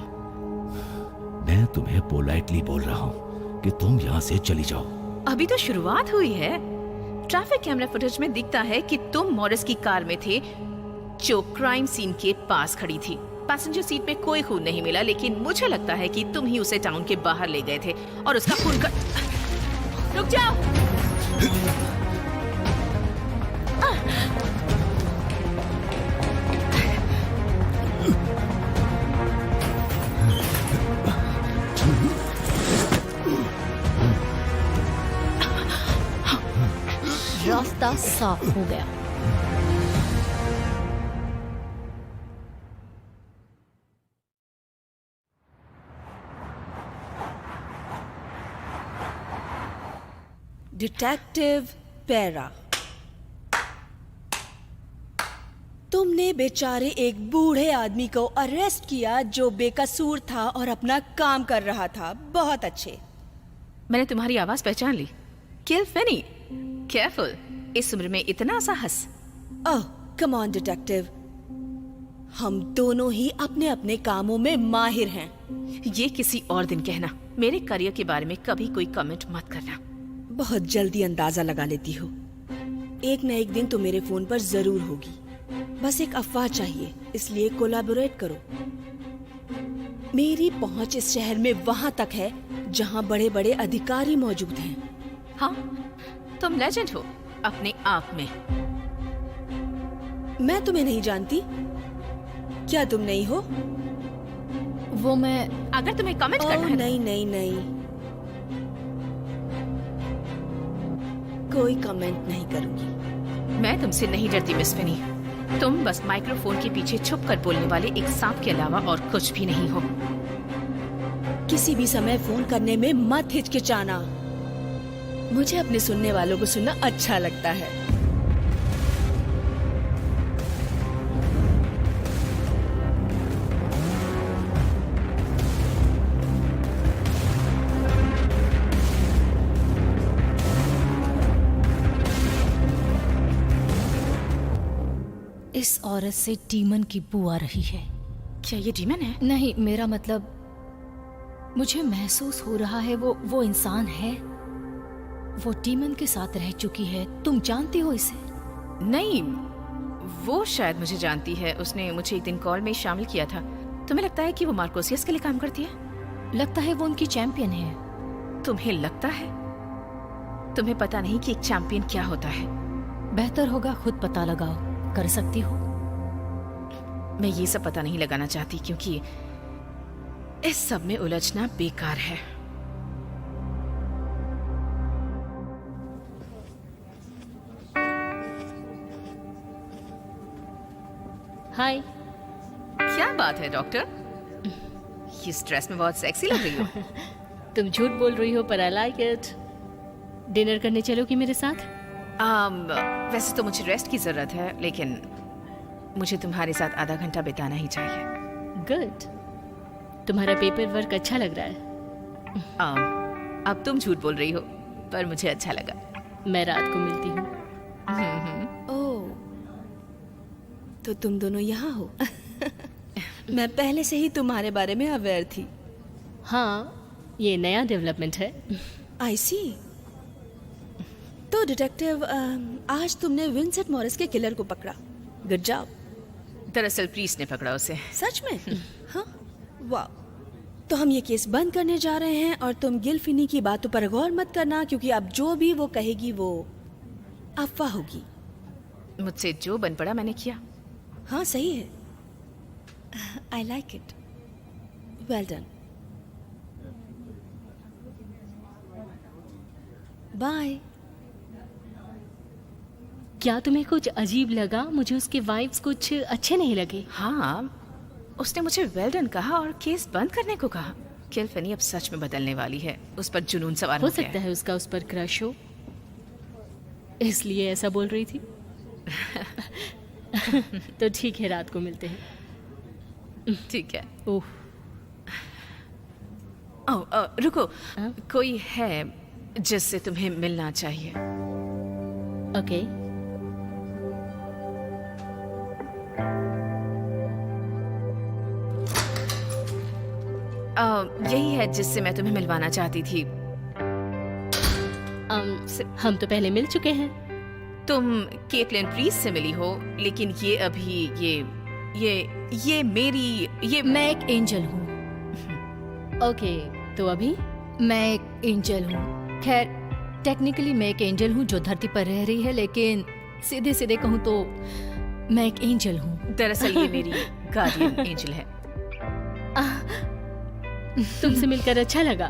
Speaker 9: मैं तुम्हें पोलाइटली बोल रहा हूँ कि तुम यहाँ से चली जाओ।
Speaker 2: अभी तो शुरुआत हुई है। ट्रैफिक कैमरा फुटेज में दिखता है कि तुम मॉरिस की कार में थे जो क्राइम सीन के पास खड़ी थी। पैसेंजर सीट में कोई खून नहीं मिला, लेकिन मुझे लगता है कि तुम ही उसे टाउन के बाहर ले गए थे और उसका खून कर... रुक जाओ।
Speaker 10: रास्ता साफ हो गया।
Speaker 7: डिटेक्टिव पेरा, तुमने बेचारे एक बूढ़े आदमी को अरेस्ट किया जो बेकसूर था और अपना काम कर रहा था। बहुत अच्छे।
Speaker 2: मैंने तुम्हारी आवाज पहचान ली। किल फेनी। केयरफुल, इस उम्र में इतना साहस।
Speaker 7: ओह कम ऑन डिटेक्टिव, हम दोनों ही अपने अपने कामों में माहिर हैं।
Speaker 2: ये किसी और दिन कहना। मेरे करियर के बारे में कभी कोई कमेंट मत करना।
Speaker 7: बहुत जल्दी अंदाजा लगा लेती हो। एक न एक दिन तो मेरे फोन पर जरूर होगी। बस एक अफवाह चाहिए, इसलिए कोलैबोरेट करो। मेरी पहुंच इस शहर में वहां तक है जहां बड़े बड़े अधिकारी मौजूद हैं।
Speaker 2: हाँ, तुम लेजेंड हो अपने आप में।
Speaker 7: मैं तुम्हें नहीं जानती। क्या तुम नहीं हो?
Speaker 10: वो मैं
Speaker 2: अगर तुम्हें कमेंट
Speaker 7: ओह
Speaker 2: करना है
Speaker 7: नहीं नहीं नहीं, कोई कमेंट नहीं करूंगी।
Speaker 2: मैं तुमसे नहीं डरती मिस फेनी। तुम बस माइक्रोफोन के पीछे छुप कर बोलने वाले एक सांप के अलावा और कुछ भी नहीं हो।
Speaker 7: किसी भी समय फोन करने में मत हिचकिचाना। मुझे अपने सुनने वालों को सुनना अच्छा लगता है।
Speaker 10: इस औरत से डीमन की बू आ रही है।
Speaker 2: क्या ये डीमन है?
Speaker 10: नहीं, मेरा मतलब मुझे महसूस हो रहा है वो इंसान है। वो डीमन के साथ रह चुकी है। तुम जानती हो इसे?
Speaker 2: नहीं, वो शायद मुझे जानती है। उसने मुझे एक दिन कॉल में शामिल किया था। तुम्हें लगता है कि वो मार्कोसियस के लिए काम करती है?
Speaker 10: लगता है वो उनकी चैंपियन है।
Speaker 2: तुम्हें लगता है? तुम्हें पता नहीं कि एक चैंपियन क्या होता है।
Speaker 10: बेहतर होगा खुद पता लगाओ। कर सकती हो?
Speaker 2: मैं ये सब पता नहीं लगाना चाहती क्योंकि इस सब में उलझना बेकार है।
Speaker 3: हाय।
Speaker 2: क्या बात है डॉक्टर, इस ड्रेस में बहुत सेक्सी लग रही हो।
Speaker 3: तुम झूठ बोल रही हो पर आई लाइक इट। डिनर करने चलोगी मेरे साथ?
Speaker 2: वैसे तो मुझे रेस्ट की जरूरत है, लेकिन मुझे तुम्हारे साथ आधा घंटा बिताना ही चाहिए।
Speaker 3: गुड। तुम्हारा पेपर वर्क अच्छा लग रहा है।
Speaker 2: अब तुम झूठ बोल रही हो, पर मुझे अच्छा लगा।
Speaker 3: मैं रात को मिलती हूँ।
Speaker 7: ओह, तो तुम दोनों यहाँ हो। मैं पहले से ही तुम्हारे बारे में अवेयर थी।
Speaker 3: हाँ, ये नया डेवलपमेंट है।
Speaker 7: आई सी। तो डिटेक्टिव, आज तुमने विंसेंट मॉरिस के किलर को पकड़ा। Good job.
Speaker 2: दरअसल प्रीस्ट ने पकड़ा उसे।
Speaker 7: सच में? हाँ, वाह। तो हम ये केस बंद करने जा रहे हैं और तुम गिलफिनी की बातों पर गौर मत करना, क्योंकि अब जो भी वो कहेगी वो अफवाह होगी।
Speaker 2: मुझसे जो बन पड़ा मैंने किया।
Speaker 7: हाँ सही है। I like it. Well done. Bye.
Speaker 3: क्या तुम्हें कुछ अजीब लगा? मुझे उसके वाइब्स कुछ अच्छे नहीं लगे।
Speaker 2: हाँ, उसने मुझे वेल डन कहा और केस बंद करने को कहा। किल फेनी अब सच में बदलने वाली है। उस पर जुनून सवार
Speaker 3: हो
Speaker 2: गया
Speaker 3: सकता है उसका उस पर क्रश हो, इसलिए ऐसा बोल रही थी। तो ठीक है, रात को मिलते हैं।
Speaker 2: ठीक है।
Speaker 3: ओह,
Speaker 2: रुको।
Speaker 3: हाँ?
Speaker 2: कोई है जिससे तुम्हें मिलना चाहिए।
Speaker 3: ओके।
Speaker 2: यही है जिससे मैं तुम्हें मिलवाना चाहती थी।
Speaker 3: हम तो पहले मिल चुके हैं।
Speaker 2: तुम केटलिन प्रीस्ट से मिली हो, लेकिन ये अभी ये मेरी
Speaker 10: मैं एक एंजल हूँ।
Speaker 3: ओके, तो अभी
Speaker 10: मैं एक एंजल हूँ। खैर, टेक्निकली मैं एक एंजल हूँ जो धरती पर रह रही है, लेकिन सीधे सीधे कहूँ तो मैं एक एंजल हूँ।
Speaker 2: दरअसल ये मेरी गार्डियन एंजल है।
Speaker 3: तुमसे मिलकर अच्छा लगा।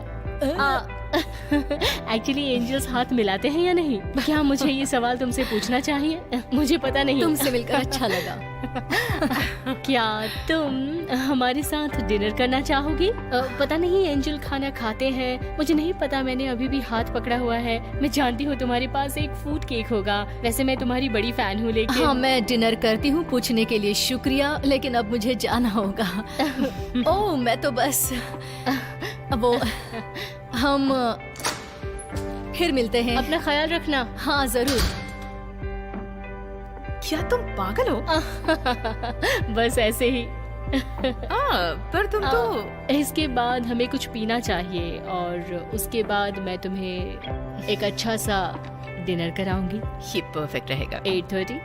Speaker 3: एक्चुअली एंजल्स हाथ मिलाते हैं या नहीं? क्या मुझे ये सवाल तुमसे पूछना चाहिए? मुझे पता नहीं।
Speaker 10: तुमसे मिलकर अच्छा लगा।
Speaker 3: क्या तुम हमारे साथ डिनर करना चाहोगी? पता नहीं एंजल खाना खाते हैं, मुझे नहीं पता, मैंने अभी भी हाथ पकड़ा हुआ है। मैं जानती हूँ तुम्हारे पास एक फूड केक होगा, वैसे मैं तुम्हारी बड़ी फैन हूँ, लेकिन
Speaker 10: हाँ, मैं डिनर करती हूँ। पूछने के लिए शुक्रिया, लेकिन अब मुझे जाना होगा। ओह, मैं तो बस वो हम फिर मिलते हैं।
Speaker 3: अपना ख्याल रखना।
Speaker 10: हाँ जरूर।
Speaker 2: क्या तुम पागल हो?
Speaker 3: बस ऐसे ही।
Speaker 2: पर तुम तो
Speaker 3: इसके बाद हमें कुछ पीना चाहिए और उसके बाद मैं तुम्हें एक अच्छा सा डिनर कराऊंगी।
Speaker 2: ये परफेक्ट रहेगा।
Speaker 3: 8:30।